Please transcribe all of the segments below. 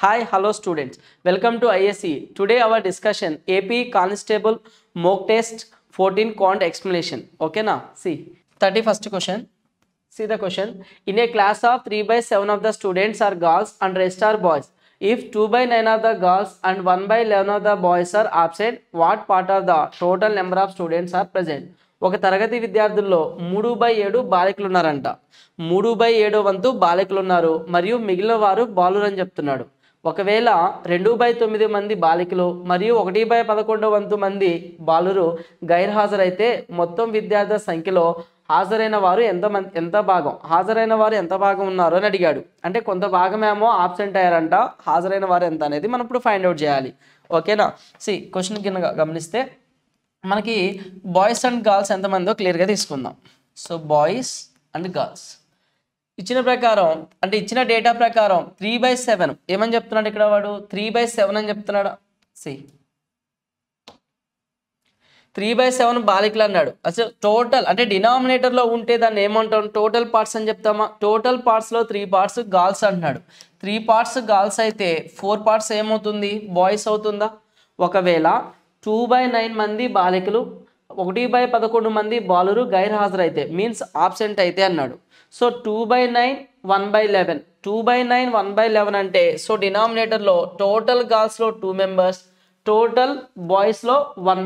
Hi, hello students. Welcome to ISE. Today our discussion AP Constable mock test 14 quant explanation. Okay na? See 31st question. See the question. In a class of 3 by 7 of the students are girls and rest are boys. If 2 by 9 of the girls and 1 by 11 of the boys are absent, what part of the total number of students are present? ఒక తరగతి విద్యార్థుల్లో 3/7 బాలికలు ఉన్నారంట. 3/7 వంతు బాలికలు ఉన్నారు మరియు మిగిలిన వారు బాలురు అని చెప్తున్నాడు. ఒకవేళ 2/9 మంది బాలికలు మరియు 1/11 వంతు మంది బాలురు గైర్హాజరైతే మొత్తం విద్యార్థుల సంఖ్యలో హాజరైన వారు హాజరైన వారు ఎంత భాగం ఉన్నారు అని అడిగాడు. అంటే కొంత భాగమేమో ఆబ్సెంట్ అయ్యారంట, హాజరైన వారు ఎంత అనేది మనం ఇప్పుడు ఫైండ్ అవుట్ చేయాలి. ఓకేనా? క్వశ్చన్ కింద గమనిస్తే మనకి బాయ్స్ అండ్ గర్ల్స్ ఎంతమందో క్లియర్గా తీసుకుందాం. సో బాయ్స్ అండ్ గర్ల్స్ ఇచ్చిన ప్రకారం, అంటే ఇచ్చిన డేటా ప్రకారం 3/7 ఏమని చెప్తున్నాడు ఇక్కడ వాడు? 3/7 అని చెప్తున్నాడు. 3/7 బాలికలు అన్నాడు. అసలు టోటల్ అంటే డినామినేటర్లో ఉంటే దాన్ని ఏమంటాం? టోటల్ పార్ట్స్ అని చెప్తామా? టోటల్ పార్ట్స్లో 3 పార్ట్స్ గర్ల్స్ అంటున్నాడు. 3 పార్ట్స్ గర్ల్స్ అయితే 4 పార్ట్స్ ఏమవుతుంది? బాయ్స్ అవుతుందా? ఒకవేళ 2/9 మంది బాలికలు 1/11 మంది బాలురు గైర్హాజరైతే మీన్స్ ఆబ్సెంట్ అయితే అన్నాడు. సో 2/9 1/11 2/9 1/11 అంటే సో డినామినేటర్లో టోటల్ గర్ల్స్లో 2 మెంబర్స్, టోటల్ బాయ్స్లో 1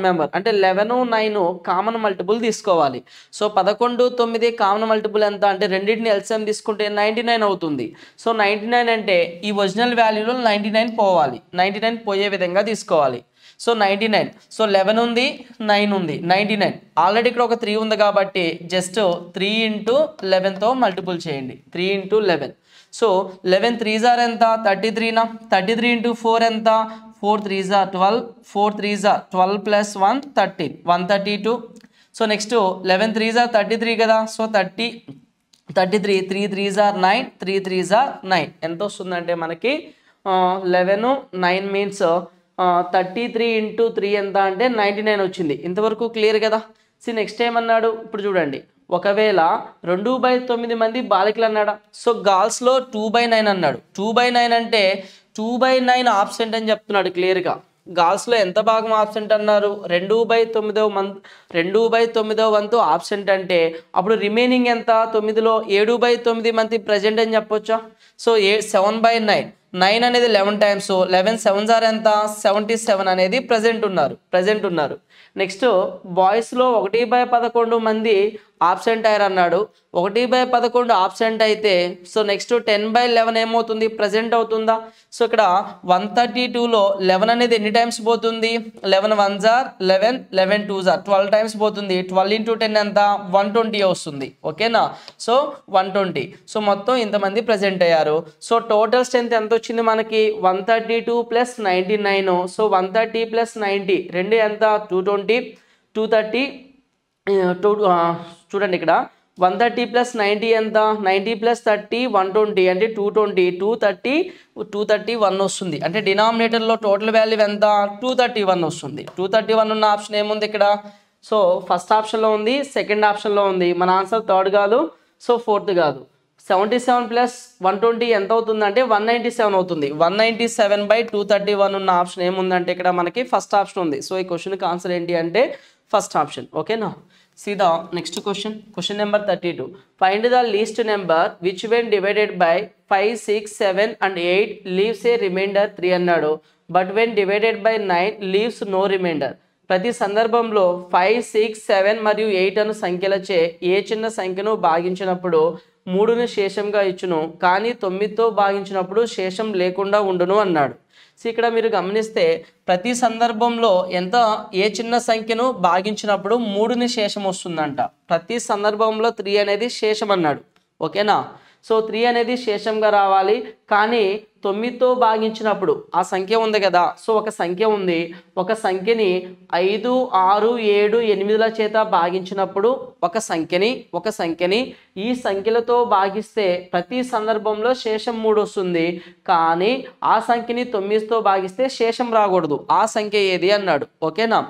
మెంబర్, అంటే 11 9 కామన్ మల్టిపుల్ తీసుకోవాలి. సో 11 9 కామన్ మల్టిపుల్ ఎంత అంటే రెండింటిని ఎల్సిఎం తీసుకుంటే 99 అవుతుంది. సో 99 అంటే ఈ ఒరిజినల్ వాల్యూలో 99 పోవాలి, 99 పోయే విధంగా తీసుకోవాలి. సో 99, సో 11 ఉంది 9 ఉంది 99, ఆల్రెడీ ఇక్కడ ఒక 3 ఉంది కాబట్టి జస్ట్ 3 × 11తో మల్టిపుల్ చేయండి. 3 × 11, సో 11 3s are ఎంత? 33నా? 33 × 4 ఎంత? 4 3s are 12, 4 3s are 12 + 1 13, 132. So next 11 3s are 33 కదా. So 33 3 3s are 9, 3 3s are 9 ఎంత వస్తుందంటే మనకి 11 9 మీన్స్ 33 × 3 ఎంత అంటే 99 వచ్చింది. ఇంతవరకు క్లియర్ కదా. నెక్స్ట్ ఏమన్నాడు ఇప్పుడు చూడండి. ఒకవేళ 2/9 మంది బాలికలు అన్నాడా. సో గర్ల్స్లో 2/9 అన్నాడు. 2/9 అంటే 2/9 ఆబ్సెంట్ అని చెప్తున్నాడు క్లియర్గా. గర్ల్స్లో ఎంత భాగం ఆబ్సెంట్ అన్నారు? 2/9 వంతు ఆబ్సెంట్ అంటే అప్పుడు రిమైనింగ్ ఎంత? 9లో 7/9 మంది ప్రజెంట్ అని చెప్పొచ్చా? సో 7/9 9 అనేది 11 టైమ్స్, 11 7s are ఎంత? 77 అనేది ప్రజెంట్ ఉన్నారు. నెక్స్ట్ బాయ్స్లో 1/11 మంది ఆబ్సెంట్ అయ్యారు అన్నాడు. 1/11 ఆబ్సెంట్ అయితే సో నెక్స్ట్ 10/11 ఏమవుతుంది? ప్రజెంట్ అవుతుందా? సో ఇక్కడ 132లో 11 అనేది ఎన్ని టైమ్స్ పోతుంది? 11 1s are 11, 11 2s are 12 times పోతుంది. 12 × 10 ఎంత? 120 వస్తుంది. ఓకేనా? సో 120, సో మొత్తం ఇంతమంది ప్రజెంట్ అయ్యారు. సో టోటల్ స్ట్రెంత్ ఎంత వచ్చింది మనకి? 132 + 99. సో 130 + 90 రెండు ఎంత? 220, 230 చూడండి ఇక్కడ 130 + 90 ఎంత? 90 + 30 120 అంటే 220, 231 వస్తుంది. అంటే డినామినేటర్లో టోటల్ వాల్యూ ఎంత? 231 వస్తుంది. 231 ఉన్న ఆప్షన్ ఏముంది ఇక్కడ? సో ఫస్ట్ ఆప్షన్లో ఉంది, సెకండ్ ఆప్షన్లో ఉంది. మన ఆన్సర్ థర్డ్ కాదు, సో ఫోర్త్ కాదు. 77 + 120 ఎంత అవుతుందంటే 197 అవుతుంది. 197/231 ఉన్న ఆప్షన్ ఏముందంటే ఇక్కడ మనకి ఫస్ట్ ఆప్షన్ ఉంది. సో ఈ క్వశ్చన్కి ఆన్సర్ ఏంటి అంటే ఫస్ట్ ఆప్షన్. ఓకేనా? See the next question. Question number 32. Find the least number which when divided by 5, 6, 7 and 8 leaves a remainder 3 అన్నాడు. But when divided by 9 leaves no remainder. ప్రతి సందర్భంలో 5, 6, 7 మరియు 8 అను సంఖ్యలచే ఏ చిన్న సంఖ్యను భాగించినప్పుడు 3ని శేషంగా ఇచ్చును, కానీ 9తో భాగించినప్పుడు శేషం లేకుండా ఉండును అన్నాడు. ఇక్కడ మీరు గమనిస్తే ప్రతి సందర్భంలో ఏ చిన్న సంఖ్యను భాగించినప్పుడు 3ని శేషం వస్తుందంట. ప్రతి సందర్భంలో 3 అనేది శేషం అన్నాడు. ఓకేనా? సో 3 అనేది శేషంగా రావాలి, కానీ 9తో భాగించినప్పుడు ఆ సంఖ్య ఉంది కదా. సో ఒక సంఖ్య ఉంది, ఒక సంఖ్యని 5, 6, 7, 8ల చేత భాగించినప్పుడు ఒక సంఖ్యని ఈ సంఖ్యలతో భాగిస్తే ప్రతి సందర్భంలో శేషం 3 వస్తుంది, కానీ ఆ సంఖ్యని 9తో భాగిస్తే శేషం రాకూడదు. ఆ సంఖ్య ఏది అన్నాడు. ఓకేనా?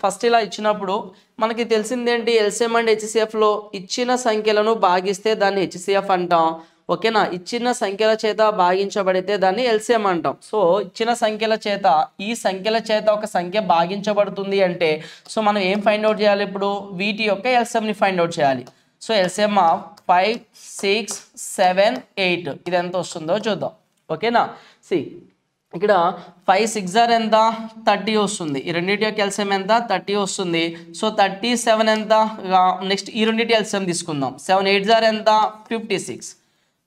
ఫస్ట్ ఇలా ఇచ్చినప్పుడు మనకి తెలిసిందేంటి? ఎల్సిఎం అండ్ హెచ్సిఎఫ్లో ఇచ్చిన సంఖ్యలను భాగిస్తే దాన్ని హెచ్సిఎఫ్ అంటాం, ఓకేనా. ఇచ్చిన సంఖ్యల చేత భాగించబడితే దాన్ని ఎల్సిఎం అంటాం. సో ఇచ్చిన సంఖ్యల చేత ఈ సంఖ్యల చేత ఒక సంఖ్య భాగించబడుతుంది అంటే సో మనం ఏం ఫైండ్ అవుట్ చేయాలి, ఇప్పుడు వీటి యొక్క ఎల్సిఎంని ఫైండ్ అవుట్ చేయాలి. సో ఎల్సిఎం ఆఫ్ 5, 6, 7, 8 ఇది ఎంత వస్తుందో చూద్దాం. ఓకేనా. సి ఇక్కడ 5 6 ఎంత 30 వస్తుంది. ఈ రెండింటి యొక్క ఎల్సిఎం ఎంత 30 వస్తుంది. సో 37 ఎంత, నెక్స్ట్ ఈ రెండింటి ఎల్సిఎం తీసుకుందాం. 7 8 ఎంత 56.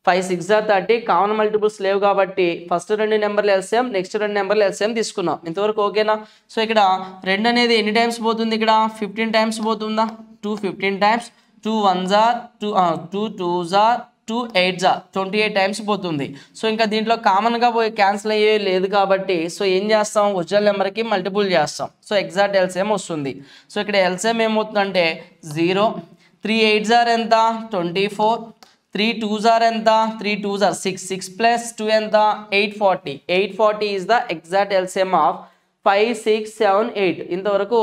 5 6 30 కామన్ మల్టిపుల్స్ లేవు కాబట్టి ఫస్ట్ రెండు నెంబర్లు ఎల్సిఎం, నెక్స్ట్ రెండు నెంబర్లు ఎల్సిఎం తీసుకున్నాం. ఇంతవరకు ఓకేనా. సో ఇక్కడ 2 అనేది ఎన్ని టైమ్స్ పోతుంది, ఇక్కడ 15 టైమ్స్ పోతుందా, 2 15 times, 2 1s 2 2s 2 8s 28 times పోతుంది. సో ఇంకా దీంట్లో కామన్గా పోయి క్యాన్సిల్ అయ్యే లేదు కాబట్టి సో ఏం చేస్తాం, ఒరిజినల్ నెంబర్కి మల్టిపుల్ చేస్తాం. సో ఎగ్జాక్ట్ ఎల్సిఎం వస్తుంది. సో ఇక్కడ ఎల్సిఎం ఏమవుతుందంటే 0, 3 8s ఎంత 24, 3 2s ఎంత 3 2s 6, 6 + 2 ఎంత 840. 840 is the exact LCM of 5 6 7 8 ఇంతవరకు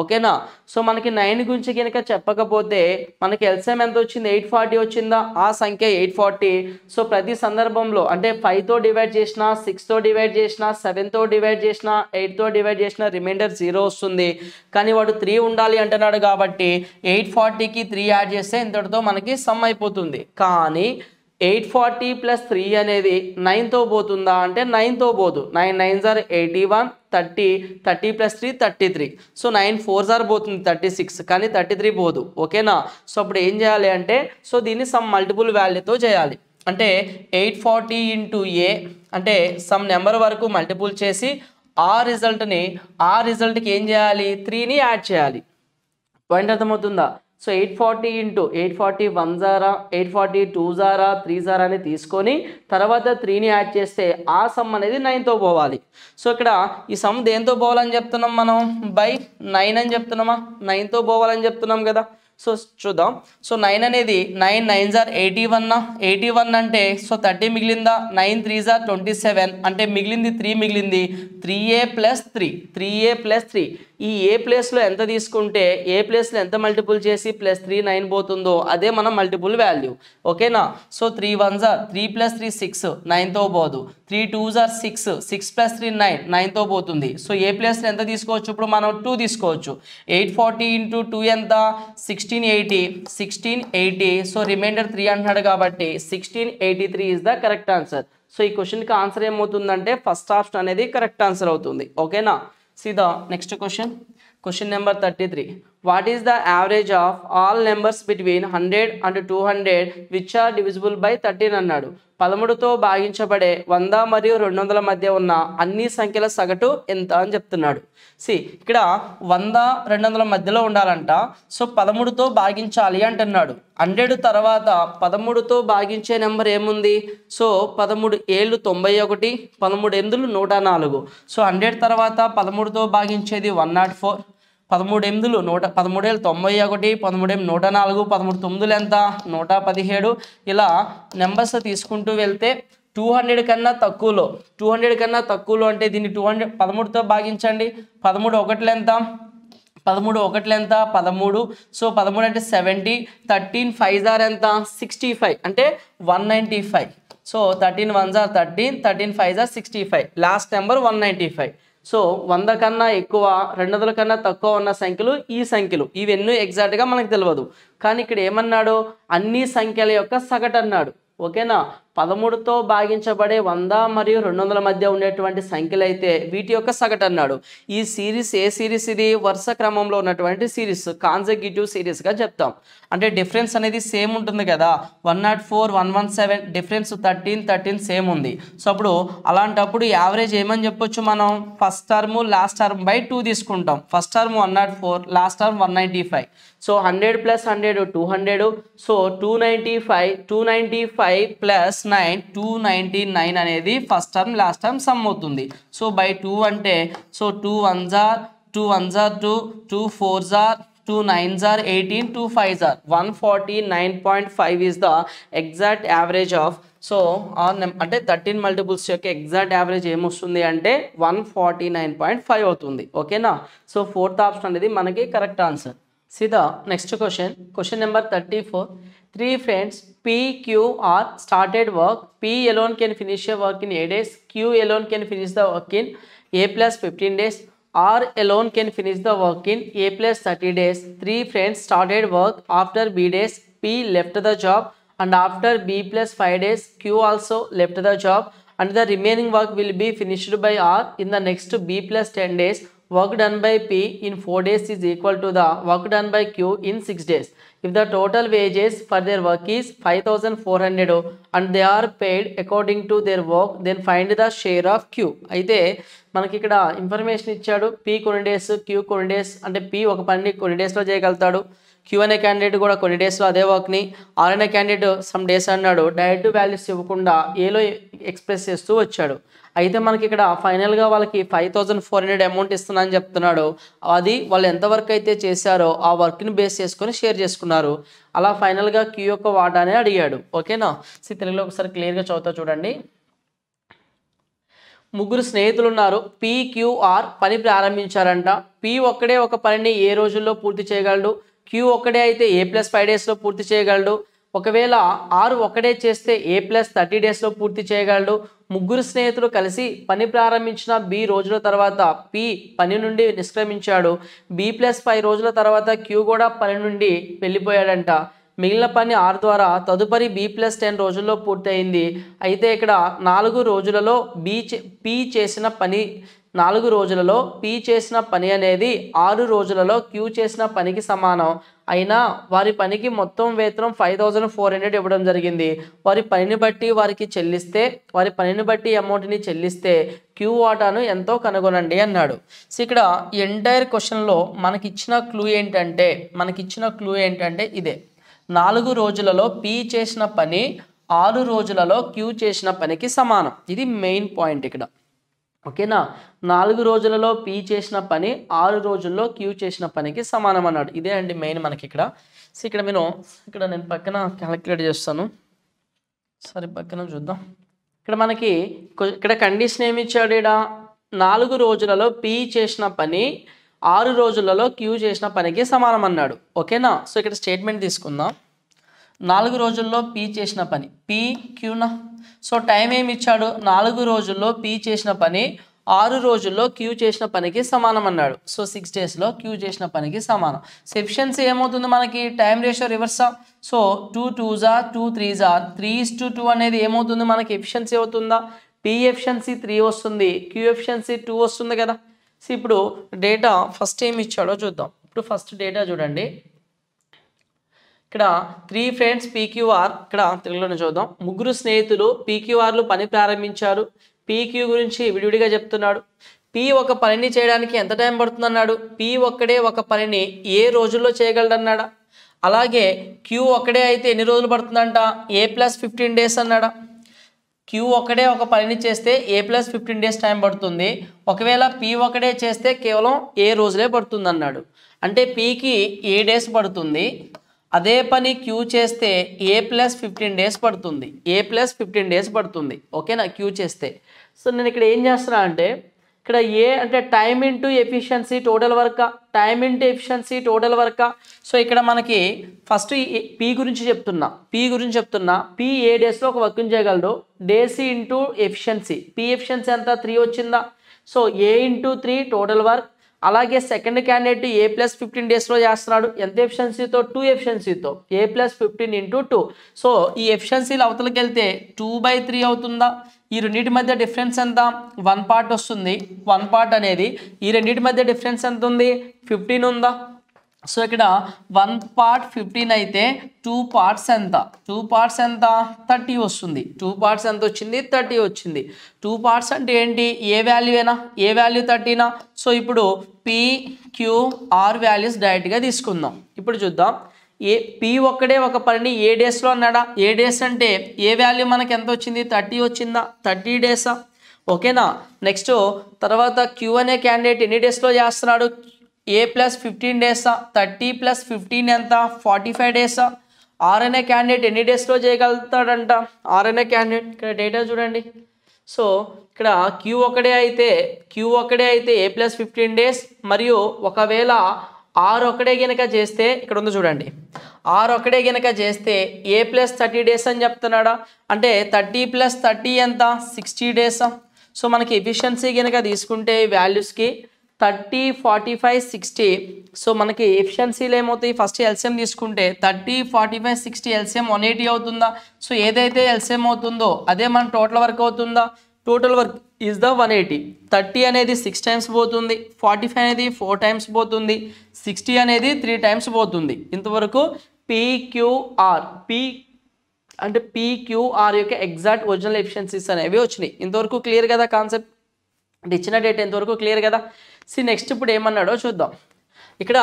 ఓకేనా. సో మనకి 9 గురించి కనుక చెప్పకపోతే మనకి ఎల్సిఎం ఎంత వచ్చింది, 840 వచ్చిందా, ఆ సంఖ్య 840. సో ప్రతి సందర్భంలో అంటే 5తో డివైడ్ చేసినా, 6తో డివైడ్ చేసినా, 7తో డివైడ్ చేసినా, 8తో డివైడ్ చేసినా రిమైండర్ 0 వస్తుంది. కానీ వాడు 3 ఉండాలి అంటున్నాడు కాబట్టి 840కి 3 యాడ్ చేస్తే ఇంతటితో మనకి సమ్ అయిపోతుంది. కానీ 840 + 3 అనేది 9తో పోతుందా అంటే 9తో పోదు. 9 9s 81, 30 30 + 3 33. సో 9 4s పోతుంది 36, కానీ 33 పోదు. ఓకేనా. సో అప్పుడు ఏం చేయాలి అంటే సో దీన్ని సమ్ మల్టిపుల్ వాల్యూతో చేయాలి. అంటే 840 × A అంటే సమ్ నెంబర్ వరకు మల్టిపుల్ చేసి ఆ రిజల్ట్కి ఏం చేయాలి, 3ని యాడ్ చేయాలి. పాయింట్ అర్థమవుతుందా. సో 840 × 840 1s 840 2s 3s అని తీసుకొని తర్వాత 3ని యాడ్ చేస్తే ఆ సమ్ అనేది 9తో పోవాలి. సో ఇక్కడ ఈ సమ్ దేంతో పోవాలని చెప్తున్నాం మనం, బై 9 అని చెప్తున్నామా, 9తో పోవాలని చెప్తున్నాం కదా. సో చూద్దాం. సో 9 అనేది 9 9s 81 అంటే సో 30 మిగిలిందా, 9 3s 27 అంటే మిగిలింది 3 మిగిలింది. 3a + 3 ఈ ఏ ప్లేస్లో ఎంత తీసుకుంటే ఏ ప్లేస్లో ఎంత మల్టిపుల్ చేసి +3 9 పోతుందో అదే మన మల్టిపుల్ వాల్యూ. ఓకేనా. సో 3 1s 3 + 3 6 9తో పోదు. 3 2s 6 6 + 3 9 9తో పోతుంది. సో ఏ ప్లేస్లో ఎంత తీసుకోవచ్చు, ఇప్పుడు మనం 2 తీసుకోవచ్చు. 840 × 2 ఎంత 1680. సో రిమైండర్ 3 అంటున్నాడు కాబట్టి 1683 is the correct answer. So ఈ క్వశ్చన్కి ఆన్సర్ ఏమవుతుందంటే ఫస్ట్ ఆప్షన్ అనేది కరెక్ట్ ఆన్సర్ అవుతుంది. ఓకేనా. See the next question. Question number 33. What is the average of all numbers between 100 and 200 which are divisible by 13 అన్నాడు. 13తో భాగించబడే 100 మరియు 200 మధ్య ఉన్న అన్ని సంఖ్యల సగటు ఎంత అని చెప్తున్నాడు. సి ఇక్కడ 100 200 మధ్యలో ఉండాలంట. సో 13తో భాగించాలి అంటున్నాడు. 100 తర్వాత 13తో భాగించే నెంబర్ ఏముంది, సో 13 7 91, 13 8 104. సో 100 తర్వాత 13తో భాగించేది 104, 13 8 13 91, 13 104, 13 9 ఎంత 117. ఇలా నెంబర్స్ తీసుకుంటూ వెళ్తే 200 కన్నా తక్కువలో అంటే దీన్ని 200 13తో భాగించండి. 13 1 ఎంత 13. సో 13 అంటే 70. 13 5s ఎంత 65 అంటే 195. So 13 1s 13, 13 5s 65. Last number 195. So 100 కన్నా ఎక్కువ 200 కన్నా తక్కువ ఉన్న సంఖ్యలు ఈ సంఖ్యలు ఇవన్నీ ఎగ్జాక్ట్గా మనకు తెలియదు. కానీ ఇక్కడ ఏమన్నాడు, అన్ని సంఖ్యల యొక్క సగటు అన్నాడు. ఓకేనా. 13తో భాగించబడే 100 మరియు 200 మధ్య ఉండేటువంటి సంఖ్యలు అయితే వీటి యొక్క సగటు అన్నాడు. ఈ సిరీస్ ఏ సిరీస్, ఇది వరుస క్రమంలో ఉన్నటువంటి సిరీస్, కాన్సెక్యూటివ్ సిరీస్గా చెప్తాం. అంటే డిఫరెన్స్ అనేది సేమ్ ఉంటుంది కదా, 104 117 డిఫరెన్స్ 13 సేమ్ ఉంది. సో అప్పుడు అలాంటప్పుడు యావరేజ్ ఏమని చెప్పొచ్చు మనం, first term last term by 2 తీసుకుంటాం. First term 104, last term 195. So 100 + 100 200. So 295 + 9 299 అనేది first term last term some అవుతుంది. సో బై 2 అంటే so 2 1s 2 2 4s 2 9s 18 2 5s 149.5 is the exact average of. So అంటే 13 మల్టిపుల్స్ యొక్క exact average ఏమొస్తుంది అంటే 149.5 అవుతుంది. ఓకేనా. సో 4th ఆప్షన్ అనేది మనకి correct answer. See the next question. Question number 34. Three friends P, Q, R started work. P alone can finish a work in 8 days. Q alone can finish the work in A plus 15 days. R alone can finish the work in A plus 30 days. Three friends started work after B days. P left the job, and after B plus 5 days, Q also left the job, and the remaining work will be finished by R in the next B plus 10 days. Work done by P in 4 days is equal to the work done by Q in 6 days. If the total wages for their work is 5,400 and they are paid according to their work, then find the share of Q. అయితే మనకి ఇక్కడ information ఇచ్చాడు. P కొన్ని days, Q కొన్ని days, అంటే P ఒక పని కొన్ని డేస్లో చేయగలుగుతాడు. Q అనే క్యాండిడేట్ కూడా కొన్ని డేస్లో అదే వర్క్ని, R అనే క్యాండిడేట్ సమ్ డేస్ అన్నాడు. డైరెక్ట్ వాల్యూస్ ఇవ్వకుండా ఏలో ఎక్స్ప్రెస్ చేస్తూ వచ్చాడు. అయితే మనకి ఇక్కడ ఫైనల్గా వాళ్ళకి 5,400 అమౌంట్ ఇస్తున్నా అని చెప్తున్నాడు. అది వాళ్ళు ఎంతవరకు అయితే చేశారో ఆ వర్క్ని బేస్ చేసుకొని షేర్ చేసుకున్నారు. అలా ఫైనల్గా Q యొక్క వాటానే అడిగాడు. ఓకేనా? తెలుగులో ఒకసారి క్లియర్గా చదువుతా చూడండి. ముగ్గురు స్నేహితులు ఉన్నారు. P, Q, R పని ప్రారంభించారంట. P ఒక్కడే ఒక పనిని ఏ రోజుల్లో పూర్తి చేయగలడు? Q ఒక్కడే అయితే A plus 5 డేస్లో పూర్తి చేయగలడు. ఒకవేళ R ఒక్కడే చేస్తే A plus 30 డేస్లో పూర్తి చేయగలడు. ముగ్గురు స్నేహితులు కలిసి పని ప్రారంభించిన B రోజుల తర్వాత P పని నుండి నిష్క్రమించాడు. B plus 5 రోజుల తర్వాత Q కూడా పని నుండి వెళ్ళిపోయాడంట. మిగిలిన పని R ద్వారా తదుపరి B plus 10 రోజుల్లో పూర్తయింది. అయితే ఇక్కడ 4 రోజులలో P చేసిన పని 4 రోజులలో P చేసిన పని అనేది 6 రోజులలో Q చేసిన పనికి సమానం. అయినా వారి పనికి మొత్తం వేతనం 5,400 ఇవ్వడం జరిగింది. వారి పనిని బట్టి వారి పనిని బట్టి అమౌంట్ని చెల్లిస్తే Q వాటాను ఎంతో కనుగొనండి అన్నాడు. సో ఇక్కడ ఎంటైర్ క్వశ్చన్లో మనకిచ్చిన క్లూ ఏంటంటే ఇదే. 4 రోజులలో P చేసిన పని 6 రోజులలో Q చేసిన పనికి సమానం. ఇది మెయిన్ పాయింట్ ఇక్కడ. ఓకేనా? 4 రోజులలో P చేసిన పని 6 రోజుల్లో Q చేసిన పనికి సమానం అన్నాడు. ఇదే అండి మెయిన్ మనకి ఇక్కడ. సో ఇక్కడ నేను పక్కన క్యాలిక్యులేట్ చేస్తాను. సరే పక్కన చూద్దాం. ఇక్కడ కండిషన్ ఏమి ఇచ్చాడు? ఇక్కడ 4 రోజులలో P చేసిన పని 6 రోజులలో Q చేసిన పనికి సమానం అన్నాడు. ఓకేనా? సో ఇక్కడ స్టేట్మెంట్ తీసుకుందాం. 4 రోజుల్లో P చేసిన పని PQనా. సో టైం ఏమి ఇచ్చాడు? 4 రోజుల్లో P చేసిన పని 6 రోజుల్లో Q చేసిన పనికి సమానం అన్నాడు. సో 6 డేస్లో Q చేసిన పనికి సమానం. సో ఎఫిషియన్సీ ఏమవుతుంది మనకి? Time ratio రివర్సా. So 2 2s 2 3s 3:2 అనేది ఏమవుతుంది మనకి? ఎఫిషియన్సీ అవుతుందా? P ఎఫిషియన్సీ 3 వస్తుంది, Q ఎఫిషియన్సీ 2 వస్తుంది కదా. సో ఇప్పుడు డేటా ఫస్ట్ ఏమి ఇచ్చాడో చూద్దాం. ఇప్పుడు ఫస్ట్ డేటా చూడండి. ఇక్కడ 3 ఫ్రెండ్స్ PQR, ఇక్కడ తెలుగులోనే చూద్దాం. ముగ్గురు స్నేహితులు PQRలు పని ప్రారంభించారు. PQ గురించి విడివిడిగా చెప్తున్నాడు. P ఒక పనిని చేయడానికి ఎంత టైం పడుతుంది అన్నాడు? P ఒక్కడే ఒక పనిని ఏ రోజుల్లో చేయగలడన్నాడా? అలాగే Q ఒక్కడే అయితే ఎన్ని రోజులు పడుతుందంట? A plus 15 days అన్నాడా? Q ఒక్కడే ఒక పనిని చేస్తే A plus 15 days టైం పడుతుంది. ఒకవేళ P ఒక్కడే చేస్తే కేవలం ఏ రోజులే పడుతుంది అన్నాడు. అంటే Pకి ఏ డేస్ పడుతుంది, అదే పని Q చేస్తే A plus 15 days పడుతుంది. A plus 15 days పడుతుంది. ఓకేనా? Q చేస్తే. సో నేను ఇక్కడ ఏం చేస్తున్నా అంటే ఇక్కడ ఏ అంటే time into efficiency total work, time into efficiency total work. So ఇక్కడ మనకి ఫస్ట్ P గురించి చెప్తున్నా. P ఏ డేస్లో ఒక వర్క్ని చేయగలడు? Days into efficiency. P efficiency ఎంత? 3 వచ్చిందా? So A into 3 total work. అలాగే సెకండ్ క్యాండిడేట్ A plus 15 డేస్లో చేస్తున్నాడు. ఎంత ఎఫిషియన్సీతో? 2 ఎఫిషియన్సీతో. A plus 15 into 2. సో ఈ ఎఫిషియన్సీలు అవతలకి వెళ్తే 2/3 అవుతుందా? ఈ రెండింటి మధ్య డిఫరెన్స్ ఎంత? 1 part వస్తుంది. 1 part అనేది ఈ రెండింటి మధ్య డిఫరెన్స్ ఎంత ఉంది? 15 ఉందా? సో ఇక్కడ 1 part 15 అయితే 2 parts ఎంత? 2 parts ఎంత? 30 వస్తుంది. 2 parts ఎంత వచ్చింది? 30 వచ్చింది. 2 parts అంటే ఏంటి? ఏ వాల్యూనా? ఏ వాల్యూ 30నా? సో ఇప్పుడు PQR వాల్యూస్ డైరెక్ట్గా తీసుకుందాం. ఇప్పుడు చూద్దాం. P ఒక్కడే ఒక పనిని ఏ డేస్లో అన్నాడా? ఏ డేస్ అంటే ఏ వాల్యూ మనకి ఎంత వచ్చింది? 30 వచ్చిందా? 30 డేసా? ఓకేనా? నెక్స్ట్ తర్వాత Q అనే క్యాండిడేట్ ఎన్ని డేస్లో చేస్తున్నాడు? A plus 15 days, 30 plus 15 ఎంత? 45 days. R అనే క్యాండిడేట్ ఎన్ని డేస్లో చేయగలుగుతాడంట? R అనే క్యాండిడేట్ ఇక్కడ డేటా చూడండి. సో ఇక్కడ Q ఒక్కడే అయితే A plus 15 days, మరియు ఒకవేళ ఆరు ఒకటే గనక చేస్తే ఇక్కడ ఉంది చూడండి, ఆరు ఒకటే గనక చేస్తే ఏ ప్లస్ 30 డేస్ అని చెప్తున్నాడా, అంటే 30 + 30 ఎంత 60 డేస్. సో మనకి ఎఫిషియన్సీ కనుక తీసుకుంటే వాల్యూస్కి 30, 45, 60. సో మనకి ఎఫిషియన్సీలు ఏమవుతాయి, ఫస్ట్ ఎల్సిఎం తీసుకుంటే 30, 45, 60 ఎల్సిఎం 180 అవుతుందా. సో ఏదైతే ఎల్సిఎం అవుతుందో అదే మన టోటల్ వర్క్ అవుతుందా, టోటల్ వర్క్ ఈజ్ ద 180. 30 అనేది 6 టైమ్స్ పోతుంది, 45 అనేది 4 టైమ్స్ పోతుంది, 60 అనేది 3 టైమ్స్ పోతుంది. ఇంతవరకు PQR అంటే PQR యొక్క ఎగ్జాక్ట్ ఒరిజినల్ ఎఫిషియన్సీస్ అనేవి వచ్చినాయి. ఇంతవరకు క్లియర్ కదా కాన్సెప్ట్, అంటే ఇచ్చిన డేటా ఇంతవరకు క్లియర్ కదా. నెక్స్ట్ ఇప్పుడు ఏమన్నాడో చూద్దాం. ఇక్కడ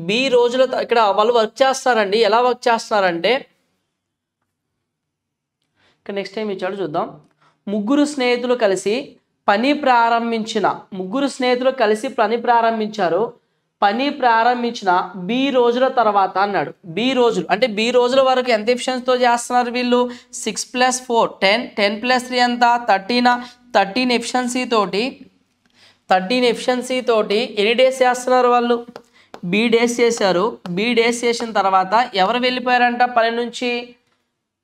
బి రోజుల ఇక్కడ వాళ్ళు వర్క్ చేస్తారండి. ఎలా వర్క్ చేస్తున్నారంటే ఇక్కడ నెక్స్ట్ టైం ఇచ్చాడు చూద్దాం. ముగ్గురు స్నేహితులు కలిసి పని ప్రారంభించారు. పని ప్రారంభించిన బి రోజుల తర్వాత అన్నాడు. బి రోజులు అంటే బి రోజుల వరకు ఎంత ఎఫిషియన్సీతో చేస్తున్నారు వీళ్ళు, 6 + 4 10, 10 + 3 ఎంత 13 ఎఫిషియన్సీ తోటి ఎన్ని డేస్ చేస్తున్నారు వాళ్ళు, బి డేస్ చేశారు. బి డేస్ చేసిన తర్వాత ఎవరు వెళ్ళిపోయారంట పని నుంచి,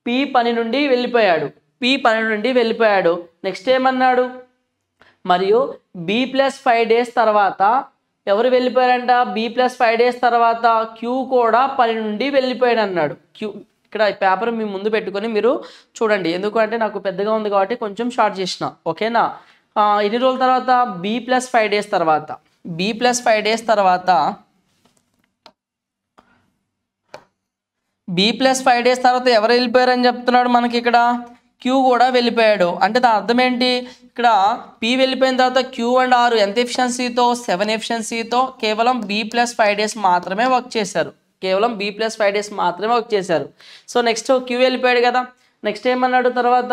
పి పని నుండి వెళ్ళిపోయాడు. నెక్స్ట్ ఏమన్నాడు, మరియు బి + 5 డేస్ తర్వాత ఎవరు వెళ్ళిపోయారంట, బి + 5 డేస్ తర్వాత క్యూ కూడా పని నుండి వెళ్ళిపోయాడు అన్నాడు. క్యూ ఇక్కడ పేపర్ మీ ముందు పెట్టుకొని మీరు చూడండి, ఎందుకంటే నాకు పెద్దగా ఉంది కాబట్టి కొంచెం షార్ట్ చేసిన, ఓకేనా. ఎన్ని రోజుల తర్వాత, బి + 5 డేస్ తర్వాత, బి + 5 డేస్ తర్వాత ఎవరు వెళ్ళిపోయారని చెప్తున్నాడు మనకి ఇక్కడ, క్యూ కూడా వెళ్ళిపోయాడు. అంటే దాని అర్థం ఏంటి, ఇక్కడ పి వెళ్ళిపోయిన తర్వాత క్యూ అండ్ ఆర్ ఎంత ఎఫిషియన్సీతో, 7 ఎఫిషియన్సీతో కేవలం బి + 5 డేస్ మాత్రమే వర్క్ చేశారు. సో నెక్స్ట్ క్యూ వెళ్ళిపోయాడు కదా. నెక్స్ట్ ఏమన్నాడు తర్వాత,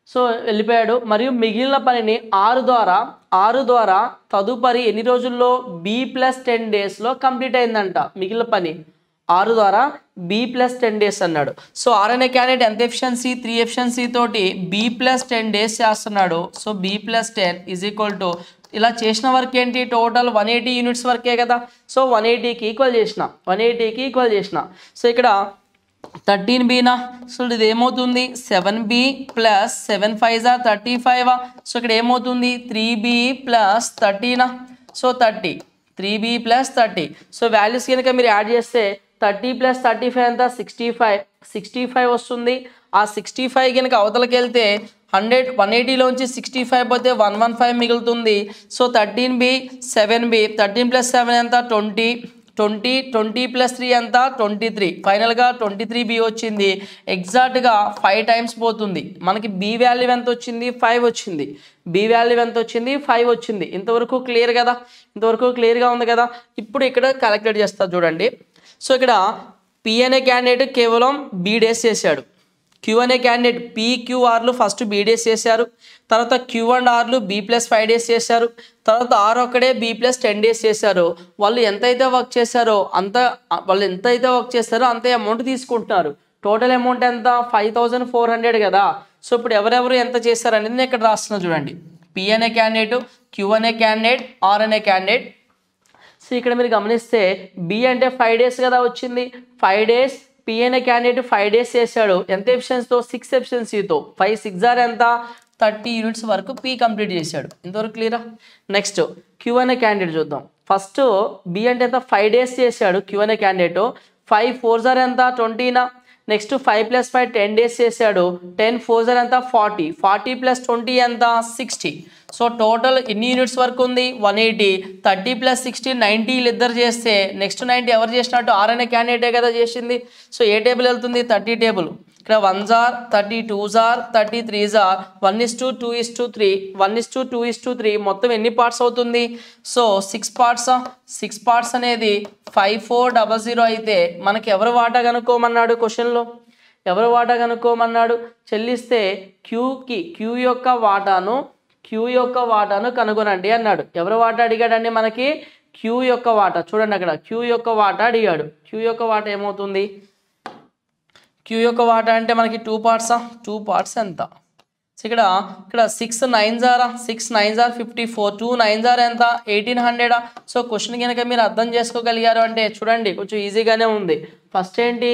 సో వెళ్ళిపోయాడు. మరియు మిగిలిన పనిని 6 ద్వారా తదుపరి ఎన్ని రోజుల్లో, బి + 10 డేస్లో కంప్లీట్ అయిందంట. మిగిలిన పని 6 ద్వారా బి + 10 డేస్ అన్నాడు. సో ఆర్ అనే క్యాండిడేట్ ఎంత ఎఫిషియన్సీ, 3 ఎఫిషియన్సీ తోటి బి + 10 డేస్ చేస్తున్నాడు. సో బి + 10 = ఇలా చేసిన వర్క్ ఏంటి, టోటల్ 180 యూనిట్స్ వర్కే కదా. సో 180కి ఈక్వల్ చేసిన. సో ఇక్కడ 13bనా, సో ఇది ఏమవుతుంది 7b + 7 5 = 35. సో ఇక్కడ ఏమవుతుంది 3b + 30నా, so 30, 3b + 30. So values కనుక మీరు యాడ్ చేస్తే 30 + 35 ఎంత 65 వస్తుంది. ఆ 65 కనుక అవతలకి వెళ్తే 180లోంచి 65 పోతే 115 మిగులుతుంది. సో 13b 7b 13 + 7 ఎంత 20 + 3 ఎంత 23. ఫైనల్గా 23b వచ్చింది. ఎగ్జాక్ట్గా 5 టైమ్స్ పోతుంది. మనకి బి వాల్యూ ఎంత వచ్చింది, 5 వచ్చింది. ఇంతవరకు క్లియర్గా ఉంది కదా. ఇప్పుడు ఇక్కడ క్యాలిక్యులేట్ చేస్తా చూడండి. సో ఇక్కడ పి అనే క్యాండిడేట్ కేవలం బి డేస్ చేశాడు. క్యూ అనే క్యాండిడేట్ PQRలు ఫస్ట్ బి డేస్ చేశారు. తర్వాత క్యూ అండ్ ఆర్లు బి + 5 డేస్ చేశారు. తర్వాత ఆర్ ఒక్కడే బి + 10 డేస్ చేశారు. వాళ్ళు ఎంతైతే వర్క్ చేశారో అంతే అమౌంట్ తీసుకుంటున్నారు. టోటల్ అమౌంట్ ఎంత 5400 కదా. సో ఇప్పుడు ఎవరెవరు ఎంత చేశారు అనేది నేను ఇక్కడ రాస్తున్నా చూడండి. పి అనే క్యాండిడేట్, క్యూ అనే క్యాండిడేట్, ఆర్ అనే క్యాండిడేట్. సో ఇక్కడ మీరు గమనిస్తే బి అంటే 5 డేస్ కదా వచ్చింది. 5 డేస్ పి అనే క్యాండిడేట్ 5 డేస్ చేశాడు. ఎంత ఎఫిషియన్సీతో, 6 ఎఫిషియన్సీతో. 5 × 6 ఎంత 30 యూనిట్స్ వరకు పి కంప్లీట్ చేశాడు. ఇంతవరకు క్లియరా. నెక్స్ట్ క్యూ అనే క్యాండిడేట్ చూద్దాం. ఫస్ట్ బి అంటే ఎంత 5 డేస్ చేశాడు క్యూ అనే క్యాండిడేట్. 5 × 4 ఎంత 20నా. నెక్స్ట్ 5 + 5 10 డేస్ చేశాడు. 10 × 4 ఎంత 40 + 20 ఎంత 60. సో టోటల్ ఎన్ని యూనిట్స్ వరకు ఉంది 180. 30 + 60 90 ఇద్దరు చేస్తే నెక్స్ట్ 90 ఎవరు చేసినట్టు, ఆర్ అనే క్యాండిడేటే కదా చేసింది. సో ఏ టేబుల్ వెళ్తుంది 30 టేబుల్. ఇక్కడ 1s are 30, 2s are 30, 3s are 1:2:3, 1:2:3. మొత్తం ఎన్ని పార్ట్స్ అవుతుంది, సో 6 పార్ట్స్. 6 పార్ట్స్ అనేది 5400 అయితే మనకి ఎవరు వాటా కనుక్కోమన్నాడు క్వశ్చన్లో, చెల్లిస్తే క్యూ యొక్క వాటాను కనుగొనండి అన్నాడు. ఎవరు వాటా అడిగాడండి మనకి, క్యూ యొక్క వాటా. చూడండి అక్కడ క్యూ యొక్క వాటా అడిగాడు. క్యూ యొక్క వాటా ఏమవుతుంది, క్యూ యొక్క వాటా అంటే మనకి 2 పార్ట్స్ ఎంత సో ఇక్కడ 6 9s ఆర్ 54, 2 9s ఆర్ ఎంత 1800. సో క్వశ్చన్ కనుక మీరు అర్థం చేసుకోగలిగారు అంటే చూడండి కొంచెం ఈజీగానే ఉంది. ఫస్ట్ ఏంటి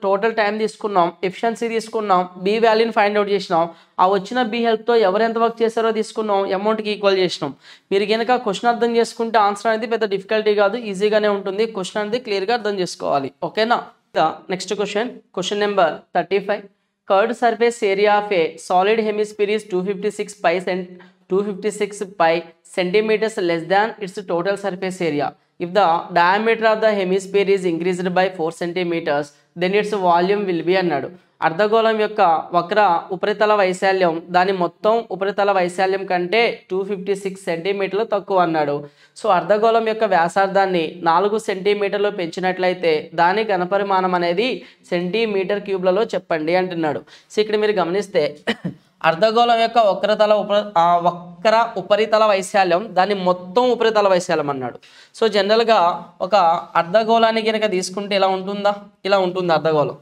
టోటల్ టైం తీసుకున్నాం, ఎఫిషియన్సీ తీసుకున్నాం, బి వాల్యూని ఫైండ్ అవుట్ చేసినాం, ఆ వచ్చిన బి హెల్ప్తో ఎవరు ఎంత వర్క్ చేశారో తీసుకున్నాం, అమౌంట్కి ఈక్వల్ చేసినాం. మీరు కనుక క్వశ్చన్ అర్థం చేసుకుంటే ఆన్సర్ అనేది పెద్ద డిఫికల్టీ కాదు, ఈజీగానే ఉంటుంది. క్వశ్చన్ అనేది క్లియర్గా అర్థం చేసుకోవాలి. ఓకేనా? Next question number 35. Curved surface area of a solid hemisphere is 256 pi centimeters less than its total surface area. If the diameter of the hemisphere is increased by 4 centimeters, then its volume will be అన్నాడు. అర్ధగోళం యొక్క వక్ర ఉపరితల వైశాల్యం దాని మొత్తం ఉపరితల వైశాల్యం కంటే 256 సెంటీమీటర్లు తక్కువ అన్నాడు. సో అర్ధగోళం యొక్క వ్యాసార్థాన్ని 4 సెంటీమీటర్లు పెంచినట్లయితే దాని ఘనపరిమాణం అనేది సెంటీమీటర్ క్యూబ్లలో చెప్పండి అంటున్నాడు. సో ఇక్కడ మీరు గమనిస్తే అర్ధగోళం యొక్క వక్ర ఉపరితల వైశాల్యం దాని మొత్తం ఉపరితల వైశాల్యం అన్నాడు. సో జనరల్గా ఒక అర్ధగోళాన్ని కనుక తీసుకుంటే ఇలా ఉంటుంది అర్ధగోళం.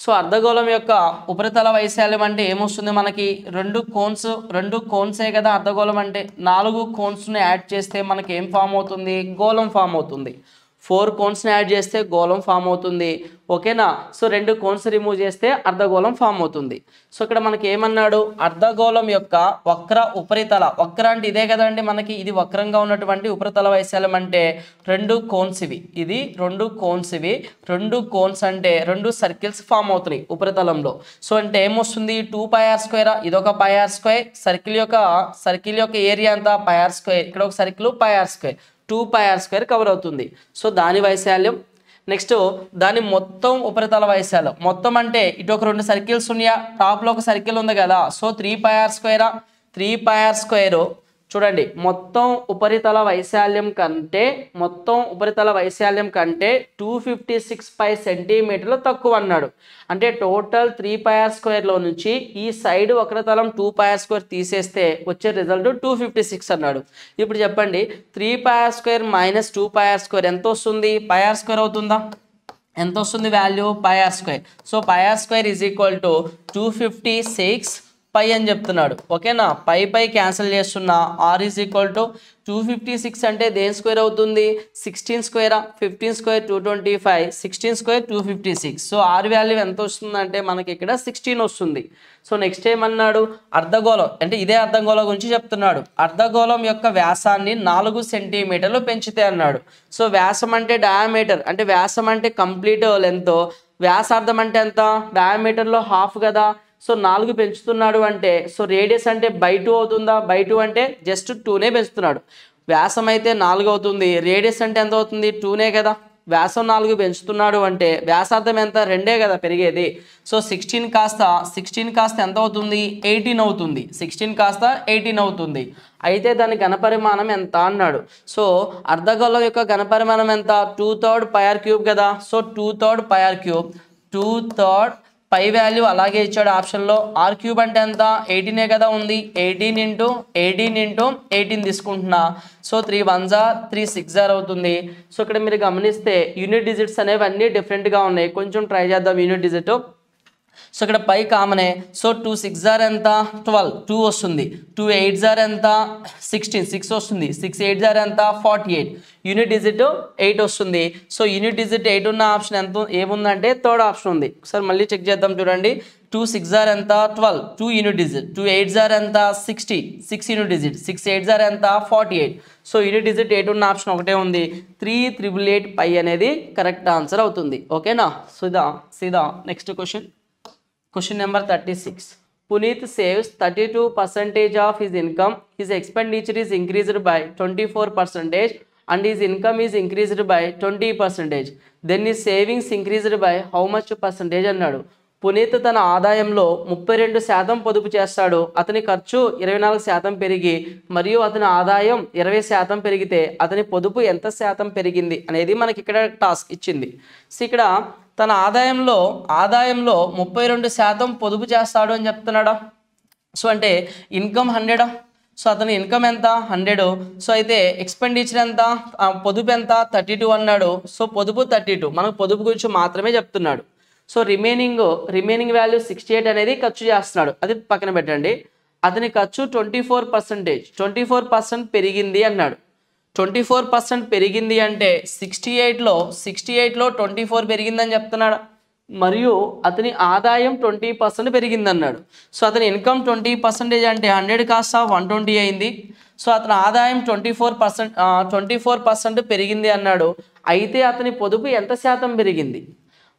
సో అర్ధగోళం యొక్క ఉపరితల వైశాల్యం అంటే ఏమొస్తుంది మనకి, రెండు కోన్సే కదా అర్ధగోళం అంటే. 4 కోన్స్ని యాడ్ చేస్తే మనకి ఏం ఫామ్ అవుతుంది, గోళం ఫామ్ అవుతుంది. 4 కోన్స్ని యాడ్ చేస్తే గోళం ఫామ్ అవుతుంది. ఓకేనా? సో 2 కోన్స్ రిమూవ్ చేస్తే అర్ధగోళం ఫామ్ అవుతుంది. సో ఇక్కడ మనకి ఏమన్నాడు, అర్ధగోళం యొక్క వక్ర అంటే ఇదే కదండి మనకి, ఇది వక్రంగా ఉన్నటువంటి ఉపరితల వైశాల్యం అంటే 2 కోన్స్ ఇవి, ఇది 2 కోన్స్ ఇవి. 2 కోన్స్ అంటే 2 సర్కిల్స్ ఫామ్ అవుతున్నాయి ఉపరితలంలో. సో అంటే ఏమొస్తుంది, 2πr², ఇదొక πr², సర్కిల్ యొక్క ఏరియా అంతా πr², ఇక్కడ ఒక సర్కిల్ πr², 2πr² కవర్ అవుతుంది. సో దాని వైశాల్యం. నెక్స్ట్ దాని మొత్తం ఉపరితల వైశాల్యం, మొత్తం అంటే ఇటు ఒక 2 సర్కిల్స్ ఉన్నాయా, టాప్లో ఒక సర్కిల్ ఉంది కదా. సో 3πr² చూడండి మొత్తం ఉపరితల వైశాల్యం కంటే 256 పై సెంటీమీటర్లు తక్కువ అన్నాడు. అంటే టోటల్ 3πr² నుంచి ఈ సైడ్ వక్రతలం 2πr² తీసేస్తే వచ్చే రిజల్ట్ 256 అన్నాడు. ఇప్పుడు చెప్పండి 3πr² మైనస్ 2πr² ఎంత వస్తుంది, πr² అవుతుందా? ఎంత వస్తుంది value, πr². So πr² is equal to 256 pi అని చెప్తున్నాడు. ఓకేనా? పై క్యాన్సిల్ చేస్తున్నా. ఆర్ ఈజ్ ఈక్వల్ టు 256 అంటే దేని స్క్వేర్ అవుతుంది, 16 స్క్వేరా, 15 square 225, 16 square 256. So R value ఎంత వస్తుందంటే మనకి ఇక్కడ 16 వస్తుంది. సో నెక్స్ట్ ఏమన్నాడు, అర్ధగోళం అంటే ఇదే అర్ధగోళం గురించి చెప్తున్నాడు. అర్ధగోళం యొక్క వ్యాసాన్ని 4 సెంటీమీటర్లు పెంచితే అన్నాడు. సో వ్యాసం అంటే డయామీటర్, అంటే వ్యాసం అంటే కంప్లీట్ లెంత్, వ్యాసార్థం అంటే ఎంత, డయామీటర్లో హాఫ్ కదా. సో 4 పెంచుతున్నాడు అంటే సో రేడియస్ అంటే by2 అవుతుందా, by2 అంటే జస్ట్ 2నే పెంచుతున్నాడు. వ్యాసం అయితే 4 అవుతుంది, రేడియస్ అంటే ఎంత అవుతుంది, 2నే కదా. వ్యాసం 4 పెంచుతున్నాడు అంటే వ్యాసార్థం ఎంత, 2 కదా పెరిగేది. సో 16 కాస్త ఎంత అవుతుంది, 18 అవుతుంది. 16 కాస్త 18 అవుతుంది. అయితే దాని ఘనపరిమాణం ఎంత అన్నాడు. సో అర్ధగోళం యొక్క ఘనపరిమాణం ఎంత, 2/3 πr³ కదా. సో 2/3 πr³, 2/3 పై వాల్యూ అలాగే ఇచ్చాడు ఆప్షన్లో. r³ అంటే ఎంత, 18 కదా ఉంది. 18 ఇంటూ 18 తీసుకుంటున్నా. సో 3 1s 3 6 అవుతుంది. సో ఇక్కడ మీరు గమనిస్తే యూనిట్ డిజిట్స్ అనేవి అన్నీ డిఫరెంట్గా ఉన్నాయి. కొంచెం ట్రై చేద్దాం యూనిట్ డిజిట్. సో ఇక్కడ పై కామనే. సో 2 6 ఎంత, 12, 2 వస్తుంది. 2 8 ఎంత, 16, 6 వస్తుంది. 6 8 ఎంత, 48. యూనిట్ డిజిట్ 8 వస్తుంది. సో యూనిట్ డిజిట్ 8 ఉన్న ఆప్షన్ ఎంత ఏముందంటే థర్డ్ ఆప్షన్ ఉంది. ఒకసారి మళ్ళీ చెక్ చేద్దాం చూడండి. 2 6 ఎంత, 12, 2 యూనిట్ డిజిట్. 2 8 ఎంత, 60, 6 యూనిట్ డిజిట్. 6 8 ఎంత, 48. సో యూనిట్ డిజిట్ 8 ఉన్న ఆప్షన్ ఒకటే ఉంది. 388 పై అనేది కరెక్ట్ ఆన్సర్ అవుతుంది. ఓకేనా? సీదా next Question number 36. Puneet saves 32% of his income. His expenditure is increased by 24% and his income is increased by 20%. Then his savings increased by how much percentage అన్నాడు. పునీత్ తన ఆదాయంలో 32% పొదుపు చేస్తాడు. అతని ఖర్చు 24% పెరిగి మరియు అతని ఆదాయం 20% పెరిగితే అతని పొదుపు ఎంత శాతం పెరిగింది అనేది మనకి ఇక్కడ టాస్క్ ఇచ్చింది. సో ఇక్కడ తన ఆదాయంలో 32% పొదుపు చేస్తాడు అని చెప్తున్నాడా. సో అంటే ఇన్కమ్ 100. సో అతని ఇన్కమ్ ఎంత, 100. సో అయితే ఎక్స్పెండిచర్ ఎంత, పొదుపు ఎంత, 32 అన్నాడు. సో పొదుపు 32, మనకు పొదుపు గురించి మాత్రమే చెప్తున్నాడు. సో రిమైనింగ్ వాల్యూ 68 అనేది ఖర్చు చేస్తున్నాడు, అది పక్కన పెట్టండి. అతని ఖర్చు 24%, 24% పెరిగింది అన్నాడు. 24% పెరిగింది అంటే 68లో 24 పెరిగిందని చెప్తున్నాడు. మరియు అతని ఆదాయం 20% పెరిగింది అన్నాడు. సో అతని ఇన్కమ్ 20% అంటే 100 కాస్త 120 అయింది. సో అతని ఆదాయం 24% పెరిగింది అన్నాడు. అయితే అతని పొదుపు ఎంత శాతం పెరిగింది?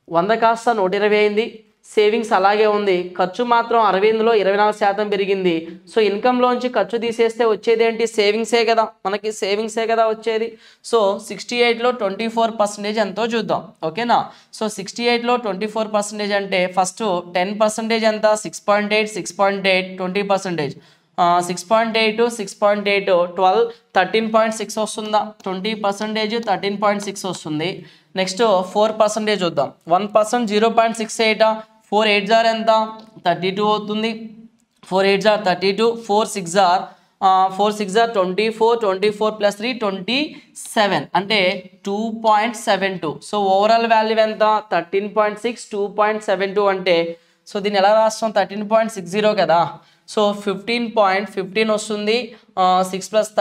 100 కాస్త 120 అయింది. సేవింగ్స్ అలాగే ఉంది, ఖర్చు మాత్రం 60లో 24% పెరిగింది. సో ఇన్కంలోంచి ఖర్చు తీసేస్తే వచ్చేది ఏంటి? సేవింగ్సే కదా, మనకి సేవింగ్సే కదా వచ్చేది. సో 68లో 24% ఎంతో చూద్దాం, ఓకేనా. సో 68లో 24% అంటే ఫస్ట్ 10% ఎంత? 6.8, 20%. 6.8, 12, 13.6 వస్తుందా? 20% 13.6 వస్తుంది. నెక్స్ట్ 4% చూద్దాం. 1% 0.68, 4 8 జార్ ఎంత? 32 అవుతుంది. 4 8 జార్ 32, 4 6 జార్ 24, 24 ప్లస్ 3 27 అంటే 2.72. సో ఓవరాల్ వాల్యూ ఎంత? 13.6, 2.72 అంటే సో దీన్ని ఎలా రాస్తాం? 13.60 కదా. సో 15.15 వస్తుంది. 6 ప్లస్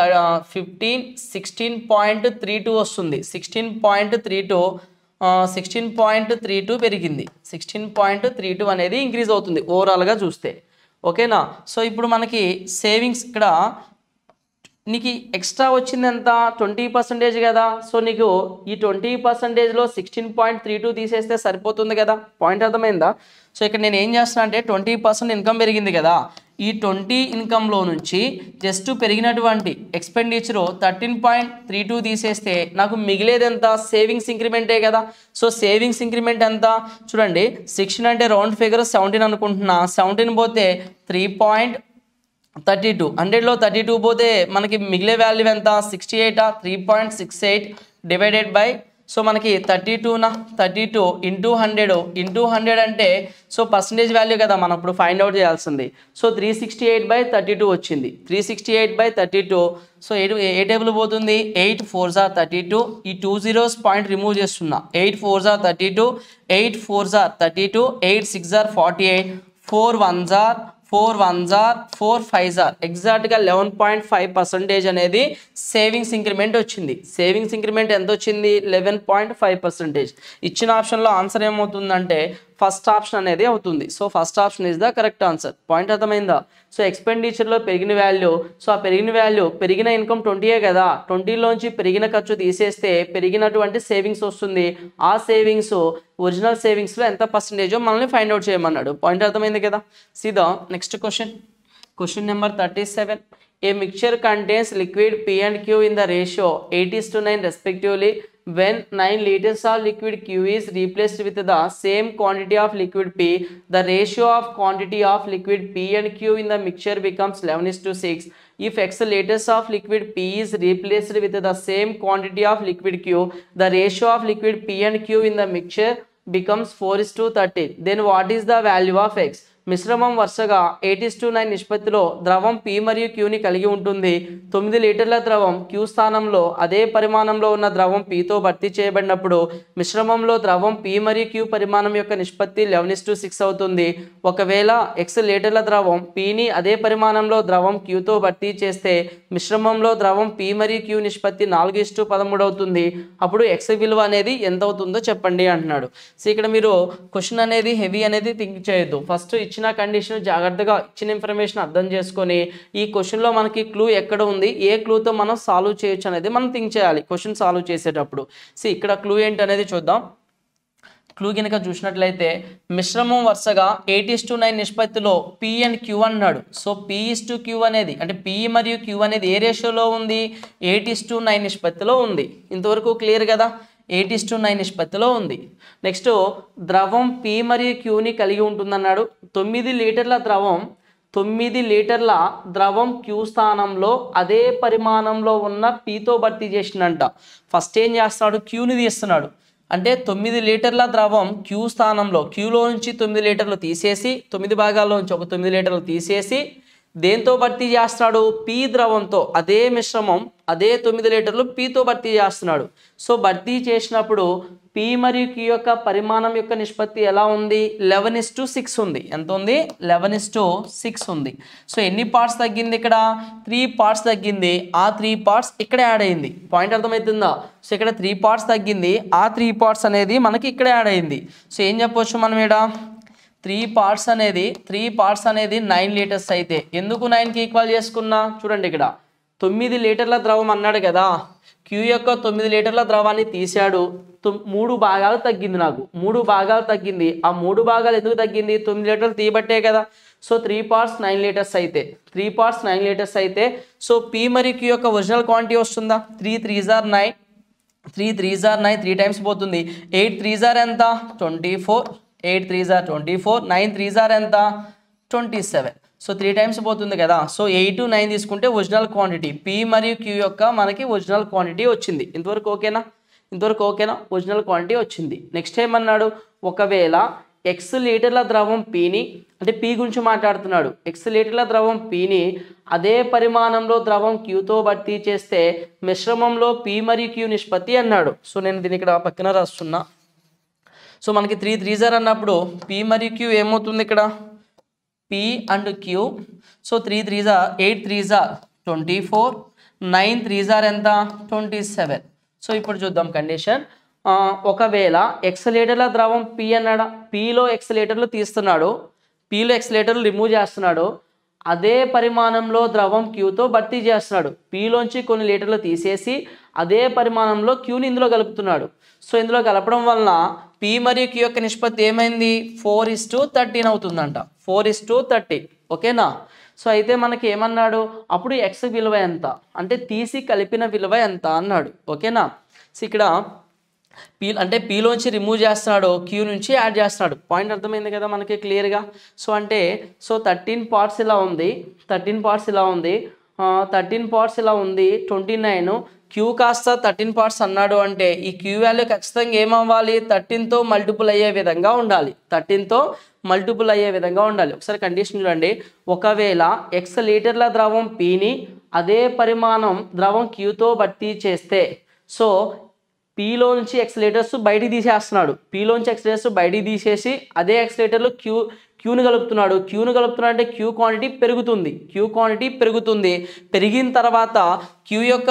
15, 16.32 వస్తుంది. 16.32 పెరిగింది. 16.32 అనేది ఇంక్రీజ్ అవుతుంది ఓవరాల్గా చూస్తే, ఓకేనా. సో ఇప్పుడు మనకి సేవింగ్స్ ఇక్కడ నీకు ఎక్స్ట్రా వచ్చింది ఎంత? 20% కదా. సో నీకు ఈ 20%లో 16.32 తీసేస్తే సరిపోతుంది కదా. పాయింట్ అర్థమైందా? సో ఇక్కడ నేను ఏం చేస్తున్నా అంటే 20% ఇన్కమ్ పెరిగింది కదా, ఈ 20 ఇన్కంలో నుంచి జస్ట్ పెరిగినటువంటి ఎక్స్పెండిచరు 13.32 తీసేస్తే నాకు మిగిలేది ఎంత? సేవింగ్స్ ఇంక్రిమెంటే కదా. సో సేవింగ్స్ ఇంక్రిమెంట్ ఎంత చూడండి. 16 అంటే రౌండ్ ఫిగర్ 17 అనుకుంటున్నా. 17 పోతే 3.32, 100లో 32 పోతే మనకి మిగిలే వాల్యూ ఎంత? 68, 3.68 డివైడెడ్ బై సో మనకి 32 ఇంటూ 100 అంటే సో పర్సంటేజ్ వాల్యూ కదా మనం ఇప్పుడు ఫైండ్ అవుట్ చేయాల్సింది. సో 368/32 వచ్చింది. 368/32. సో ఏ టేబుల్ పోతుంది? 8 4s are 32. ఈ 2 zeros పాయింట్ రిమూవ్ చేస్తున్నా. 8 4s are 32, 8 4s are 32, 8 6s are 48, 4 1s are 4 1s are 4 5s are ఎగ్జాక్ట్గా 11.5% అనేది సేవింగ్స్ ఇంక్రిమెంట్ వచ్చింది. సేవింగ్స్ ఇంక్రిమెంట్ ఎంత వచ్చింది? 11.5%. ఇచ్చిన ఆప్షన్లో ఆన్సర్ ఏమవుతుందంటే ఫస్ట్ ఆప్షన్ అనేది అవుతుంది. So first option is the correct answer. Point అర్థమైందా? సో ఎక్స్పెండిచర్లో పెరిగిన వాల్యూ, సో ఆ పెరిగిన ఇన్కమ్ 20 కదా, 20లోంచి పెరిగిన ఖర్చు తీసేస్తే పెరిగినటువంటి సేవింగ్స్ వస్తుంది. ఆ సేవింగ్స్ ఒరిజినల్ సేవింగ్స్లో ఎంత పర్సెంటేజో మనల్ని ఫైండ్ అవుట్ చేయమన్నాడు. పాయింట్ అర్థమైంది కదా. సీదా next question number 37. A mixture contains liquid P and Q in the ratio 8:9 respectively. When 9 liters of liquid Q is replaced with the same quantity of liquid P, the ratio of quantity of liquid P and Q in the mixture becomes 11:6. If X liters of liquid P is replaced with the same quantity of liquid Q, the ratio of liquid P and Q in the mixture becomes 4:13. Then what is the value of X? మిశ్రమం వరుసగా 8:9 నిష్పత్తిలో ద్రవం P మరియు Qని కలిగి ఉంటుంది. 9 లీటర్ల ద్రవం Q స్థానంలో అదే పరిమాణంలో ఉన్న ద్రవం Pతో భర్తీ చేయబడినప్పుడు మిశ్రమంలో ద్రవం P మరియు Q పరిమాణం యొక్క నిష్పత్తి 11:6 అవుతుంది. ఒకవేళ X లీటర్ల ద్రవం Pని అదే పరిమాణంలో ద్రవం Qతో భర్తీ చేస్తే మిశ్రమంలో ద్రవం P మరియు Q నిష్పత్తి 4:13 అవుతుంది. అప్పుడు X విలువ అనేది ఎంత అవుతుందో చెప్పండి అంటున్నాడు. సో ఇక్కడ మీరు క్వశ్చన్ అనేది హెవీ అనేది థింక్ చేయొద్దు. ఫస్ట్ ఇచ్చిన కండిషన్ జాగ్రత్తగా ఇచ్చిన ఇన్ఫర్మేషన్ అర్థం చేసుకొని ఈ క్వశ్చన్లో మనకి క్లూ ఎక్కడ ఉంది, ఏ క్లూతో మనం సాల్వ్ చేయొచ్చు అనేది మనం థింక్ చేయాలి క్వశ్చన్ సాల్వ్ చేసేటప్పుడు. సో ఇక్కడ క్లూ ఏంటి అనేది చూద్దాం. క్లూ కనుక చూసినట్లయితే మిశ్రమం వరుసగా 8:9 నిష్పత్తిలో P అండ్ Q అన్నాడు. సో P/Q అనేది అంటే P మరియు Q అనేది ఏ రేషియోలో ఉంది? 8:9 నిష్పత్తిలో ఉంది. ఇంతవరకు క్లియర్ కదా? 8:9 నిష్పత్తిలో ఉంది. నెక్స్ట్ ద్రవం P మరియు Qని కలిగి ఉంటుందన్నాడు. 9 లీటర్ల ద్రవం Q స్థానంలో అదే పరిమాణంలో ఉన్న Pతో భర్తీ చేసిందంట. ఫస్ట్ ఏం చేస్తున్నాడు? Qని తీస్తున్నాడు. అంటే 9 లీటర్ల ద్రవం Q స్థానంలో Qలో నుంచి 9 లీటర్లు తీసేసి 9 భాగాల్లో నుంచి ఒక 9 లీటర్లు తీసేసి దేంతో భర్తీ చేస్తున్నాడు? పి ద్రవంతో. అదే మిశ్రమం అదే 9 లీటర్లు పితో భర్తీ చేస్తున్నాడు. సో భర్తీ చేసినప్పుడు పి మరియు క్యూ యొక్క పరిమాణం యొక్క నిష్పత్తి ఎలా ఉంది? 11:6 ఉంది. ఎంత ఉంది? 11:6 ఉంది. సో ఎన్ని పార్ట్స్ తగ్గింది ఇక్కడ? 3 పార్ట్స్ తగ్గింది. ఆ 3 పార్ట్స్ ఇక్కడ యాడ్ అయింది. పాయింట్ అర్థమవుతుందా? సో ఇక్కడ 3 పార్ట్స్ తగ్గింది. ఆ 3 పార్ట్స్ అనేది మనకి ఇక్కడ యాడ్ అయింది. సో ఏం చెప్పొచ్చు మనం ఇక్కడ? 3 పార్ట్స్ అనేది 9 లీటర్స్ అయితే ఎందుకు 9కి ఈక్వల్ చేసుకున్నా? చూడండి ఇక్కడ 9 లీటర్ల ద్రవం అన్నాడు కదా. క్యూ యొక్క 9 లీటర్ల ద్రవాన్ని తీశాడు. 3 భాగాలు తగ్గింది. నాకు 3 భాగాలు తగ్గింది. ఆ 3 భాగాలు ఎందుకు తగ్గింది? 9 లీటర్లు తీయబట్టే కదా. సో 3 పార్ట్స్ 9 లీటర్స్ అయితే 3 పార్ట్స్ 9 లీటర్స్ అయితే సో పి మరియు క్యూ యొక్క ఒరిజినల్ క్వాంటిటీ వస్తుందా? 3 3s are 9, 3 3s are 9, 3 times పోతుంది. 8 3s are ఎంత? 24, 8 3s are 24, 9 3s are ఎంత? 27. సో 3 టైమ్స్ పోతుంది కదా. సో 8 9 తీసుకుంటే ఒరిజినల్ క్వాంటిటీ పి మరియు క్యూ యొక్క మనకి ఒరిజినల్ క్వాంటిటీ వచ్చింది. ఇంతవరకు ఓకేనా? ఒరిజినల్ క్వాంటిటీ వచ్చింది. నెక్స్ట్ ఏమన్నాడు? ఒకవేళ ఎక్స్ లీటర్ల ద్రవం పిని, అంటే పి గురించి మాట్లాడుతున్నాడు. ఎక్స్ లీటర్ల ద్రవం పిని అదే పరిమాణంలో ద్రవం క్యూతో భర్తీ చేస్తే మిశ్రమంలో పి మరియు క్యూ నిష్పత్తి అన్నాడు. సో నేను దీన్ని ఇక్కడ పక్కన రాస్తున్నా. సో మనకి 3 3s are అన్నప్పుడు పి మరియు క్యూ ఏమవుతుంది ఇక్కడ? P and Q. So 3 3s are 8 3s are 24, 9 3s are ఎంత? 27. సో ఇప్పుడు చూద్దాం కండిషన్. ఒకవేళ ఎక్స్ లీటర్ల ద్రవం పి అన్నాడా? పిలో ఎక్స్ లీటర్లు తీస్తున్నాడు, పిలో ఎక్స్ లీటర్లు రిమూవ్ చేస్తున్నాడు. అదే పరిమాణంలో ద్రవం క్యూతో భర్తీ చేస్తున్నాడు. పిలోంచి కొన్ని లీటర్లు తీసేసి అదే పరిమాణంలో క్యూని ఇందులో కలుపుతున్నాడు. సో ఇందులో కలపడం వలన పి మరియు క్యూ యొక్క నిష్పత్తి ఏమైంది? 4:13 అవుతుందంట. 4:13. ఓకేనా? సో అయితే మనకి ఏమన్నాడు? అప్పుడు ఎక్స్ విలువ ఎంత అంటే తీసి కలిపిన విలువ ఎంత అన్నాడు. ఓకేనా? సో ఇక్కడ పీ అంటే పీలోంచి రిమూవ్ చేస్తున్నాడు, క్యూ నుంచి యాడ్ చేస్తున్నాడు. పాయింట్ అర్థమైంది కదా మనకి క్లియర్గా. సో అంటే 13 పార్ట్స్ ఇలా ఉంది, 13 పార్ట్స్ ఇలా ఉంది, 13 పార్ట్స్ ఇలా ఉంది, 29. క్యూ కాస్త 13 పార్ట్స్ అన్నాడు అంటే ఈ క్యూ వాల్యూ ఖచ్చితంగా ఏమవ్వాలి? 13తో మల్టిపుల్ అయ్యే విధంగా ఉండాలి. 13తో మల్టిపుల్ అయ్యే విధంగా ఉండాలి. ఒకసారి కండిషన్ చూడండి. ఒకవేళ ఎక్స్ లీటర్ల ద్రవం పిని అదే పరిమాణం ద్రవం క్యూతో భర్తీ చేస్తే సో పీలో నుంచి ఎక్స్ లీటర్స్ బయటికి తీసేస్తున్నాడు. పీలోంచి ఎక్స్ లీటర్స్ బయటికి తీసేసి అదే ఎక్స్ లీటర్లు క్యూని కలుపుతున్నాడు. అంటే క్యూ క్వాంటిటీ పెరుగుతుంది. పెరిగిన తర్వాత క్యూ యొక్క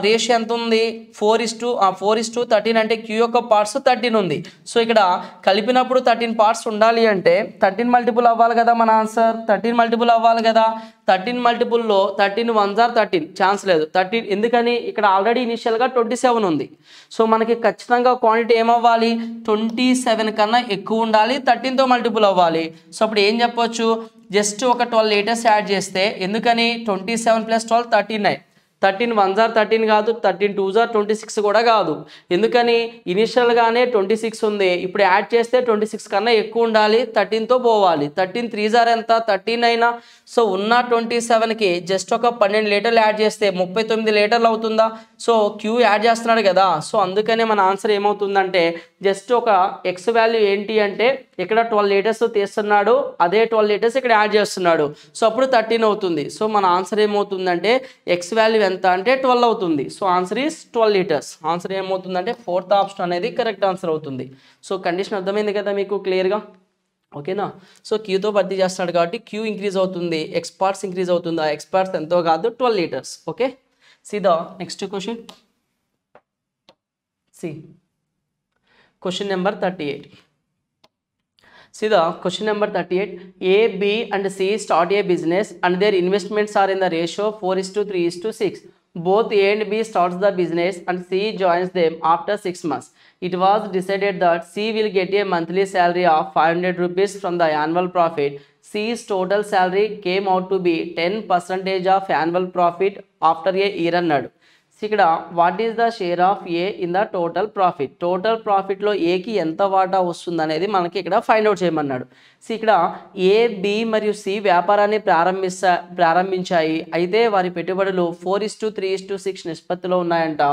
రేషియో ఎంత ఉంది? 4:13 అంటే క్యూ యొక్క పార్ట్స్ 13 ఉంది. సో ఇక్కడ కలిపినప్పుడు 13 పార్ట్స్ ఉండాలి అంటే 13 మల్టిపుల్ అవ్వాలి కదా మన ఆన్సర్. 13 మల్టిపుల్ అవ్వాలి కదా. 13 మల్టిపుల్లో 13 1s are 13 ఛాన్స్ లేదు. 13 ఎందుకని? ఇక్కడ ఆల్రెడీ ఇనిషియల్గా 27 ఉంది. సో మనకి ఖచ్చితంగా క్వాంటిటీ ఏమవ్వాలి? 27 కన్నా ఎక్కువ ఉండాలి, 13తో మల్టిపుల్ అవ్వాలి. సో అప్పుడు ఏం చెప్పొచ్చు? జస్ట్ ఒక 12 లీటర్స్ యాడ్ చేస్తే, ఎందుకని 27 + 12 39. 13 1s are 13 కాదు, 13 2s are 26 కూడా కాదు. ఎందుకని? ఇనిషియల్గానే 26 ఉంది, ఇప్పుడు యాడ్ చేస్తే 26 కన్నా ఎక్కువ ఉండాలి, 13తో పోవాలి. 13 3s are ఎంత? 13 అయినా. సో ఉన్న 27కి జస్ట్ ఒక 12 లీటర్లు యాడ్ చేస్తే 39 లీటర్లు అవుతుందా? సో క్యూ యాడ్ చేస్తున్నాడు కదా. సో అందుకనే మన ఆన్సర్ ఏమవుతుందంటే జస్ట్ ఒక ఎక్స్ వాల్యూ ఏంటి అంటే ఇక్కడ 12 లీటర్స్ తీస్తున్నాడు, అదే 12 లీటర్స్ ఇక్కడ యాడ్ చేస్తున్నాడు. సో అప్పుడు 13 అవుతుంది. సో మన ఆన్సర్ ఏమవుతుందంటే ఎక్స్ వాల్యూ ఎంత అంటే 12 అవుతుంది. So answer is 12 litres. Answer ఏమవుతుందంటే 4th ఆప్షన్ అనేది కరెక్ట్ ఆన్సర్ అవుతుంది. సో కండిషన్ అర్థమైంది కదా మీకు క్లియర్గా. ఓకేనా? సో క్యూతో భర్తీ చేస్తాడు కాబట్టి క్యూ ఇంక్రీజ్ అవుతుంది, ఎక్స్ పార్ట్స్ ఇంక్రీజ్ అవుతుంది. ఆ ఎక్స్ పార్ట్స్ ఎంతో కాదు 12 litres. Okay, see the next question. C question number 38. See the question number 38. A, B and C start a business and their investments are in the ratio 4:3:6. Both A and B starts the business and C joins them after 6 months. It was decided that C will get a monthly salary of 500 rupees from the annual profit. C's total salary came out to be 10% of annual profit after a year అన్నాడు. ఇక్కడ what is the share of A in the total profit, total ప్రాఫిట్లో ఏకి ఎంత వాటా వస్తుంది అనేది మనకి ఇక్కడ ఫైండ్ అవుట్ చేయమన్నాడు. సో ఇక్కడ ఏ, బి మరియు సి వ్యాపారాన్ని ప్రారంభించాయి. అయితే వారి పెట్టుబడులు 4:3:6 నిష్పత్తిలో ఉన్నాయంట.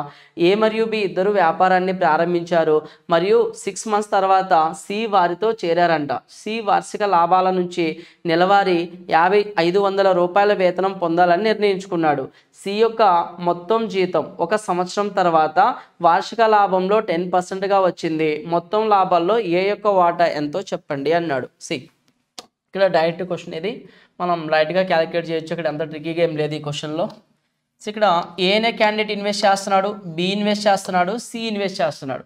ఏ మరియు బి ఇద్దరు వ్యాపారాన్ని ప్రారంభించారు మరియు 6 months తర్వాత సి వారితో చేరారంట. సి వార్షిక లాభాల నుంచి నెలవారీ 500 రూపాయల వేతనం పొందాలని నిర్ణయించుకున్నాడు. సి యొక్క మొత్తం జీతం 1 సంవత్సరం తర్వాత వార్షిక లాభంలో 10%గా వచ్చింది. మొత్తం లాభాల్లో ఏ యొక్క వాటా ఎంతో చెప్పండి అన్నాడు. సి ఇక్కడ డైరెక్ట్ క్వశ్చన్ ఇది, మనం రైట్గా క్యాలిక్యులేట్ చేయొచ్చు. ఇక్కడ ఎంత ట్రిక్కీగా ఏం లేదు ఈ క్వశ్చన్లో. సో ఇక్కడ ఏ అనే క్యాండిడేట్ ఇన్వెస్ట్ చేస్తున్నాడు, బి ఇన్వెస్ట్ చేస్తున్నాడు, సి ఇన్వెస్ట్ చేస్తున్నాడు.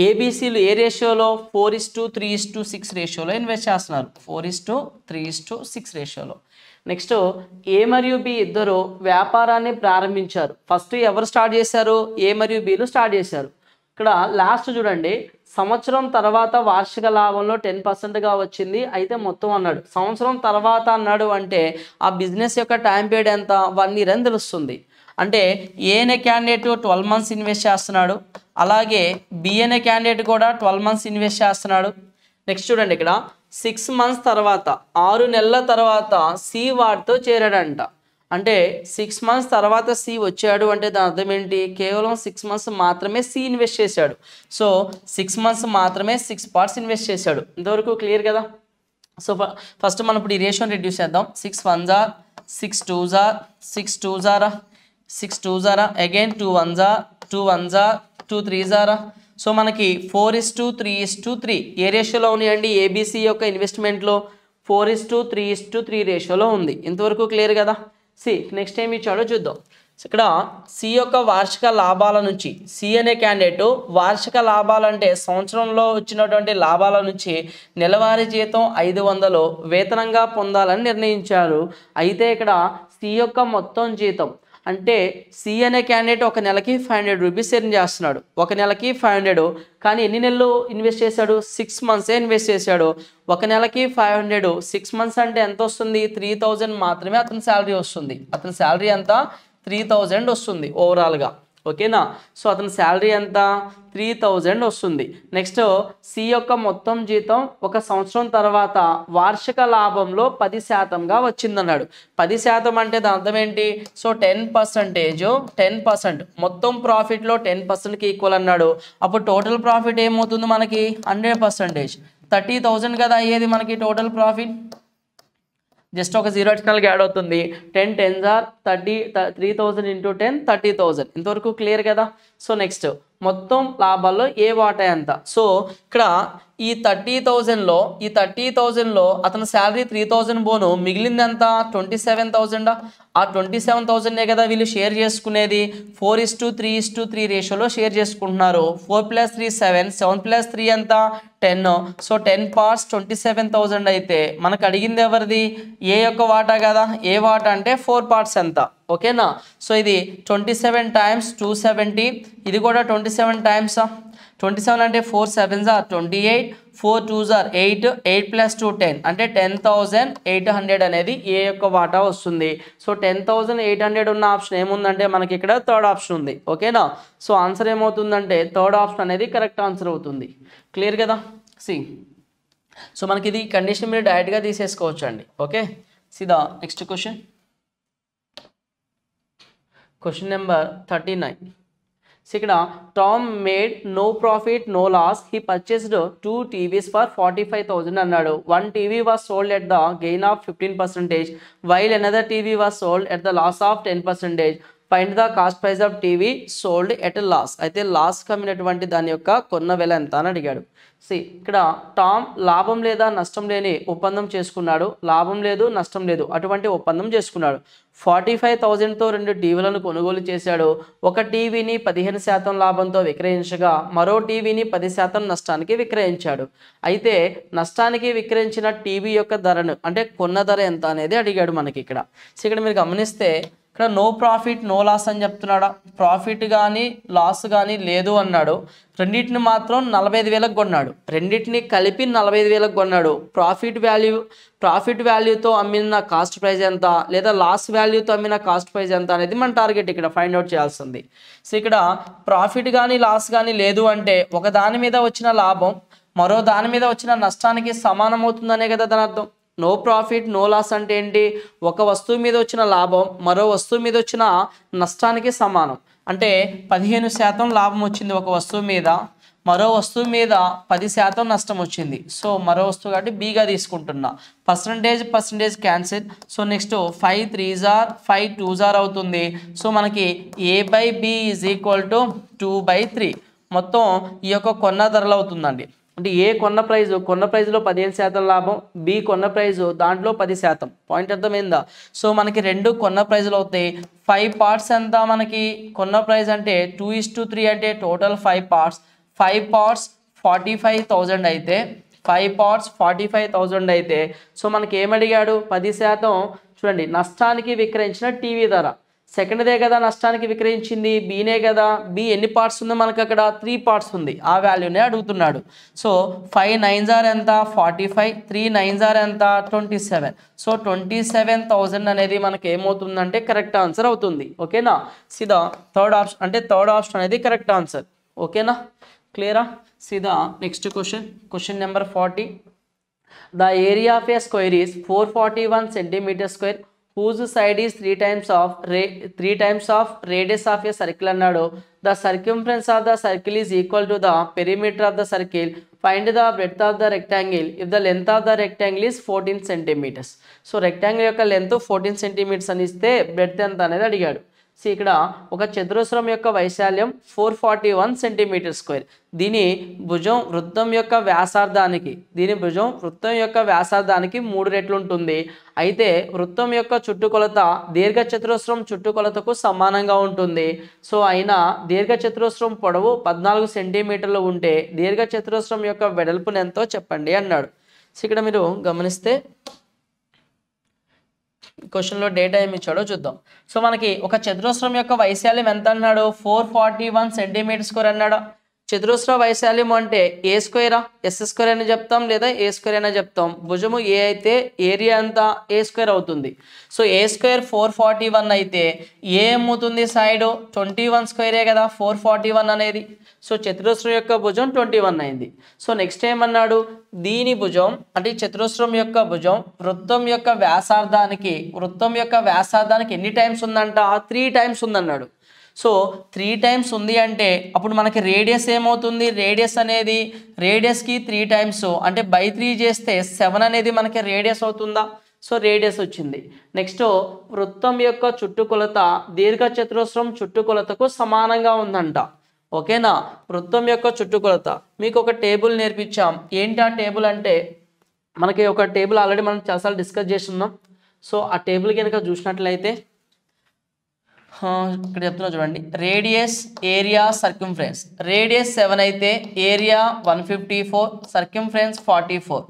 ఏబిసిలు ఏ రేషియోలో 4:3:6 రేషియోలో ఇన్వెస్ట్ చేస్తున్నారు, 4:3:6 రేషియోలో. నెక్స్ట్ ఏ మరియు బి ఇద్దరు వ్యాపారాన్ని ప్రారంభించారు. ఫస్ట్ ఎవరు స్టార్ట్ చేశారు, ఏ మరియు బిలు స్టార్ట్ చేశారు. ఇక్కడ లాస్ట్ చూడండి, సంవత్సరం తర్వాత వార్షిక లాభంలో 10%గా వచ్చింది. అయితే మొత్తం అన్నాడు, సంవత్సరం తర్వాత అన్నాడు అంటే ఆ బిజినెస్ యొక్క టైం పీరియడ్ ఎంత, 1 year అని తెలుస్తుంది. అంటే ఏ అనే క్యాండిడేట్ 12 months ఇన్వెస్ట్ చేస్తున్నాడు, అలాగే బి అనే క్యాండిడేట్ కూడా 12 months ఇన్వెస్ట్ చేస్తున్నాడు. నెక్స్ట్ చూడండి, ఇక్కడ 6 months తర్వాత 6 నెలల తర్వాత సి వాటితో చేరాడంట. అంటే 6 months తర్వాత సి వచ్చాడు అంటే దాని అర్థం ఏంటి, కేవలం 6 months మాత్రమే సి ఇన్వెస్ట్ చేశాడు. సో 6 months మాత్రమే 6 parts ఇన్వెస్ట్ చేశాడు. ఇంతవరకు క్లియర్ కదా. సో ఫస్ట్ మనం ఇప్పుడు ఈ రేషియోని రెడ్యూస్ చేద్దాం. 6 1s are 6 2s are 6 2s are 6 2s are again 2 1s are 2 1s are 2 3s are. So మనకి 4:3:3 ఏ రేషియోలో ఉన్నాయండి, ఏబిసి యొక్క ఇన్వెస్ట్మెంట్లో 4:3:3 రేషియోలో ఉంది. ఇంతవరకు క్లియర్ కదా. సి నెక్స్ట్ ఏమి ఇచ్చాడో చూద్దాం. ఇక్కడ సి యొక్క వార్షిక లాభాల నుంచి, సి అనే క్యాండిడేట్ వార్షిక లాభాలంటే సంవత్సరంలో వచ్చినటువంటి లాభాల నుంచి నెలవారీ జీతం 500 వేతనంగా పొందాలని నిర్ణయించారు. అయితే ఇక్కడ సి యొక్క మొత్తం జీతం అంటే సి అనే క్యాండిడేట్ ఒక నెలకి 500 రూపీస్ ఎర్న్ చేస్తున్నాడు. ఒక నెలకి 500, కానీ ఎన్ని నెలలు ఇన్వెస్ట్ చేశాడు, 6 months ఇన్వెస్ట్ చేశాడు. ఒక నెలకి 500, 6 months అంటే ఎంత వస్తుంది, 3000 మాత్రమే అతని శాలరీ వస్తుంది. అతని శాలరీ ఎంత, 3000 వస్తుంది ఓవరాల్గా. ఓకేనా. సో అతని శాలరీ ఎంత, 3000 వస్తుంది. నెక్స్ట్ సి యొక్క మొత్తం జీతం 1 సంవత్సరం తర్వాత వార్షిక లాభంలో 10%గా వచ్చిందన్నాడు. 10% అంటే దాని అర్థం ఏంటి, సో 10% మొత్తం ప్రాఫిట్లో 10%కి ఈక్వల్ అన్నాడు. అప్పుడు టోటల్ ప్రాఫిట్ ఏమవుతుంది మనకి, 100%, 30,000 కదా అయ్యేది మనకి టోటల్ ప్రాఫిట్. జస్ట్ ఒక 0 అడిషనల్గా యాడ్ అవుతుంది. 10 10s are 30, 3000 into 10 30,000. ఇంతవరకు క్లియర్ కదా. సో నెక్స్ట్ మొత్తం లాభాల్లో ఏ వాటా ఎంత. సో ఇక్కడ ఈ 30,000లో అతని శాలరీ 3000 పోను, మిగిలింది ఎంత, 27,000. ఆ 27,000 కదా వీళ్ళు షేర్ చేసుకునేది. 4:3:3 రేషియోలో షేర్ చేసుకుంటున్నారు. 4 + 3 7, 7 + 3 ఎంత, 10. సో 10 parts 27,000 అయితే మనకు అడిగింది ఎవరిది, ఏ యొక్క వాటా కదా. ఏ వాటా అంటే 4 parts ఎంత. ఓకేనా. సో ఇది 27 times 270, ఇది కూడా 27 times. 27 అంటే 4 7s are 28, 4 2s are 8, 8 + 2 10 అంటే 10,800 అనేది ఏ యొక్క వాటా వస్తుంది. సో 10,800 ఉన్న ఆప్షన్ ఏముందంటే మనకి ఇక్కడ థర్డ్ ఆప్షన్ ఉంది. ఓకేనా. సో ఆన్సర్ ఏమవుతుందంటే థర్డ్ ఆప్షన్ అనేది కరెక్ట్ ఆన్సర్ అవుతుంది. క్లియర్ కదా. సి సో మనకి ఇది కండిషన్ మీరు డైరెక్ట్గా తీసేసుకోవచ్చు అండి. ఓకే. సీదా next question, question number 39. So ఇక్కడ Tom made no profit no loss, he purchased 2 TVs for 45,000 అన్నాడు. 1 TV was sold at the gain of 15%, while another TV was sold at the loss of 10%. Find the cost price of TV sold at loss. అయితే loss కమ్మినటువంటి దాని యొక్క కొన్న వెల ఎంత అని అడిగాడు. సి ఇక్కడ టామ్ లాభం లేదా నష్టం లేని ఒప్పందం చేసుకున్నాడు. లాభం లేదు నష్టం లేదు అటువంటి ఒప్పందం చేసుకున్నాడు. 45,000తో 2 టీవీలను కొనుగోలు చేశాడు. ఒక టీవీని 15% లాభంతో విక్రయించగా మరో టీవీని 10% నష్టానికి విక్రయించాడు. అయితే నష్టానికి విక్రయించిన టీవీ యొక్క ధరను అంటే కొన్న ధర ఎంత అనేది అడిగాడు మనకి ఇక్కడ. సో ఇక్కడ మీరు గమనిస్తే ఇక్కడ నో ప్రాఫిట్ నో లాస్ అని చెప్తున్నాడా, ప్రాఫిట్ కానీ లాస్ కానీ లేదు అన్నాడు. రెండింటిని మాత్రం 45,000కి కొన్నాడు, రెండింటిని కలిపి 45,000కి కొన్నాడు. ప్రాఫిట్ వాల్యూతో అమ్మిన కాస్ట్ ప్రైస్ ఎంత లేదా లాస్ వాల్యూతో అమ్మిన కాస్ట్ ప్రైస్ ఎంత అనేది మన టార్గెట్ ఇక్కడ ఫైండ్ అవుట్ చేయాల్సింది. సో ఇక్కడ ప్రాఫిట్ కానీ లాస్ కానీ లేదు అంటే ఒక దాని మీద వచ్చిన లాభం మరో దాని మీద వచ్చిన నష్టానికి సమానం అవుతుందనే కదా దాని అర్థం. నో ప్రాఫిట్ నో లాస్ అంటే ఏంటి, ఒక వస్తువు మీద వచ్చిన లాభం మరో వస్తువు మీద వచ్చిన నష్టానికి సమానం. అంటే 15% లాభం వచ్చింది ఒక వస్తువు మీద, మరో వస్తువు మీద 10% నష్టం వచ్చింది. సో మరో వస్తువు కాబట్టి బీగా తీసుకుంటున్నా. Percentage cancel. So next 5 3s are 5 2s are అవుతుంది. సో మనకి A/B = 2/3 మొత్తం ఈ యొక్క కొన్న ధరలు అవుతుందండి. అంటే ఏ కొన్న ప్రైజ్లో 15% లాభం, బి కొన్న ప్రైజు దాంట్లో 10%. పాయింట్ అర్థమైందా? సో మనకి రెండు కొన్న ప్రైజులు అవుతాయి. 5 పార్ట్స్ ఎంత మనకి కొన్న ప్రైజ్ అంటే 2:3 అంటే టోటల్ 5 పార్ట్స్. 5 పార్ట్స్ 45,000 అయితే 5 పార్ట్స్ 45,000 అయితే సో మనకి ఏమడిగాడు 10%. చూడండి నష్టానికి విక్రయించిన టీవీ ధర, సెకండ్దే కదా నష్టానికి విక్రయించింది, బీనే కదా. బి ఎన్ని పార్ట్స్ ఉందో మనకు అక్కడ 3 పార్ట్స్ ఉంది, ఆ వాల్యూనే అడుగుతున్నాడు. సో 5 9s are ఎంత 45, 3 9s are ఎంత 27. సో 27,000 అనేది మనకి ఏమవుతుందంటే కరెక్ట్ ఆన్సర్ అవుతుంది. ఓకేనా? సీదా థర్డ్ ఆప్షన్ అనేది కరెక్ట్ ఆన్సర్. ఓకేనా? క్లియరా? సీదా next question number 40. The area of A square is 441 cm². whose side is 3 times of radius of a circle అన్నాడు. The circumference of the circle is equal to the perimeter of the circle. Find the breadth of the rectangle if the length of the rectangle is 14 centimeters. So rectangle యొక్క length 14 centimeters అని ఇస్తే breadth ఎంత అనేది అడిగాడు. So ఇక్కడ ఒక చతురస్రం యొక్క వైశాల్యం 441 cm². దీని భుజం వృత్తం యొక్క వ్యాసార్థానికి 3 రెట్లు ఉంటుంది. అయితే వృత్తం యొక్క చుట్టుకొలత దీర్ఘ చతురస్రం చుట్టుకొలతకు సమానంగా ఉంటుంది. సో అయినా దీర్ఘ చతురస్రం పొడవు 14 సెంటీమీటర్లు ఉంటే దీర్ఘ చతురస్రం యొక్క వెడల్పును ఎంతో చెప్పండి అన్నాడు. సో ఇక్కడ మీరు గమనిస్తే క్వశ్చన్లో డేటా ఏమి ఇచ్చాడో చూద్దాం. సో మనకి ఒక చతురస్రం యొక్క వైశాల్యం ఎంత అన్నాడు 441 cm² అన్నాడు. చతురస్ర వైశాల్యం అంటే A² S² అని చెప్తాం లేదా A² అని చెప్తాం. భుజము ఏ అయితే ఏరియా అంతా A² అవుతుంది. సో A² 441 అయితే ఏ ఏమవుతుంది సైడ్ 21² కదా 441 అనేది. సో చతురస్రం యొక్క భుజం 21 అయింది. సో నెక్స్ట్ ఏమన్నాడు దీని భుజం అంటే చతురస్రం యొక్క భుజం వృత్తం యొక్క వ్యాసార్థానికి ఎన్ని టైమ్స్ ఉందంట 3 టైమ్స్ ఉందన్నాడు. సో 3 టైమ్స్ ఉంది అంటే అప్పుడు మనకి రేడియస్ ఏమవుతుంది, రేడియస్కి 3 టైమ్స్ అంటే బై 3 చేస్తే 7 అనేది మనకి రేడియస్ అవుతుందా. సో రేడియస్ వచ్చింది. నెక్స్ట్ వృత్తం యొక్క చుట్టుకొలత దీర్ఘ చతురస్రం చుట్టుకొలతకు సమానంగా ఉందంట. ఓకేనా? వృత్తం యొక్క చుట్టుకొలత మీకు ఒక టేబుల్ నేర్పించాం. ఏంటి ఆ టేబుల్ అంటే మనకి ఒక టేబుల్ ఆల్రెడీ మనం చాలాసార్లు డిస్కస్ చేస్తున్నాం. సో ఆ టేబుల్ కనుక చూసినట్లయితే ఇక్కడ చెప్తున్నా చూడండి. Radius area circumference. రేడియస్ 7 అయితే ఏరియా 154, సర్కంఫరెన్స్ 44.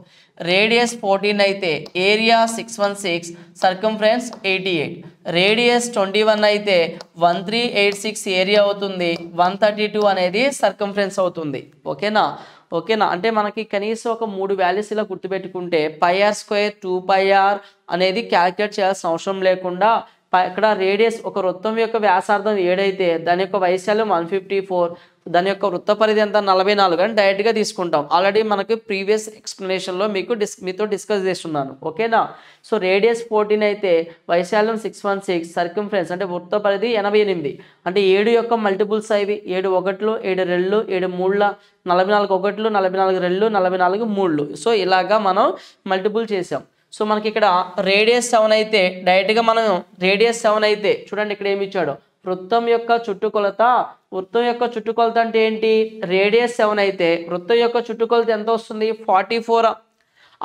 రేడియస్ 14 అయితే ఏరియా 616, సర్కంఫరెన్స్ 88. రేడియస్ 21 అయితే 1386 ఏరియా అవుతుంది, 132 అనేది సర్కంఫరెన్స్ అవుతుంది. ఓకేనా? అంటే మనకి కనీసం ఒక 3 వాల్యూస్ ఇలా గుర్తుపెట్టుకుంటే πr² 2πr అనేది క్యాలిక్యులేట్ చేయాల్సిన అవసరం లేకుండా ఇక్కడ రేడియస్ ఒక వృత్తం యొక్క వ్యాసార్థం 7 అయితే దాని యొక్క వైశాల్యం 154, దాని యొక్క వృత్త పరిధి ఎంత 44 అని డైరెక్ట్గా తీసుకుంటాం. ఆల్రెడీ మనకి ప్రీవియస్ ఎక్స్ప్లెనేషన్లో మీతో డిస్కస్ చేస్తున్నాను. ఓకేనా? సో రేడియస్ 14 అయితే వైశాల్యం 616, సర్కంఫరెన్స్ అంటే వృత్త పరిధి 88. అంటే 7 యొక్క మల్టిపుల్స్ అవి 7 1లు 7 2లు 7 3ల 44 1లు 44 2లు 44 3లు. సో ఇలాగా మనం మల్టిపుల్ చేసాం. సో మనకి ఇక్కడ రేడియస్ 7 అయితే డైరెక్ట్గా మనం రేడియస్ 7 అయితే చూడండి ఇక్కడ ఏమి ఇచ్చాడు వృత్తం యొక్క చుట్టుకొలత అంటే ఏంటి రేడియస్ 7 అయితే వృత్తం యొక్క చుట్టుకొలత ఎంత వస్తుంది 44.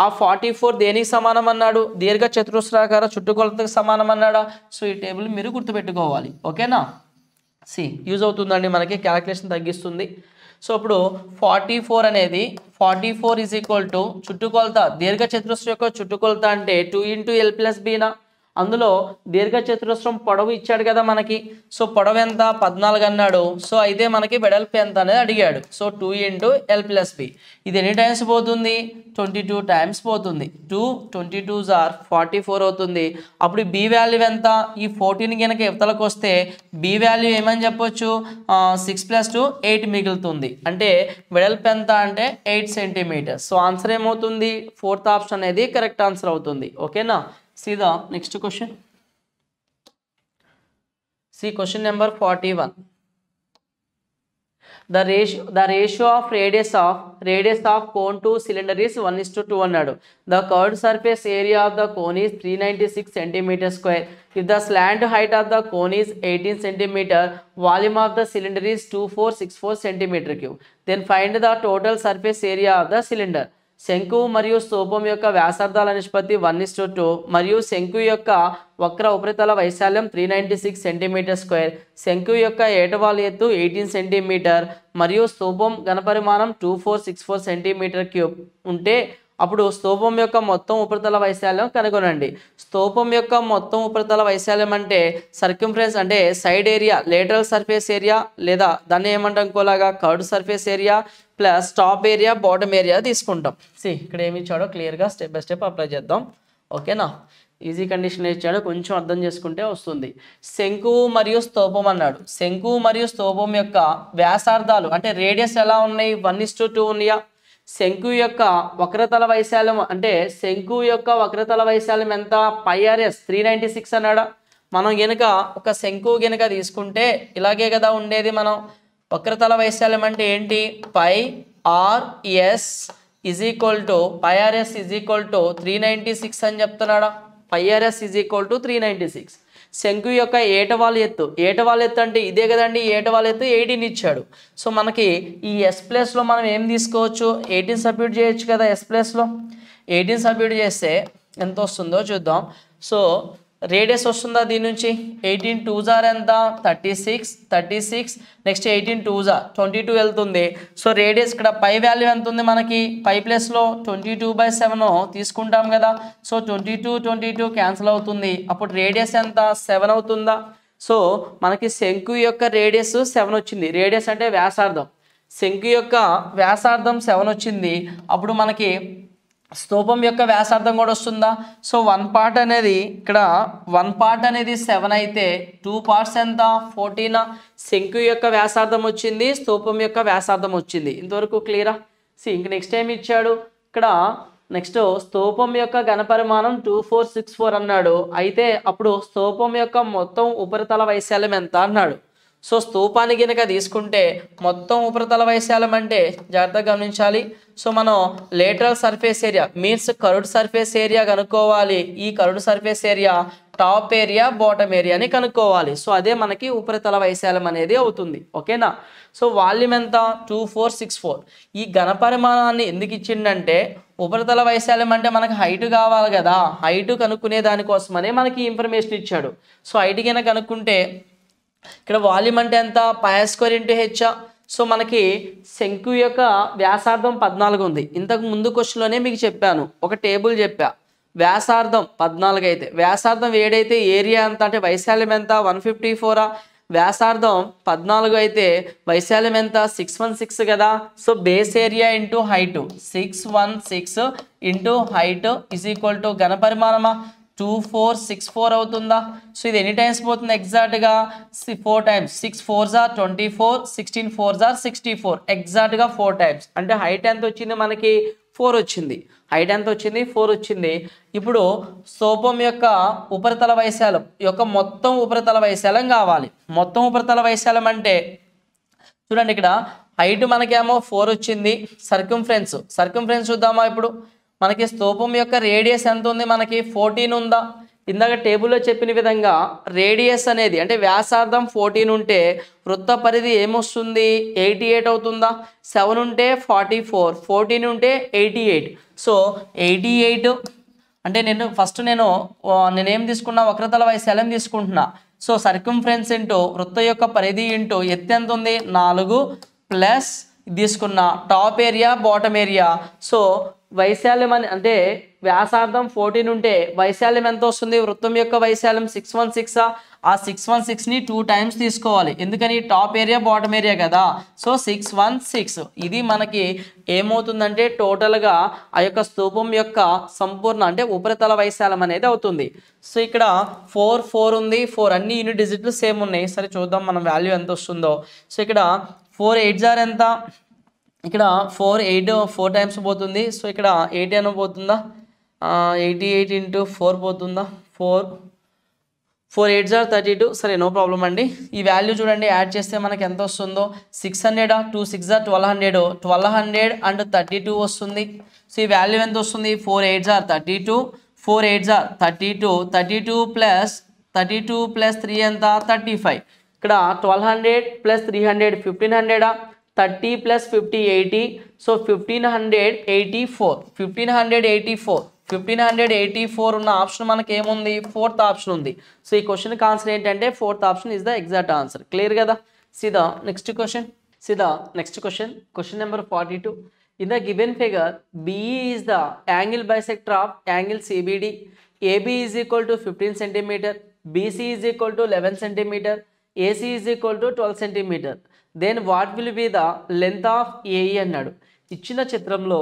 ఆ 44 దేనికి సమానం అన్నాడు దీర్ఘ చతురస్రాకార చుట్టుకొలతకు సమానం అన్నాడా. సో ఈ టేబుల్ మీరు గుర్తుపెట్టుకోవాలి. ఓకేనా? యూజ్ అవుతుందండి మనకి క్యాలిక్యులేషన్ తగ్గిస్తుంది. సో ఇప్పుడు 44 అనేది 44 = చుట్టుకొలత దీర్ఘ చతురస్రం యొక్క చుట్టుకొలత అంటే 2 × L + B నా అందులో దీర్ఘచతురస్రం పొడవు ఇచ్చాడు కదా మనకి. సో పొడవు ఎంత 14 అన్నాడు. సో అయితే మనకి వెడల్పు ఎంత అనేది అడిగాడు. So 2 × L + B. ఇది ఎన్ని టైమ్స్ పోతుంది? 22 టైమ్స్ పోతుంది. 2 22s are 44 అవుతుంది. అప్పుడు బి వాల్యూ ఎంత? ఈ 14 కనుక ఇవతలకు వస్తే బి వాల్యూ ఏమని చెప్పొచ్చు? 6 + 2 8 మిగులుతుంది. అంటే వెడల్పు ఎంత అంటే 8 సెంటీమీటర్స్. సో ఆన్సర్ ఏమవుతుంది? 4th ఆప్షన్ అనేది కరెక్ట్ ఆన్సర్ అవుతుంది. ఓకేనా? See the next question. See question number 41. The ratio of radius of cone to cylinder is 1:2 అన్నాడు. The curved surface area of the cone is 396 cm². If the slant height of the cone is 18 cm, volume of the cylinder is 2464 cm3. Then find the total surface area of the cylinder. శంకు మరియు స్తూపం యొక్క వ్యాసార్థాల నిష్పత్తి 1:2 మరియు శంకు యొక్క వక్ర ఉపరితల వైశాల్యం 396 cm². శంకు యొక్క ఏటవాలు ఎత్తు 18 cm మరియు స్తూపం ఘనపరిమాణం 2464 cm³ ఉంటే అప్పుడు స్తూపం యొక్క మొత్తం ఉపరితల వైశాల్యం కనుగొనండి. స్తూపం యొక్క మొత్తం ఉపరితల వైశాల్యం అంటే సర్కంఫరెన్స్ అంటే side area, lateral surface area లేదా దాన్ని ఏమంటాం ఇంకోలాగా curved surface area plus top area bottom area తీసుకుంటాం. ఇక్కడ ఏమి ఇచ్చాడో క్లియర్గా స్టెప్ బై స్టెప్ అప్లై చేద్దాం. ఓకేనా? ఈజీ కండిషన్ ఇచ్చాడు, కొంచెం అర్థం చేసుకుంటే వస్తుంది. శంకువు మరియు స్తూపం అన్నాడు. శంకువు మరియు స్తూపం యొక్క వ్యాసార్థాలు అంటే రేడియస్ ఎలా ఉన్నాయి? 1:2 ఉన్నాయా? శంకు యొక్క వక్రతల వైశాల్యం అంటే శంకు యొక్క వక్రతల వైశాల్యం ఎంత? πrs 396 అన్నాడా? మనం గనుక ఒక శంకు గనుక తీసుకుంటే ఇలాగే కదా ఉండేది. మనం వక్రతల వైశాల్యం అంటే ఏంటి? πrs πrs 396 అని చెప్తున్నాడా? πrs 396. శంకు యొక్క ఏటవాలు ఎత్తు అంటే ఇదే కదండి. ఏటవాలు ఎత్తు 18 ఇచ్చాడు. సో మనకి ఈ S+లో మనం ఏం తీసుకోవచ్చు? 18 సబ్స్టిట్యూట్ చేయొచ్చు కదా. S+లో 18 సబ్స్టిట్యూట్ చేస్తే ఎంత వస్తుందో చూద్దాం. సో రేడియస్ వస్తుందా దీని నుంచి? 18 2s are ఎంత? 36. నెక్స్ట్ 18 2s are 22 వెళ్తుంది. సో రేడియస్ ఇక్కడ పై వాల్యూ ఎంత ఉంది మనకి? పై ప్లస్లో 22/7 తీసుకుంటాం కదా. సో 22 క్యాన్సిల్ అవుతుంది. అప్పుడు రేడియస్ ఎంత? 7 అవుతుందా? సో మనకి శంకు యొక్క రేడియస్ 7 వచ్చింది. రేడియస్ అంటే వ్యాసార్థం. శంకు యొక్క వ్యాసార్థం 7 వచ్చింది. అప్పుడు మనకి స్తూపం యొక్క వ్యాసార్థం కూడా వస్తుందా? సో 1 పార్ట్ అనేది ఇక్కడ 1 పార్ట్ అనేది 7 అయితే 2 పార్ట్స్ ఎంత? 14. శంకు యొక్క వ్యాసార్థం వచ్చింది, స్తూపం యొక్క వ్యాసార్థం వచ్చింది. ఇంతవరకు క్లియరా? ఇంక నెక్స్ట్ ఏమి ఇచ్చాడు ఇక్కడ? నెక్స్ట్ స్తూపం యొక్క ఘనపరిమాణం 2464 అన్నాడు. అయితే అప్పుడు స్తూపం యొక్క మొత్తం ఉపరితల వైశాల్యం ఎంత అన్నాడు. సో స్తూపాన్ని గనుక తీసుకుంటే మొత్తం ఉపరితల వైశాల్యం అంటే జాగ్రత్తగా గమనించాలి. సో మనం lateral surface area means curved surface area కనుక్కోవాలి. ఈ curved surface area top area bottom ఏరియాని కనుక్కోవాలి. సో అదే మనకి ఉపరితల వైశాల్యం అనేది అవుతుంది. ఓకేనా? సో వాల్యూమ్ ఎంత? 2464. ఈ ఘనపరిమాణాన్ని ఎందుకు ఇచ్చిండంటే ఉపరితల వైశాల్యం అంటే మనకి హైట్ కావాలి కదా. హైట్ కనుక్కునే దానికోసమనే మనకి ఇన్ఫర్మేషన్ ఇచ్చాడు. సో హైట్ కనుక కనుక్కుంటే ఇక్కడ వాల్యూమ్ అంటే ఎంత? πr² × h. సో మనకి శంకు యొక్క వ్యాసార్థం 14 ఉంది. ఇంతకు ముందు క్వశ్చన్లోనే మీకు చెప్పాను, ఒక టేబుల్ చెప్పా. వ్యాసార్థం 14 అయితే వ్యాసార్థం 7 అయితే ఏరియా ఎంత అంటే వైశాల్యం ఎంత? 154. వ్యాసార్థం 14 అయితే వైశాల్యం ఎంత? 616 కదా. So base area into height 616 into height = ఘనపరిమాణమా 2464 అవుతుందా? సో ఇది ఎన్ని టైమ్స్ పోతుంది ఎగ్జాక్ట్గా? 4 times. 6 4s are 24, 16 4s are 64. ఎగ్జాక్ట్గా 4 టైమ్స్. అంటే హైట్ ఎంత వచ్చింది మనకి? 4 వచ్చింది. హైట్ ఎంత వచ్చింది? 4 వచ్చింది. ఇప్పుడు స్తూపం యొక్క ఉపరితల వైశాల్యం యొక్క మొత్తం ఉపరితల వైశాల్యం కావాలి. మొత్తం ఉపరితల వైశాల్యం అంటే చూడండి, ఇక్కడ హైట్ మనకేమో 4 వచ్చింది. సర్కంఫరెన్స్ చూద్దామా? ఇప్పుడు మనకి స్తూపం యొక్క రేడియస్ ఎంత ఉంది? మనకి 14 ఉందా? ఇందాక టేబుల్లో చెప్పిన విధంగా రేడియస్ అనేది అంటే వ్యాసార్థం 14 ఉంటే వృత్త పరిధి ఏమొస్తుంది? 88 అవుతుందా? 7 ఉంటే 44, 14 ఉంటే 88. సో 88 అంటే నేనేం తీసుకున్నా? వక్రతల వైశాల్యం తీసుకుంటున్నా. సో సర్కంఫరెన్స్ ఇంటూ వృత్త యొక్క పరిధి ఇంటూ ఎత్తు ఎంత ఉంది? 4 ప్లస్ తీసుకున్న top area bottom area. So వైశాల్యం అని అంటే వ్యాసార్థం 14 ఉంటే వైశాల్యం ఎంత వస్తుంది? వృత్తం యొక్క వైశాల్యం 616 ఆ 616ని 2 టైమ్స్ తీసుకోవాలి. ఎందుకని టాప్ ఏరియా బాటమ్ ఏరియా కదా. సో 616 ఇది మనకి ఏమవుతుందంటే టోటల్గా ఆ యొక్క స్తూపం యొక్క సంపూర్ణ అంటే ఉపరితల వైశాల్యం అనేది అవుతుంది. సో ఇక్కడ 4 ఉంది, 4 అన్ని యూనిట్ డిజిట్లు సేమ్ ఉన్నాయి. సరే చూద్దాం మనం వాల్యూ ఎంత వస్తుందో. సో ఇక్కడ 4 8 జార్ ఎంత? ఇక్కడ 4 టైమ్స్ పోతుంది. సో ఇక్కడ 80 అని పోతుందా? 88 ఇంటూ 4 పోతుందా? 4 8 జార్ 32. సరే నో ప్రాబ్లం అండి. ఈ వాల్యూ చూడండి యాడ్ చేస్తే మనకి ఎంత వస్తుందో 600 2 6 జార్ 1200 అండ్ 32 వస్తుంది. సో ఈ వాల్యూ ఎంత వస్తుంది? 4 8 జార్ 32 4 8 జార్ 32 32 ప్లస్ 3 ఎంత? 35. ఇక్కడ 1200 ప్లస్ 300 1500 30 ప్లస్ 50 80. సో 1584 ఉన్న ఆప్షన్ మనకి ఏముంది? 4th ఆప్షన్ ఉంది. సో ఈ క్వశ్చన్ ఆన్సర్ ఏంటంటే 4th option is the exact answer. Clear కదా? See the next question. Question number 42. In the given figure, BE is the angle bisector of angle CBD. AB is equal to 15 cm, BC is equal to 11 cm, AC is equal to 12 cm. Then what will be the length of AE అన్నాడు. ఇచ్చిన చిత్రంలో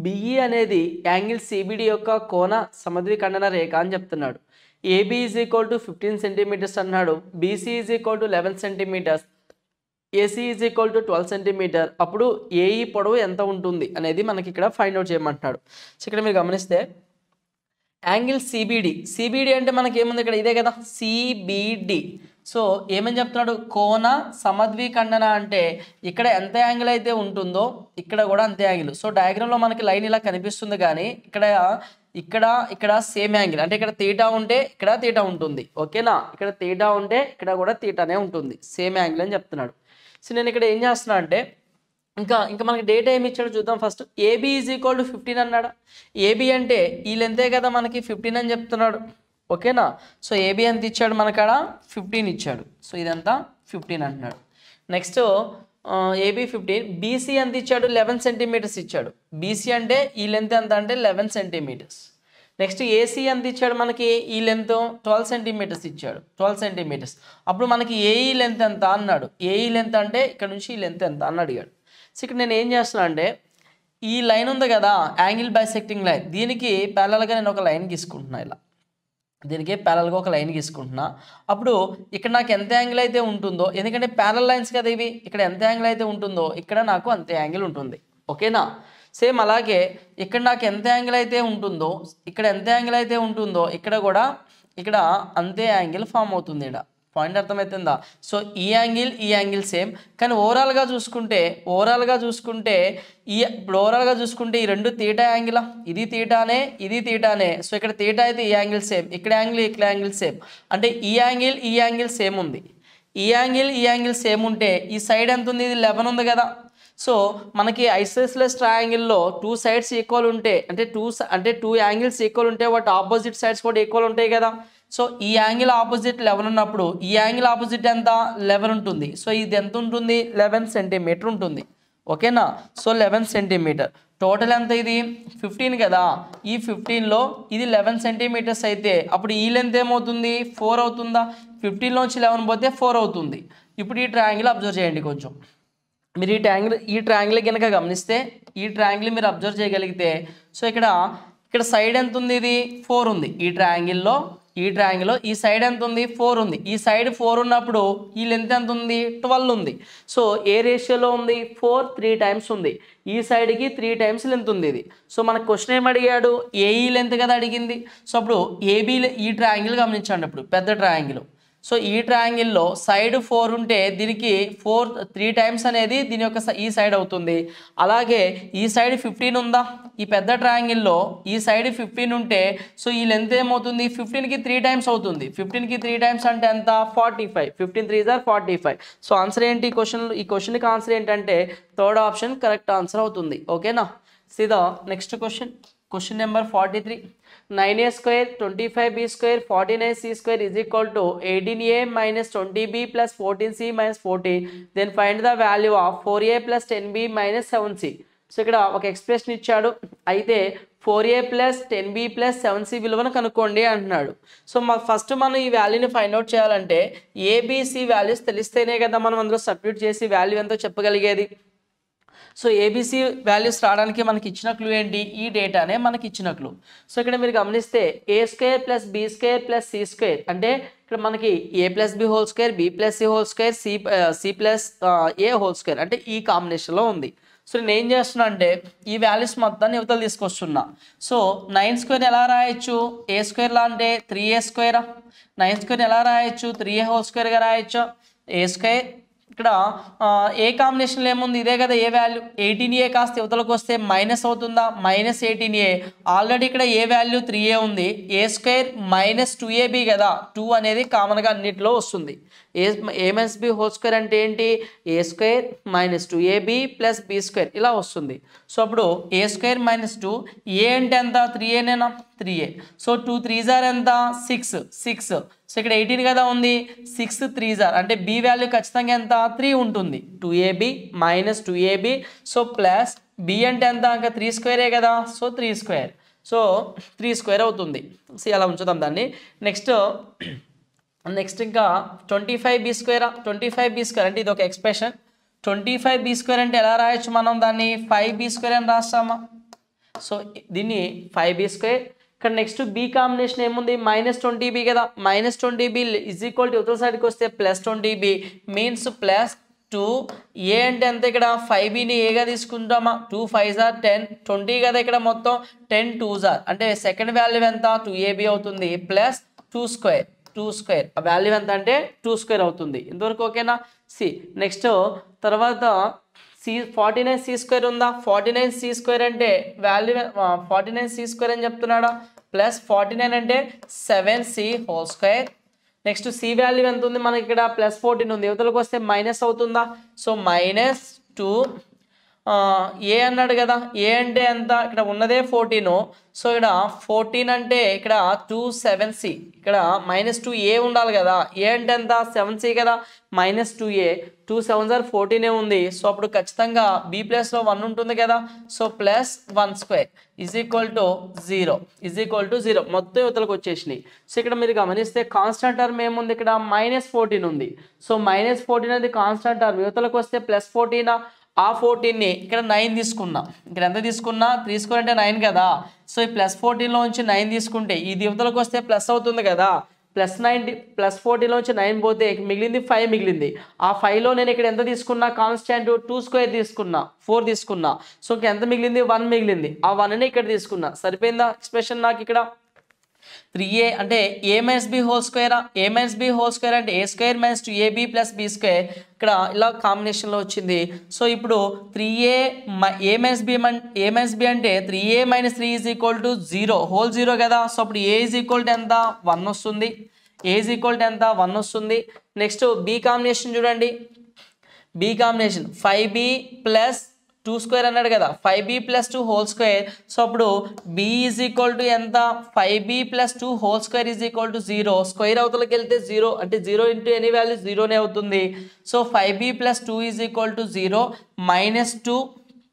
BE అనేది angle CBD యొక్క కోణ సమద్విఖండన రేఖ అని చెప్తున్నాడు. AB is equal to 15 cm అన్నాడు. BC is equal to 11 cm, AC is equal to 12 cm. అప్పుడు AE పొడవు ఎంత ఉంటుంది అనేది మనకి ఇక్కడ ఫైండ్ అవుట్ చేయమంటున్నాడు. సో ఇక్కడ మీరు గమనిస్తే యాంగిల్ CBD అంటే మనకి ఏముంది ఇక్కడ? ఇదే కదా CBD. సో ఏమని చెప్తున్నాడు? కోణ సమద్విఖండన అంటే ఇక్కడ ఎంత యాంగిల్ అయితే ఉంటుందో ఇక్కడ కూడా అంతే యాంగిల్. సో డయాగ్రామ్లో మనకి లైన్ ఇలా కనిపిస్తుంది కానీ ఇక్కడ సేమ్ యాంగిల్ అంటే ఇక్కడ తీటా ఉంటే ఇక్కడ తీటా ఉంటుంది. ఓకేనా? ఇక్కడ తీటా ఉంటే ఇక్కడ కూడా తీటానే ఉంటుంది. సేమ్ యాంగిల్ అని చెప్తున్నాడు. సో నేను ఇక్కడ ఏం చేస్తున్నా అంటే ఇంకా మనకి డేటా ఏమి ఇచ్చాడు చూద్దాం. First AB is equal to 15 అన్నాడు. AB అంటే ఈ లెంతే కదా మనకి 15 అని చెప్తున్నాడు. ఓకేనా? సో AB ఎంత ఇచ్చాడు? మనకాడ 15 ఇచ్చాడు. సో ఇదంతా 15 అంటున్నాడు. Next AB 15. BC ఎంత ఇచ్చాడు? 11 సెంటీమీటర్స్ ఇచ్చాడు. BC అంటే ఈ లెంత్ ఎంత అంటే 11 సెంటీమీటర్స్. నెక్స్ట్ AC ఎంత ఇచ్చాడు? మనకి ఈ లెంత్ 12 సెంటీమీటర్స్ ఇచ్చాడు. 12 సెంటీమీటర్స్. అప్పుడు మనకి AE లెంత్ ఎంత అన్నాడు. AE లెంత్ అంటే ఇక్కడ నుంచి ఈ లెంత్ ఎంత అని అడిగాడు. సో ఇక్కడ నేను ఏం చేస్తున్నా అంటే ఈ లైన్ ఉంది కదా యాంగిల్ బైసెక్టింగ్ లైన్, దీనికి ప్యారలల్గా నేను ఒక లైన్ గీసుకుంటున్నా. ఇలా దీనికి ప్యారలల్గా ఒక లైన్ గీసుకుంటున్నా. అప్పుడు ఇక్కడ నాకు ఎంత యాంగిల్ అయితే ఉంటుందో, ఎందుకంటే ప్యారల్ లైన్స్ కదా ఇవి, ఇక్కడ ఎంత యాంగిల్ అయితే ఉంటుందో ఇక్కడ నాకు అంతే యాంగిల్ ఉంటుంది. ఓకేనా? సేమ్ అలాగే ఇక్కడ నాకు ఎంత యాంగిల్ అయితే ఉంటుందో ఇక్కడ ఎంత యాంగిల్ అయితే ఉంటుందో ఇక్కడ కూడా ఇక్కడ అంతే యాంగిల్ ఫామ్ అవుతుంది. ఇక్కడ పాయింట్ అర్థమవుతుందా? సో ఈ యాంగిల్ సేమ్, కానీ ఓవరాల్గా చూసుకుంటే ఈ రెండు తీటా యాంగిల్, ఇది తీటానే. సో ఇక్కడ తీటా అయితే ఈ యాంగిల్ సేమ్, ఇక్కడ యాంగిల్ సేమ్. అంటే ఈ యాంగిల్ సేమ్ ఉంది. ఈ యాంగిల్ సేమ్ ఉంటే ఈ సైడ్ ఎంత ఉంది? ఇది 11 ఉంది కదా. సో మనకి ఐసోసెలస్ ట్రయాంగిల్లో 2 సైడ్స్ ఈక్వల్ ఉంటే అంటే 2 యాంగిల్స్ ఈక్వల్ ఉంటే వాటి ఆపోజిట్ సైడ్స్ కూడా ఈక్వల్ ఉంటాయి కదా. సో ఈ యాంగిల్ ఆపోజిట్ 11 ఉన్నప్పుడు ఈ యాంగిల్ ఆపోజిట్ ఎంత? 11 ఉంటుంది. సో ఇది ఎంత ఉంటుంది? 11 సెంటీమీటర్ ఉంటుంది. ఓకేనా? So 11 centimetre. టోటల్ ఎంత ఇది? 15 కదా. ఈ 15లో ఇది 11 సెంటీమీటర్స్ అయితే అప్పుడు ఈ లెంత్ ఏమవుతుంది? 4 అవుతుందా? 15లోంచి 11 పోతే 4 అవుతుంది. ఇప్పుడు ఈ ట్రయాంగిల్ అబ్జర్వ్ చేయండి కొంచెం. మీరు ఈ ట్రయాంగిల్ కనుక గమనిస్తే ఈ ట్రయాంగిల్ మీరు అబ్జర్వ్ చేయగలిగితే సో ఇక్కడ సైడ్ ఎంత ఉంది? ఇది 4 ఉంది. ఈ ట్రయాంగిల్లో ఈ సైడ్ ఎంత ఉంది? 4 ఉంది. ఈ సైడ్ 4 ఉన్నప్పుడు ఈ లెంత్ ఎంత ఉంది? 12 ఉంది. సో ఏ రేషియోలో ఉంది? 4 3 టైమ్స్ ఉంది. ఈ సైడ్కి 3 టైమ్స్ లెంత్ ఉంది ఇది. సో మనకు క్వశ్చన్ ఏమి అడిగాడు? ఏఈ లెంత్ కదా అడిగింది. సో అప్పుడు ఏబీ ఈ ట్రయాంగిల్ గమనించండి. అప్పుడు పెద్ద ట్రయాంగిల్. సో ఈ ట్రయాంగిల్లో సైడ్ 4 ఉంటే దీనికి 3 టైమ్స్ అనేది దీని యొక్క ఈ సైడ్ అవుతుంది. అలాగే ఈ సైడ్ 15 ఉందా? ఈ పెద్ద ట్రయాంగిల్లో ఈ సైడ్ 15 ఉంటే సో ఈ లెంత్ ఏమవుతుంది? 15కి 3 టైమ్స్ అవుతుంది. 15కి 3 టైమ్స్ అంటే ఎంత? 45. 15 3 are 45. సో ఆన్సర్ ఏంటి? ఈ క్వశ్చన్కి ఆన్సర్ ఏంటంటే థర్డ్ ఆప్షన్ కరెక్ట్ ఆన్సర్ అవుతుంది. ఓకేనా? See the next question. Question number 43. 9a square 25b square 49c square is equal to 18a minus 20b plus 14c minus 40. Then find the value of 4a plus 10b minus 7c. So ఇక్కడ ఒక expression ఇచ్చాడు, అయితే 4a + 10b + 7c విలువను కనుక్కోండి అంటున్నాడు. So first మనం ఈ వాల్యూని ఫైండ్ అవుట్ చేయాలంటే ఏబిసి వాల్యూస్ తెలిస్తేనే కదా మనం అందులో సబ్స్టిట్యూట్ చేసి వాల్యూ ఎంతో చెప్పగలిగేది. సో ఏబిసి వాల్యూస్ రావడానికి మనకి ఇచ్చిన క్లూ ఏంటి, ఈ డేటానే మనకి ఇచ్చిన క్లూ. సో ఇక్కడ మీరు గమనిస్తే a² + b² + c² అంటే ఇక్కడ మనకి a + b² b + c² c + a² అంటే ఈ కాంబినేషన్లో ఉంది. సో నేను ఏం చేస్తున్నా అంటే ఈ వాల్యూస్ మొత్తాన్ని యువతలు తీసుకొస్తున్నా. సో 9² ఎలా రాయొచ్చు, a² లా అంటే 3a², 9² ఎలా రాయొచ్చు, 3a² రాయొచ్చు. a², ఇక్కడ ఏ కాంబినేషన్లో ఏముంది, ఇదే కదా ఏ వాల్యూ. 18a కాస్త యువతలకు వస్తే మైనస్ అవుతుందా, -18a. ఆల్రెడీ ఇక్కడ ఏ వాల్యూ 3a ఉంది, a² - 2ab కదా, 2 అనేది కామన్గా అన్నిటిలో వస్తుంది. a - b² అంటే ఏంటి, a² - 2ab + b² ఇలా వస్తుంది. సో అప్పుడు a² - 2, a అంటే ఎంత, 3a నేనా, 3a. సో 2 3s ఎంత, 6. సో ఇక్కడ 18 కదా ఉంది, 6 3s అంటే b వాల్యూ ఖచ్చితంగా ఎంత, 3 ఉంటుంది. 2ab - 2ab, so plus b అంటే ఎంత, ఇంకా 3² కదా, సో 3². సో 3² అవుతుంది. సో అలా ఉంచుదాం దాన్ని. నెక్స్ట్ ఇంకా 25b², 25b² అంటే ఇది ఒక ఎక్స్ప్రెషన్. 25b² అంటే ఎలా రాయొచ్చు మనం దాన్ని, 5b² అని రాస్తామా. సో దీన్ని 5b². ఇక్కడ నెక్స్ట్ బి కాంబినేషన్ ఏముంది, -20b కదా, -20b = యువతల సైడ్కి వస్తే +20b మీన్స్ +2. ఏ అంటే ఎంత, ఇక్కడ 5bని ఏగా తీసుకుంటామా, 2 5s 10, 20 కదా ఇక్కడ మొత్తం, 10 2s అంటే సెకండ్ వాల్యూ ఎంత, 2ab అవుతుంది, ప్లస్ 2² ఆ వాల్యూ ఎంత అంటే 2² అవుతుంది. ఇంతవరకు ఓకేనా. సి నెక్స్ట్ తర్వాత49c² ఉందా, 49c² అంటే వాల్యూ 49c² అని చెప్తున్నాడా, ప్లస్ 49 అంటే 7c². నెక్స్ట్ సి వాల్యూ ఎంత ఉంది మనకి, ఇక్కడ +14 ఉంది, యువతలకు వస్తే మైనస్ అవుతుందా, సో -2. ఏ అన్నాడు కదా, ఏ అంటే ఎంత, ఇక్కడ ఉన్నదే 14. సో ఇక్కడ 14 అంటే ఇక్కడ 27c, ఇక్కడ -2a ఉండాలి కదా, ఏ అంటే ఎంత, 7c కదా, -2a, 2 7s 14 ఉంది. సో అప్పుడు ఖచ్చితంగా b ప్లస్లో 1 ఉంటుంది కదా, సో +1² = 0 మొత్తం యువతలకు వచ్చేసినాయి. సో ఇక్కడ మీరు గమనిస్తే కాన్స్టెంట్ టర్మ్ ఏముంది, ఇక్కడ -14 ఉంది. సో -14 అనేది కాన్స్టెంట్ టర్మ్, యువతలకు వస్తే +14. ఆ 14ని ఇక్కడ 9 తీసుకున్నా, ఇక్కడ ఎంత తీసుకున్నా, 3² అంటే 9 కదా. సో ఈ +14లో నుంచి 9 తీసుకుంటే ఇది యువతలకు వస్తే ప్లస్ అవుతుంది కదా, +9 +14లోంచి 9 పోతే మిగిలింది 5 మిగిలింది. ఆ 5లో నేను ఇక్కడ ఎంత తీసుకున్నా, కాన్స్టాంట్ 2² తీసుకున్నా, 4 తీసుకున్నా. సో ఎంత మిగిలింది, 1 మిగిలింది. ఆ 1ని ఇక్కడ తీసుకున్నా, సరిపోయిందా ఎక్స్ప్రెషన్ నాకు. ఇక్కడ 3a అంటే a - b² a - b² అంటే a² - 2ab + b². ఇక్కడ ఇలా కాంబినేషన్లో వచ్చింది. సో ఇప్పుడు 3a a - b అంటే 3a - 3 = 0 హోల్ 0 కదా. సో అప్పుడు a = ఎంత, 1 వస్తుంది. a = ఎంత, 1 వస్తుంది. నెక్స్ట్ b కాంబినేషన్ చూడండి, b కాంబినేషన్ 5b + 2² అన్నాడు కదా, 5b + 2 హోల్ స్క్వేర్. సో అప్పుడు b = ఎంత, 5b + 2 హోల్ స్క్వేర్ = 0. స్క్వేర్ అవతలకి వెళ్తే 0 అంటే 0 ఇంటూ ఎనీ వాల్యూ 0నే అవుతుంది. సో 5b + 2 = 0, -2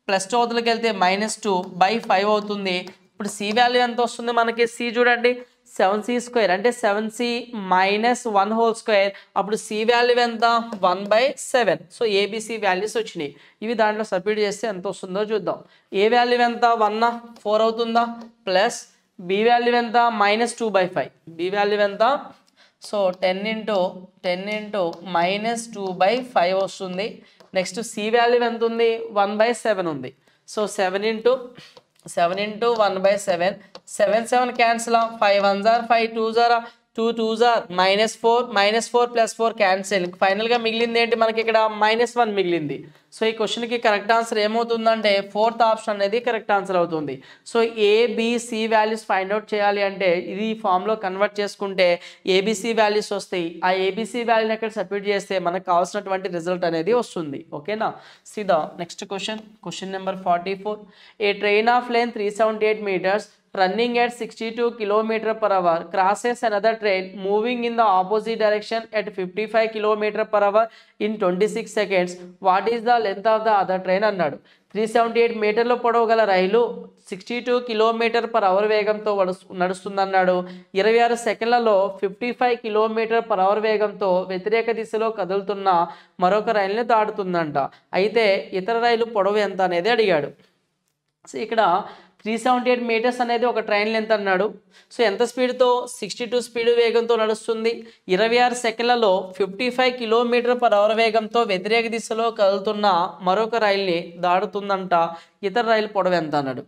+2 అవతలకి వెళ్తే -2/5 అవుతుంది. ఇప్పుడు c వాల్యూ ఎంత వస్తుంది మనకి, c చూడండి 7c² అంటే 7c - 1 హోల్ స్క్వేర్. అప్పుడు c వాల్యూ ఎంత, 1/7. సో ఏబిసి వాల్యూస్ వచ్చినాయి. ఇవి దాంట్లో సబ్స్టిట్యూట్ చేస్తే ఎంత వస్తుందో చూద్దాం. ఏ వాల్యూ ఎంత, 1 4 అవుతుందా, ప్లస్ బి వాల్యూ ఎంత, -2/5. బి వాల్యూ ఎంత, సో 10 × -2/5 వస్తుంది. నెక్స్ట్ సి వాల్యూ ఎంత ఉంది, 1/7 ఉంది. So 7 × 1/7, 7 7 cancel, 5 1s 5 2s 2 2s -4 + 4 cancel. ఫైనల్గా మిగిలింది ఏంటి మనకి, ఇక్కడ -1 మిగిలింది. సో ఈ క్వశ్చన్కి కరెక్ట్ ఆన్సర్ ఏమవుతుందంటే 4th ఆప్షన్ అనేది కరెక్ట్ ఆన్సర్ అవుతుంది. So A B C values find out చేయాలి అంటే ఇది ఫామ్లో కన్వర్ట్ చేసుకుంటే ఏబిసి వాల్యూస్ వస్తాయి. ఆ ఏబిసి వాల్యూని అక్కడ సబ్స్టిట్యూట్ చేస్తే మనకు కావాల్సినటువంటి రిజల్ట్ అనేది వస్తుంది. ఓకేనా. See the next question number 44. A train of length 378 meters running at 62 km per hour crosses another train moving in the opposite direction at 55 km per hour in 26 seconds. What is the length of the other train అన్నాడు. 378 మీటర్ల పొడవు గల రైలు 62 kilometre per hour వేగంతో నడుస్తుందన్నాడు. 26 సెకండ్లలో 55 kilometre per hour వేగంతో వ్యతిరేక దిశలో కదులుతున్న మరొక రైలుని దాటుతుందంట. అయితే ఇతర రైలు పొడవు ఎంత అనేది అడిగాడు. సో ఇక్కడ 378 మీటర్స్ అనేది ఒక ట్రైన్ లెంత్ అన్నాడు. సో ఎంత స్పీడ్తో 62 స్పీడ్ వేగంతో నడుస్తుంది. 26 సెకండ్లలో 55 కిలోమీటర్ పర్ అవర్ వేగంతో వ్యతిరేక దిశలో కదులుతున్న మరొక రైలుని దాటుతుందంట. ఇతర రైలు పొడవు ఎంత అన్నాడు.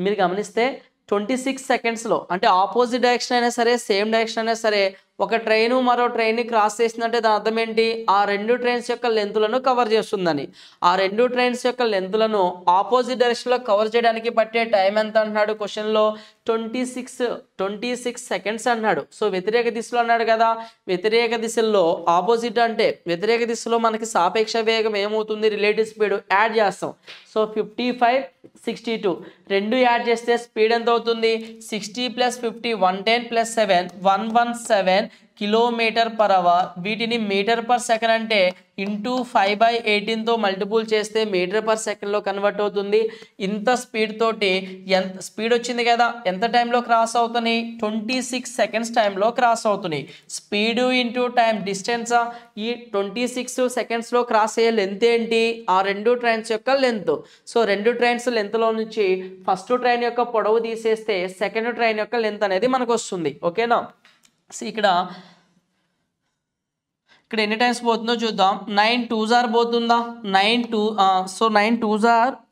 మీరు గమనిస్తే 26 సెకండ్స్లో అంటే ఆపోజిట్ డైరెక్షన్ అయినా సరే సేమ్ డైరెక్షన్ అయినా సరే ఒక ట్రైను మరో ట్రైన్ని క్రాస్ చేసిందంటే దాని అర్థం ఏంటి, ఆ రెండు ట్రైన్స్ యొక్క లెంతులను కవర్ చేస్తుందని. ఆ రెండు ట్రైన్స్ యొక్క లెంతులను ఆపోజిట్ డైరెక్షన్లో కవర్ చేయడానికి పట్టే టైం ఎంత అంటున్నాడు క్వశ్చన్లో 26 సెకండ్స్ అన్నాడు. సో వ్యతిరేక దిశలో అన్నాడు కదా, వ్యతిరేక దిశలో ఆపోజిట్ అంటే వ్యతిరేక దిశలో మనకి సాపేక్ష వేగం ఏమవుతుంది, రిలేటివ్ స్పీడ్ యాడ్ చేస్తాం. సో 55 62 రెండు యాడ్ చేస్తే స్పీడ్ ఎంత అవుతుంది, 60 + 50 110 + 7 117 కిలోమీటర్ పర్ అవర్. వీటిని మీటర్ పర్ సెకండ్ అంటే ఇంటూ 5/18తో మల్టిపుల్ చేస్తే మీటర్ పర్ సెకండ్లో కన్వర్ట్ అవుతుంది. ఇంత స్పీడ్ తోటి ఎంత స్పీడ్ వచ్చింది కదా, ఎంత టైంలో క్రాస్ అవుతున్నాయి, 26 సెకండ్స్ టైంలో క్రాస్ అవుతున్నాయి. స్పీడు ఇంటూ టైం డిస్టెన్సా, ఈ 26 సెకండ్స్లో క్రాస్ అయ్యే లెంత్ ఏంటి, ఆ రెండు ట్రైన్స్ యొక్క లెంత్. సో రెండు ట్రైన్స్ లెంత్లో నుంచి ఫస్ట్ ట్రైన్ యొక్క పొడవు తీసేస్తే సెకండ్ ట్రైన్ యొక్క లెంత్ అనేది మనకు వస్తుంది. ఓకేనా. సో ఇక్కడ ఎన్ని టైమ్స్ పోతుందో చూద్దాం. 9 2s పోతుందా, 9 2s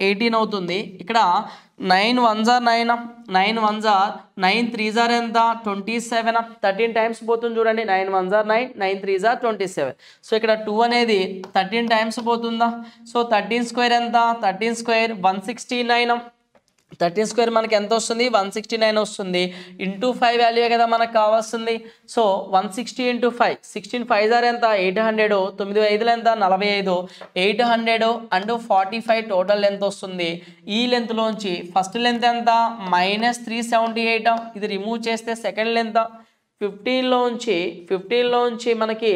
18 అవుతుంది. ఇక్కడ 9 1s 9, 9 1s 9 3s ఎంత 27, 13 టైమ్స్ పోతుంది చూడండి. 9 1s 9, 9 3s 27. సో ఇక్కడ 2 అనేది 13 టైమ్స్ పోతుందా. సో 13 స్క్వేర్ ఎంత, 13 స్క్వేర్ 169. 13 స్క్వేర్ మనకి ఎంత వస్తుంది, 169 వస్తుంది. ఇంటూ 5 వాల్యూ కదా మనకు కావాల్సింది. సో 160 × 5, 16 5s ఎంత 800, 9 5లు ఎంత 45, 800 అండ్ 45 టోటల్ లెంత్ వస్తుంది. ఈ లెంత్లోంచి ఫస్ట్ లెంత్ ఎంత -378. ఇది రిమూవ్ చేస్తే సెకండ్ లెంత్ 15లోంచి మనకి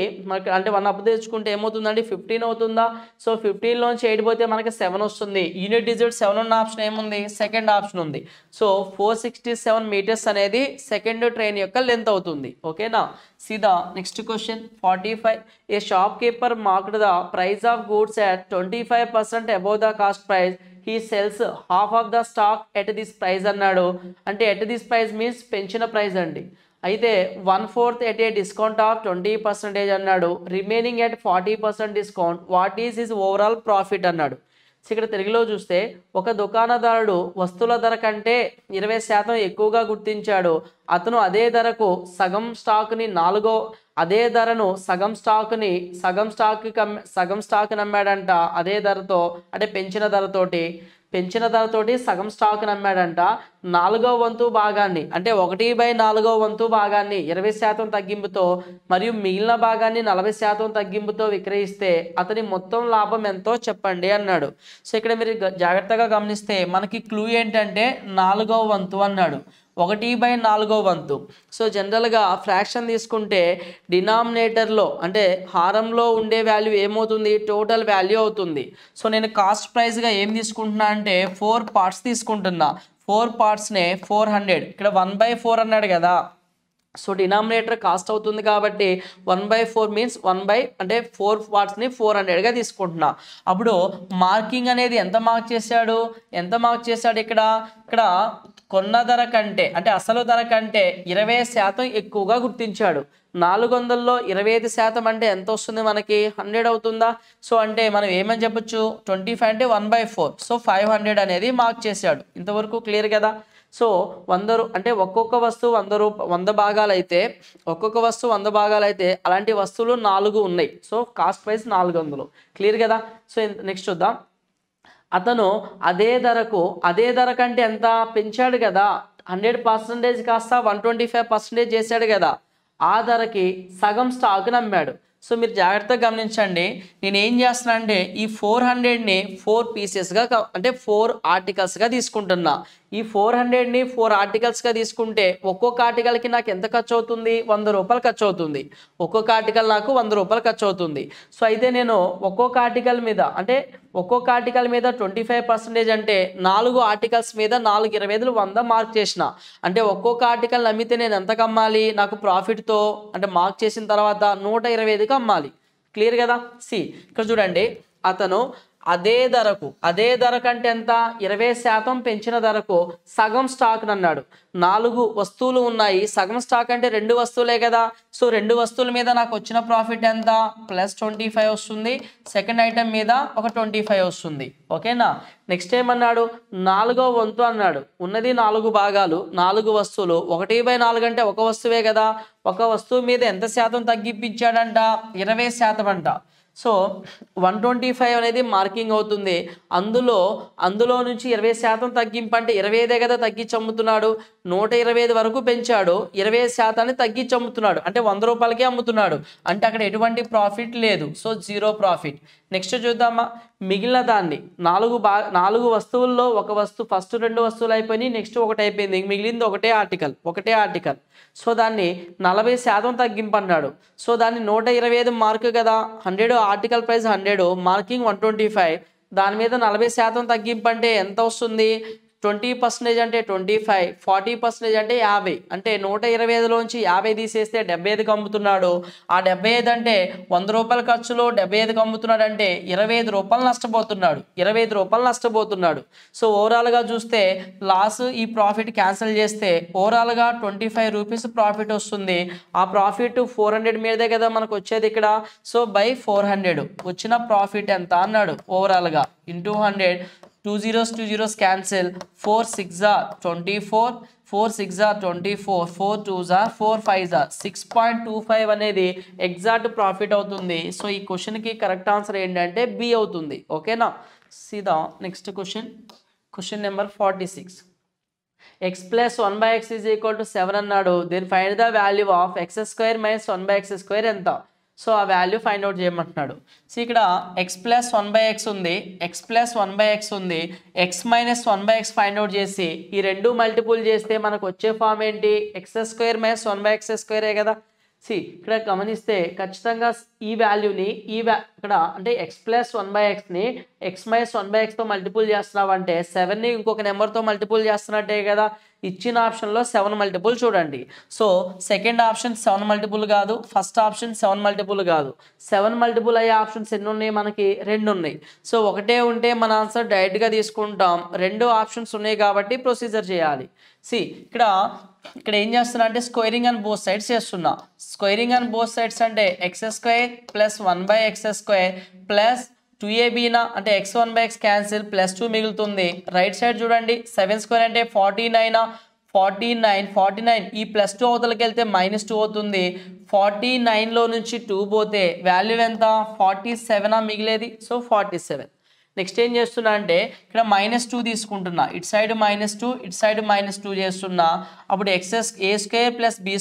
అంటే 1 అప్ తెచ్చుకుంటే ఏమవుతుందండి 15 అవుతుందా. సో 15లోంచి 8 పోతే మనకి 7 వస్తుంది. యూనిట్ డిజిట్ 7 ఉన్న ఆప్షన్ ఏముంది, సెకండ్ ఆప్షన్ ఉంది. సో 467 మీటర్స్ అనేది సెకండ్ ట్రైన్ యొక్క లెంత్ అవుతుంది. ఓకేనా. సీదా next question 45. A shop keeper marked the price of goods at 25% above the cost price. He sells half of the stock at this price అన్నాడు. అంటే at this price means పెంచిన price అండి. అయితే 1/4 at a discount of 20% అన్నాడు. Remaining at 40% discount. What is his overall profit అన్నాడు. So ఇక్కడ తెలుగులో చూస్తే ఒక దుకాణదారుడు వస్తువుల ధర కంటే 20% ఎక్కువగా గుర్తించాడు. అతను అదే ధరకు సగం స్టాక్ని అదే ధరను సగం స్టాక్ నమ్మాడంట. అదే ధరతో అంటే పెంచిన ధరతోటి సగం స్టాక్ నమ్మాడంట. 4వ వంతు భాగాన్ని అంటే 1/4వ వంతు భాగాన్ని 20% తగ్గింపుతో మరియు మిగిలిన భాగాన్ని 40% తగ్గింపుతో విక్రయిస్తే అతని మొత్తం లాభం ఎంతో చెప్పండి అన్నాడు. సో ఇక్కడ మీరు జాగ్రత్తగా గమనిస్తే మనకి క్లూ ఏంటంటే 4వ వంతు అన్నాడు, 1/4వ వంతు. సో జనరల్గా ఫ్రాక్షన్ తీసుకుంటే డినామినేటర్లో అంటే హారంలో ఉండే వాల్యూ ఏమవుతుంది, టోటల్ వాల్యూ అవుతుంది. సో నేను కాస్ట్ ప్రైస్గా ఏం తీసుకుంటున్నా అంటే 4 పార్ట్స్ తీసుకుంటున్నా. 4 పార్ట్స్నే 400. ఇక్కడ 1/4 అన్నాడు కదా. సో డినామినేటర్ కాస్ట్ అవుతుంది కాబట్టి 1/4 మీన్స్ అంటే 4 పార్ట్స్ని 400గా తీసుకుంటున్నా. అప్పుడు మార్కింగ్ అనేది ఎంత మార్క్ చేశాడు ఇక్కడ కొన్న ధర కంటే అంటే అసలు ధర కంటే 20% ఎక్కువగా గుర్తించాడు. 400లో 25% అంటే ఎంత వస్తుంది మనకి 100 అవుతుందా. సో అంటే మనం ఏమని చెప్పొచ్చు 25 అంటే 1/4. సో 500 అనేది మార్క్ చేశాడు. ఇంతవరకు క్లియర్ కదా. సో 100 అంటే ఒక్కొక్క వస్తువు 100 భాగాలు అయితే అలాంటి వస్తువులు 4 ఉన్నాయి. So cost price 400. క్లియర్ కదా. సో నెక్స్ట్ చూద్దాం. అతను అదే ధర కంటే ఎంత పెంచాడు కదా, 100% కాస్త 125% చేశాడు కదా, ఆ ధరకి సగం స్టాక్ నమ్మాడు. సో మీరు జాగ్రత్తగా గమనించండి. నేను ఏం చేస్తున్నా అంటే ఈ 400ని 4 పీసెస్గా అంటే 4 ఆర్టికల్స్గా తీసుకుంటున్నా. ఈ 400ని 4 ఆర్టికల్స్గా తీసుకుంటే ఒక్కొక్క ఆర్టికల్కి నాకు ఎంత ఖర్చు అవుతుంది? 100 రూపాయలు ఖర్చు అవుతుంది. ఒక్కొక్క ఆర్టికల్ నాకు 100 రూపాయలు ఖర్చు అవుతుంది. సో అయితే నేను ఒక్కొక్క ఆర్టికల్ మీద అంటే ఒక్కొక్క ఆర్టికల్ మీద 25% అంటే 4 ఆర్టికల్స్ మీద 4 25 100 మార్క్ చేసిన అంటే ఒక్కొక్క ఆర్టికల్ అమ్మితే నేను ఎంతకు అమ్మాలి? నాకు ప్రాఫిట్తో అంటే మార్క్ చేసిన తర్వాత 125కి అమ్మాలి. క్లియర్ కదా? సి ఇక్కడ చూడండి, అతను అదే ధరకు అంటే ఎంత? 20% పెంచిన ధరకు సగం స్టాక్ అన్నాడు. 4 వస్తువులు ఉన్నాయి, సగం స్టాక్ అంటే 2 వస్తువులే కదా. సో 2 వస్తువుల మీద నాకు వచ్చిన ప్రాఫిట్ ఎంత? +25 వస్తుంది. సెకండ్ ఐటమ్ మీద ఒక 25 వస్తుంది. ఓకేనా? నెక్స్ట్ ఏమన్నాడు? 4వ వంతు అన్నాడు. ఉన్నది 4 భాగాలు, 4 వస్తువులు, 1/4 అంటే ఒక వస్తువే కదా. ఒక వస్తువు మీద ఎంత శాతం తగ్గింపించాడంట? 20% అంట. సో 125 అనేది మార్కింగ్ అవుతుంది. అందులో నుంచి 20% తగ్గింపు అంటే 25 కదా తగ్గించి అమ్ముతున్నాడు. 125 వరకు పెంచాడు, 25% తగ్గించి అమ్ముతున్నాడు అంటే 100 రూపాయలకే అమ్ముతున్నాడు. అంటే అక్కడ ఎటువంటి ప్రాఫిట్ లేదు. So 0 profit. నెక్స్ట్ చూద్దామా? మిగిలిన దాన్ని 4 వస్తువుల్లో ఒక వస్తువు, ఫస్ట్ 2 వస్తువులు అయిపోయినాయి, నెక్స్ట్ ఒకటి అయిపోయింది, మిగిలింది ఒకటే ఆర్టికల్. సో దాన్ని 40% తగ్గింపు అన్నాడు. సో దాన్ని 125 మార్క్ కదా. 100 ఆర్టికల్ ప్రైస్ 100, మార్కింగ్ 125, దాని మీద 40% తగ్గింపు అంటే ఎంత వస్తుంది? 20% అంటే 25, 40% అంటే 50. అంటే 125లోంచి 50 తీసేస్తే 75కి అమ్ముతున్నాడు. ఆ 75 అంటే 100 రూపాయల ఖర్చులో 75కి అమ్ముతున్నాడు అంటే 25 రూపాయలు నష్టపోతున్నాడు. సో ఓవరాల్గా చూస్తే లాస్ ఈ ప్రాఫిట్ క్యాన్సిల్ చేస్తే ఓవరాల్గా 25 రూపీస్ ప్రాఫిట్ వస్తుంది. ఆ ప్రాఫిట్ 400 మీదే కదా మనకు వచ్చేది ఇక్కడ. సో బై 400 వచ్చిన ప్రాఫిట్ ఎంత అన్నాడు? ఓవరాల్గా into 100, 2 zeros cancel, 4 6 are 24, 4 6 are 24, 4 2s are 4 5s are 6.25 అనేది ఎగ్జాక్ట్ ప్రాఫిట్ అవుతుంది. సో ఈ క్వశ్చన్కి కరెక్ట్ ఆన్సర్ ఏంటంటే బి అవుతుంది. ఓకేనా? సీదా next question number 46. x plus 1/x is equal to 7 అన్నాడు. Then find the value of x² - 1/x² ఎంత? సో ఆ వాల్యూ ఫైండ్ అవుట్ చేయమంటున్నాడు. సో ఇక్కడ x + 1/x ఉంది, x + 1/x ఉంది, x - 1/x ఫైండ్ అవుట్ చేసి ఈ రెండు మల్టిపుల్ చేస్తే మనకు వచ్చే ఫామ్ ఏంటి? x² - 1/x² కదా. ఇక్కడ గమనిస్తే ఖచ్చితంగా ఈ వాల్యూని ఇక్కడ అంటే x + 1/xని x - 1/xతో మల్టిపుల్ చేస్తున్నావు అంటే 7ని ఇంకొక నెంబర్తో మల్టిపుల్ చేస్తున్నట్టే కదా. ఇచ్చిన ఆప్షన్లో 7 మల్టిపుల్ చూడండి. సో సెకండ్ ఆప్షన్ 7 మల్టిపుల్ కాదు, ఫస్ట్ ఆప్షన్ 7 మల్టిపుల్ కాదు. 7 మల్టిపుల్ అయ్యే ఆప్షన్స్ ఎన్ని ఉన్నాయి? మనకి 2 ఉన్నాయి. సో ఒకటే ఉంటే మన ఆన్సర్ డైరెక్ట్గా తీసుకుంటాం. 2 ఆప్షన్స్ ఉన్నాయి కాబట్టి ప్రొసీజర్ చేయాలి. ఇక్కడ ఏం చేస్తున్నా అంటే స్క్వేరింగ్ అండ్ బోత్ సైడ్స్ చేస్తున్నా. స్క్వేరింగ్ అండ్ బోత్ సైడ్స్ అంటే x² + 1/x² ప్లస్ 2ab అంటే x1/x క్యాన్సిల్ +2 మిగులుతుంది. రైట్ సైడ్ చూడండి, 7² అంటే 49 49 ఈ +2 అవతలకి వెళ్తే -2 అవుతుంది. 49లో నుంచి 2 పోతే వాల్యూ ఎంత? 47 మిగిలేది. సో 47. నెక్స్ట్ ఏం చేస్తున్నా అంటే ఇక్కడ -2 తీసుకుంటున్నా, ఇటు సైడ్ -2 ఇటు సైడ్ -2 చేస్తున్నా. అప్పుడు a² + b²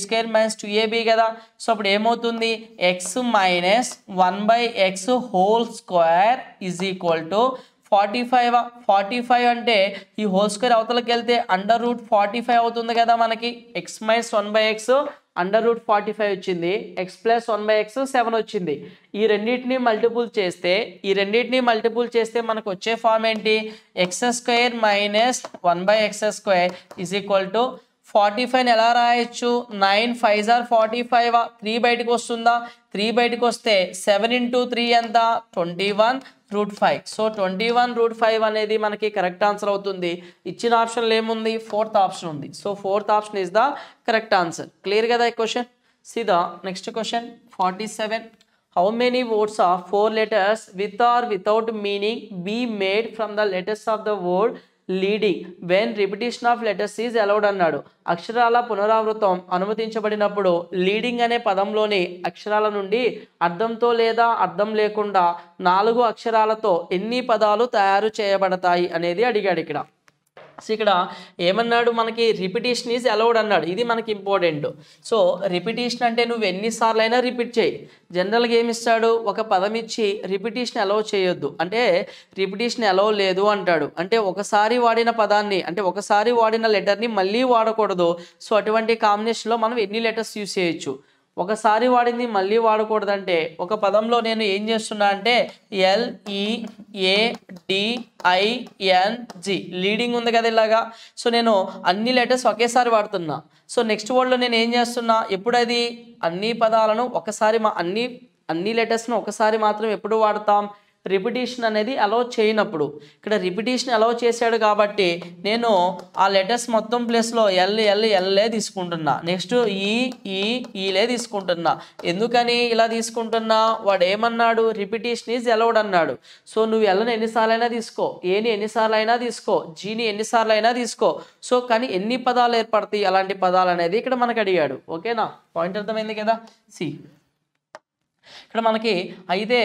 - 2ab కదా. సో అప్పుడు ఏమవుతుంది? x - 1/x² = 45 అంటే ఈ హోల్ స్క్వేర్ అవతలకి వెళ్తే √45 అవుతుంది కదా మనకి. x - 1/x √45 వచ్చింది, x + 1/x 7 వచ్చింది. ఈ రెండింటిని మల్టిపుల్ చేస్తే మనకు వచ్చే ఫామ్ ఏంటి? x² - 1/x² = 45ని ఎలా రాయొచ్చు? 9 5s are 45. 3 బయటకు వస్తుందా? 3 బయటకు వస్తే 7 × 3 ఎంత? 21√5. సో 21√5 అనేది మనకి కరెక్ట్ ఆన్సర్ అవుతుంది. ఇచ్చిన ఆప్షన్లో ఏముంది? 4th ఆప్షన్ ఉంది. So 4th option is the correct answer. Clear కదా ఈ క్వశ్చన్? సీదా next question 47. How many words of 4 letters with or without meaning be made from the letters of the word leading when repetition of letters is allowed అన్నాడు. అక్షరాల పునరావృతం అనుమతించబడినప్పుడు leading అనే పదంలోని అక్షరాల నుండి అర్థంతో లేదా అర్థం లేకుండా 4 అక్షరాలతో ఎన్ని పదాలు తయారు చేయబడతాయి అనేది అడిగాడు ఇక్కడ. సో ఇక్కడ ఏమన్నాడు, మనకి రిపిటేషన్ ఈజ్ అలౌడ్ అన్నాడు. ఇది మనకి ఇంపార్టెంట్. సో రిపిటేషన్ అంటే నువ్వు ఎన్నిసార్లు అయినా రిపీట్ చేయి. జనరల్గా ఏమి ఇస్తాడు, ఒక పదం ఇచ్చి రిపిటేషన్ అలౌ చేయొద్దు అంటే రిపిటేషన్ అలౌ లేదు అంటాడు. అంటే ఒకసారి వాడిన పదాన్ని, అంటే ఒకసారి వాడిన లెటర్ని మళ్ళీ వాడకూడదు. సో అటువంటి కాంబినేషన్లో మనం ఎన్ని లెటర్స్ యూస్ చేయొచ్చు. ఒకసారి వాడింది మళ్ళీ వాడకూడదంటే ఒక పదంలో నేను ఏం చేస్తున్నా అంటే LEADING లీడింగ్ ఉంది కదా ఇలాగా. సో నేను అన్ని లెటర్స్ ఒకేసారి వాడుతున్నా. సో నెక్స్ట్ వర్డ్లో నేను ఏం చేస్తున్నా, ఎప్పుడు అది అన్ని పదాలను ఒకసారి అన్ని లెటర్స్ను ఒకసారి మాత్రం ఎప్పుడు వాడతాం, రిపిటేషన్ అనేది అలౌ చేయనప్పుడు. ఇక్కడ రిపిటేషన్ అలౌ చేశాడు కాబట్టి నేను ఆ లెటర్స్ మొత్తం ప్లేస్లో ఎల్లే తీసుకుంటున్నా. నెక్స్ట్ ఈలే తీసుకుంటున్నా. ఎందుకని ఇలా తీసుకుంటున్నా, వాడు ఏమన్నాడు, రిపిటేషన్ ఈజ్ అలౌడ్ అన్నాడు. సో నువ్వు ఎల్లని ఎన్నిసార్లు అయినా తీసుకో, ఏని ఎన్నిసార్లు అయినా తీసుకో, జీని ఎన్నిసార్లు అయినా తీసుకో. సో కానీ ఎన్ని పదాలు ఏర్పడతాయి అలాంటి పదాలు అనేది ఇక్కడ మనకు అడిగాడు. ఓకేనా, పాయింట్ అర్థమైంది కదా. సి ఇక్కడ మనకి అయితే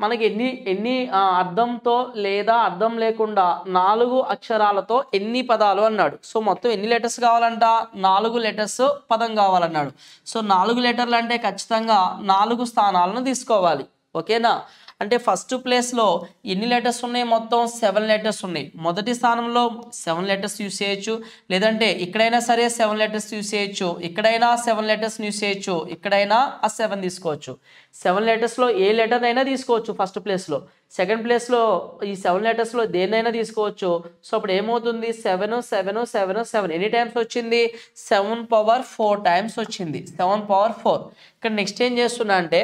మనకి ఎన్ని అర్థంతో లేదా అర్థం లేకుండా 4 అక్షరాలతో ఎన్ని పదాలు అన్నాడు. సో మొత్తం ఎన్ని లెటర్స్ కావాలంట, 4 లెటర్స్ పదం కావాలన్నాడు. సో 4 లెటర్లు అంటే ఖచ్చితంగా 4 స్థానాలను తీసుకోవాలి. ఓకేనా, అంటే ఫస్ట్ ప్లేస్లో ఎన్ని లెటర్స్ ఉన్నాయి, మొత్తం 7 లెటర్స్ ఉన్నాయి. మొదటి స్థానంలో 7 లెటర్స్ యూస్ చేయొచ్చు, లేదంటే ఇక్కడైనా సరే 7 లెటర్స్ యూస్ చేయొచ్చు, ఇక్కడైనా 7 లెటర్స్ యూస్ చేయొచ్చు, ఇక్కడైనా ఆ 7 తీసుకోవచ్చు. 7 లెటర్స్లో ఏ లెటర్ అయినా తీసుకోవచ్చు ఫస్ట్ ప్లేస్లో. సెకండ్ ప్లేస్లో ఈ 7 లెటర్స్లో దేన్నైనా తీసుకోవచ్చు. సో అప్పుడు ఏమవుతుంది, 7 7 7 7 ఎన్ని టైమ్స్ వచ్చింది, 7 పవర్ 4 టైమ్స్ వచ్చింది. 7 పవర్ 4. ఇక్కడ నెక్స్ట్ ఏం చేస్తున్నా అంటే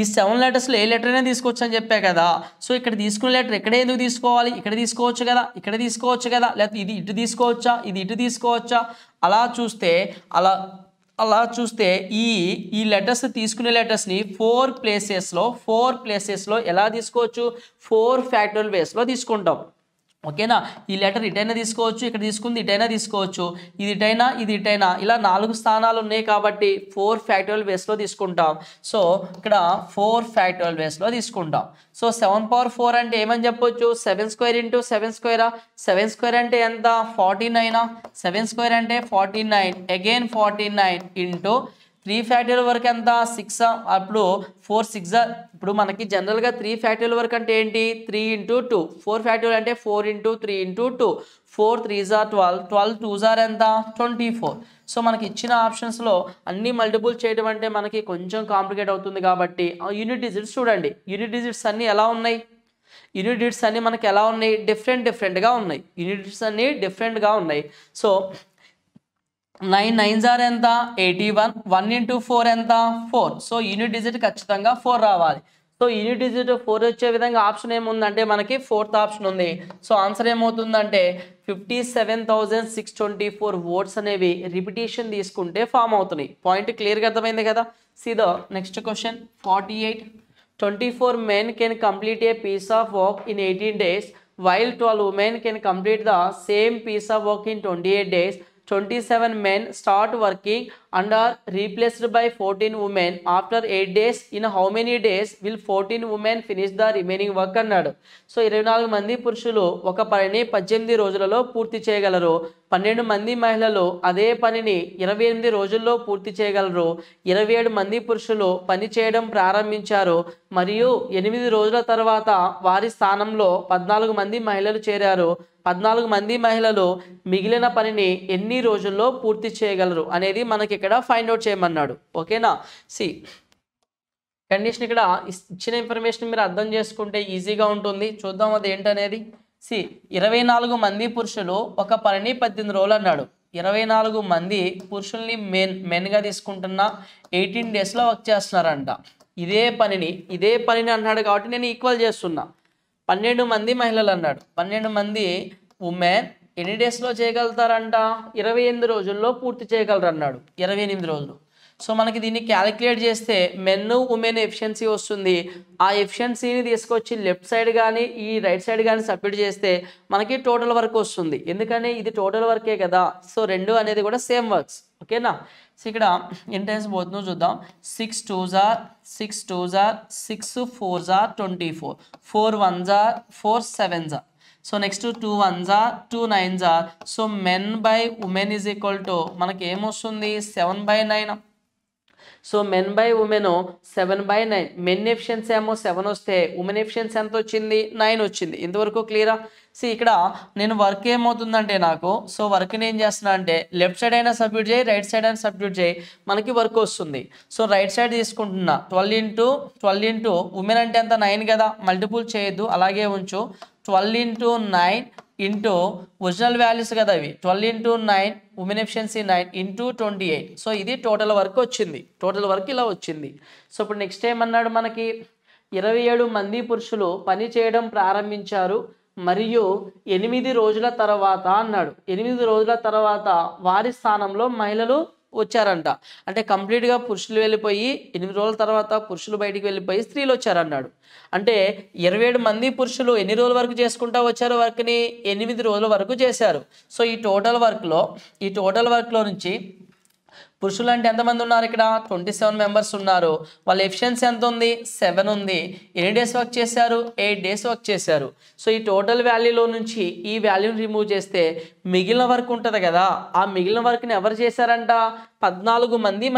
ఈ 7 లెటర్స్లో ఏ లెటర్ అయినా తీసుకోవచ్చు అని చెప్పా కదా. సో ఇక్కడ తీసుకునే లెటర్ ఎక్కడ ఎందుకు తీసుకోవాలి, ఇక్కడ తీసుకోవచ్చు కదా, ఇక్కడ తీసుకోవచ్చు కదా, లేకపోతే ఇది ఇటు తీసుకోవచ్చా, ఇది ఇటు తీసుకోవచ్చా. అలా చూస్తే ఈ లెటర్స్ తీసుకునే లెటర్స్ని 4 ప్లేసెస్లో ఎలా తీసుకోవచ్చు, 4 ఫ్యాక్టోరియల్ బేస్లో తీసుకుంటాం. ఓకేనా, ఈ లెటర్ ఇటైనా తీసుకోవచ్చు, ఇక్కడ తీసుకుంది ఇటైనా తీసుకోవచ్చు, ఇది ఇటైనా ఇలా 4 స్థానాలు ఉన్నాయి కాబట్టి 4 ఫ్యాక్టోరియల్ బేస్లో తీసుకుంటాం. సో ఇక్కడ 4 ఫ్యాక్టోరియల్ బేస్లో తీసుకుంటాం. సో 7 పవర్ 4 అంటే ఏమని చెప్పొచ్చు, 7 స్క్వేర్ ఇంటూ 7 స్క్వేరా. 7 స్క్వేర్ అంటే ఎంత, 49. 7 స్క్వేర్ అంటే 49, అగైన్ 49 ఇంటూ 3 ఫ్యాక్టోరియల్ వరకు ఎంత, 6. అప్పుడు 4 6. ఇప్పుడు మనకి జనరల్గా 3 ఫ్యాక్టోరియల్ వరకు అంటే ఏంటి, 3 ఇంటూ 2. 4 ఫ్యాక్టోరియల్ అంటే 4 into 3 into 2. 4 3s are 12. 12 2s are ఎంత, 24. సో మనకి ఇచ్చిన ఆప్షన్స్లో అన్ని మల్టిపుల్ చేయడం అంటే మనకి కొంచెం కాంప్లికేట్ అవుతుంది కాబట్టి యూనిట్ డిజిట్స్ చూడండి. యూనిట్ డిజిట్స్ అన్నీ ఎలా ఉన్నాయి, యూనిట్ డిజిట్స్ అన్నీ మనకి ఎలా ఉన్నాయి, డిఫరెంట్గా ఉన్నాయి. యూనిట్ డిజిట్స్ అన్నీ డిఫరెంట్గా ఉన్నాయి. సో 9 9s are ఎంత, 81. 1 ఇంటూ 4 ఎంత, 4. సో యూనిట్ డిజిట్ ఖచ్చితంగా 4 రావాలి. సో యూనిట్ డిజిట్ 4 వచ్చే విధంగా ఆప్షన్ ఏముందంటే మనకి 4th ఆప్షన్ ఉంది. సో ఆన్సర్ ఏమవుతుందంటే 57,624 వర్డ్స్ అనేవి రిపిటేషన్ తీసుకుంటే ఫామ్ అవుతున్నాయి. పాయింట్ క్లియర్గా అర్థమైంది కదా. See the next question 48. 24 men can complete a piece of work in 18 days while 12 women can complete the same piece of work in 28 days. 27 men start working and are replaced by 14 women after 8 days. In how many days will 14 women finish the remaining work అన్నాడు. So 24 మంది పురుషులు ఒక పనిని 18 రోజులలో పూర్తి చేయగలరు. 12 మంది మహిళలు అదే పనిని 28 రోజుల్లో పూర్తి చేయగలరు. 27 మంది పురుషులు పని చేయడం ప్రారంభించారు మరియు 8 రోజుల తర్వాత వారి స్థానంలో 14 మంది మహిళలు చేరారు. 14 మంది మహిళలు మిగిలిన పనిని ఎన్ని రోజుల్లో పూర్తి చేయగలరు అనేది మనకి ఇక్కడ ఫైండ్ అవుట్ చేయమన్నాడు. ఓకేనా, సి కండిషన్ ఇక్కడ ఇచ్చిన ఇన్ఫర్మేషన్ మీరు అర్థం చేసుకుంటే ఈజీగా ఉంటుంది. చూద్దాం అది ఏంటనేది. సి 24 మంది పురుషులు ఒక పనిని 18 రోజులు అన్నాడు. 24 మంది పురుషుల్ని మెన్గా తీసుకుంటున్నా 18 డేస్లో వర్క్ చేస్తున్నారంట. ఇదే పనిని అన్నాడు కాబట్టి నేను ఈక్వల్ చేస్తున్నా. 12 మంది మహిళలు అన్నాడు. 12 మంది ఉమెన్ ఎన్ని డేస్లో చేయగలుగుతారంట, 28 రోజుల్లో పూర్తి చేయగలరు అన్నాడు. 28 రోజులు. సో మనకి దీన్ని క్యాలిక్యులేట్ చేస్తే మెన్ ఉమెన్ ఎఫిషియన్సీ వస్తుంది. ఆ ఎఫిషియన్సీని తీసుకొచ్చి లెఫ్ట్ సైడ్ కానీ ఈ రైట్ సైడ్ కానీ సబ్మిట్ చేస్తే మనకి టోటల్ వర్క్ వస్తుంది. ఎందుకని ఇది టోటల్ వర్కే కదా. సో 2 అనేది కూడా సేమ్ వర్క్స్. ఓకేనా, సో ఇక్కడ ఎన్ని టైమ్స్ పోతుందో చూద్దాం. 6 2s are 6 2s are 6 4s are 24. 4 1s are 4 7s are. So next 2 1s are 2 9s are. So men by women is equal to మనకి ఏమొస్తుంది 7/9. So men by women 7/9. Men efficiency ఏమో 7 వస్తే women efficiency ఎంత వచ్చింది 9 వచ్చింది. ఇంతవరకు క్లియరా? So ఇక్కడ నేను వర్క్ ఏమవుతుందంటే నాకు సో వర్క్ని ఏం చేస్తున్నా అంటే లెఫ్ట్ సైడ్ అయినా సబ్స్టిట్యూట్ చేయి, రైట్ సైడ్ అయినా సబ్స్టిట్యూట్ చేయి, మనకి వర్క్ వస్తుంది. సో రైట్ సైడ్ తీసుకుంటున్నా 12 ఇంటూ ఉమెన్ అంటే ఎంత 9 కదా, మల్టిపుల్ చేయొద్దు అలాగే ఉంచు. 12 ఇంటూ 9 ఇంటూ ఒరిజినల్ వాల్యూస్ కదా ఇవి, 12 into 9 women efficiency 9 into 28. So ఇది టోటల్ వర్క్ వచ్చింది. టోటల్ వర్క్ ఇలా వచ్చింది. సో ఇప్పుడు నెక్స్ట్ ఏమన్నాడు మనకి 27 మంది పురుషులు పని చేయడం ప్రారంభించారు మరియు 8 రోజుల తర్వాత అన్నాడు. 8 రోజుల తర్వాత వారి స్థానంలో మహిళలు వచ్చారంట. అంటే కంప్లీట్గా పురుషులు వెళ్ళిపోయి 8 రోజుల తర్వాత పురుషులు బయటికి వెళ్ళిపోయి స్త్రీలు వచ్చారన్నాడు. అంటే 27 మంది పురుషులు ఎన్ని రోజుల వరకు చేసుకుంటా వచ్చారు వర్క్ని 8 రోజుల వరకు చేశారు. సో ఈ టోటల్ వర్క్లో నుంచి పురుషులు అంటే ఎంతమంది ఉన్నారు ఇక్కడ 27 మెంబర్స్ ఉన్నారు. వాళ్ళ ఎఫిషియన్సీ ఎంత ఉంది 7 ఉంది. ఎన్ని డేస్ వర్క్ చేశారు 8 డేస్ వర్క్ చేశారు. సో ఈ టోటల్ వాల్యూలో నుంచి ఈ వాల్యూని రిమూవ్ చేస్తే మిగిలిన వర్క్ ఉంటుంది కదా, ఆ మిగిలిన వర్క్ని ఎవరు చేశారంట 14 మంది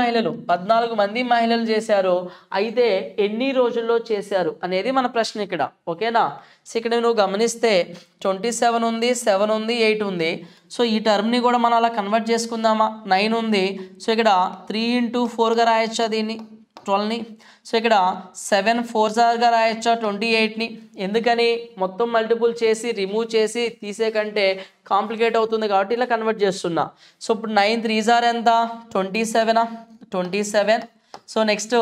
మహిళలు చేశారు. అయితే ఎన్ని రోజుల్లో చేశారు అనేది మన ప్రశ్న ఇక్కడ. ఓకేనా? సో ఇక్కడ నువ్వు గమనిస్తే 27 ఉంది, 7 ఉంది, 8 ఉంది. సో ఈ టర్మ్ని కూడా మనం అలా కన్వర్ట్ చేసుకుందామా? 9 ఉంది. సో ఇక్కడ 3 ఇంటూ 4గా రాయొచ్చా దీన్ని 12ని. సో ఇక్కడ 7 4గా రాయొచ్చా 28ని. ఎందుకని మొత్తం మల్టిపుల్ చేసి రిమూవ్ చేసి తీసే కంటే కాంప్లికేట్ అవుతుంది కాబట్టి ఇలా కన్వర్ట్ చేస్తున్నా. సో ఇప్పుడు 9 3s ఎంత 27. సో నెక్స్ట్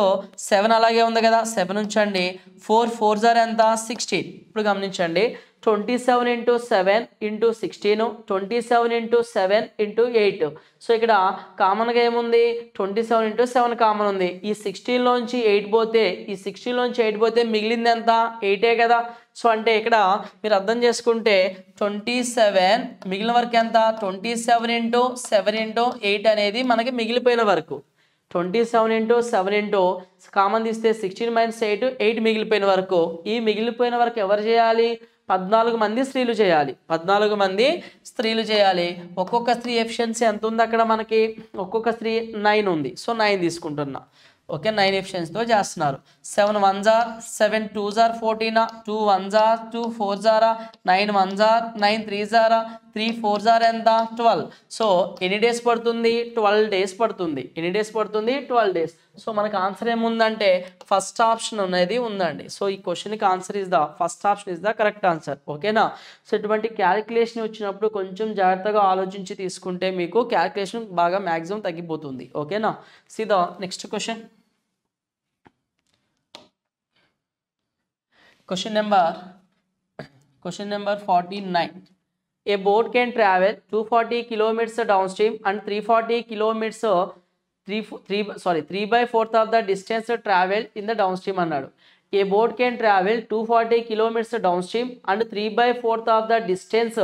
7 అలాగే ఉంది కదా 7 ఉంచండి. 4 4s ఎంత 16. ఇప్పుడు గమనించండి 27 into 7 into 16, 27 into 7 into 8. So ఇక్కడ కామన్గా ఏముంది 27 ఇంటూ 7 కామన్ ఉంది. ఈ 16లోంచి 8 పోతే మిగిలింది ఎంత 8 కదా. సో అంటే ఇక్కడ మీరు అర్థం చేసుకుంటే 27 మిగిలిన వరకు ఎంత 27 ఇంటూ 7 ఇంటూ 8 అనేది మనకి మిగిలిపోయిన వరకు. 27 ఇంటూ 7 ఇంటూ కామన్ తీస్తే 16 మైనస్ 8 మిగిలిపోయిన వరకు. ఈ మిగిలిపోయిన వరకు ఎవరు చేయాలి 14 మంది స్త్రీలు చేయాలి. 14 మంది స్త్రీలు చేయాలి. ఒక్కొక్క స్త్రీ ఎఫిషియన్సీ ఎంత ఉంది అక్కడ మనకి ఒక్కొక్క స్త్రీ 9 ఉంది. సో 9 తీసుకుంటున్నా. ఓకే 9 ఎఫిషియన్సీతో చేస్తున్నారు. 7 1s are 7 2s are 14, 2 1s are 2 4s are 9 1s are 9 3s are 3 4s are ఎంత 12. సో ఎన్ని డేస్ పడుతుంది 12 డేస్ పడుతుంది. ఎన్ని డేస్ పడుతుంది 12 డేస్. సో మనకు ఆన్సర్ ఏముందంటే ఫస్ట్ ఆప్షన్ అనేది ఉందండి. సో ఈ క్వశ్చన్కి answer is the first option is the correct answer. ఓకేనా? సో ఇటువంటి క్యాలిక్యులేషన్ వచ్చినప్పుడు కొంచెం జాగ్రత్తగా ఆలోచించి తీసుకుంటే మీకు క్యాలిక్యులేషన్ బాగా మ్యాక్సిమం తగ్గిపోతుంది. ఓకేనా? See the next question. Question number 49. A boat can travel 240 kilometers downstream and 340 kilometers 3/4 of the distance traveled in the downstream అన్నాడు. A boat can travel 240 kilometers downstream and 3/4 of the distance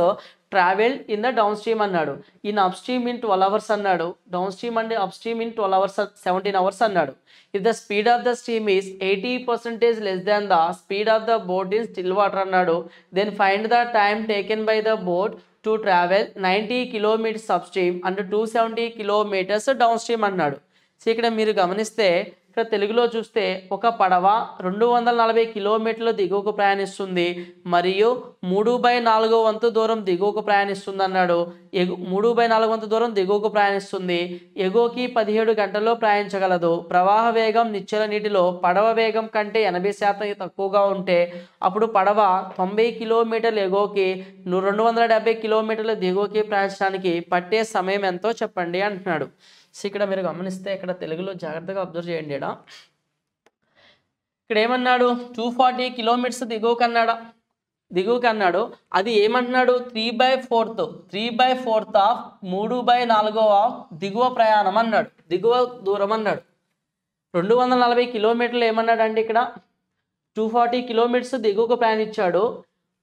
traveled in the downstream అన్నాడు. In upstream in 12 hours అన్నాడు. Downstream and upstream in 12 hours 17 hours అన్నాడు. If the speed of the stream is 80% less than the speed of the boat in still water అన్నాడు, then find the time taken by the boat to travel 90 kilometers upstream and 270 kilometers downstream అన్నాడు. So ఇక్కడ మీరు గమనిస్తే ఇక్కడ తెలుగులో చూస్తే ఒక పడవ 240 కిలోమీటర్ల దిగువకు ప్రయాణిస్తుంది మరియు 3/4 వంతు దూరం దిగువకు ప్రయాణిస్తుంది అన్నాడు. 3/4 వంతు దూరం దిగువకు ప్రయాణిస్తుంది. ఎగువకి 17 గంటల్లో ప్రయాణించగలదు. ప్రవాహ వేగం నిశ్చల నీటిలో పడవ వేగం కంటే 80% తక్కువగా ఉంటే అప్పుడు పడవ 90 కిలోమీటర్ల ఎగువకి 270 కిలోమీటర్ల దిగువకి ప్రయాణించడానికి పట్టే సమయం ఎంతో చెప్పండి అంటున్నాడు. సో ఇక్కడ మీరు గమనిస్తే ఇక్కడ తెలుగులో జాగ్రత్తగా అబ్జర్వ్ చేయండి. ఇక్కడ ఏమన్నాడు 240 కిలోమీటర్స్ దిగువకు అన్నాడు. అది ఏమంటున్నాడు 3/4 ఆఫ్ 3/4 ఆఫ్ దిగువ ప్రయాణం అన్నాడు. దిగువ దూరం అన్నాడు. 240 కిలోమీటర్లు ఏమన్నాడు అంటే ఇక్కడ 240 కిలోమీటర్స్ దిగువకు ప్రయాణించాడు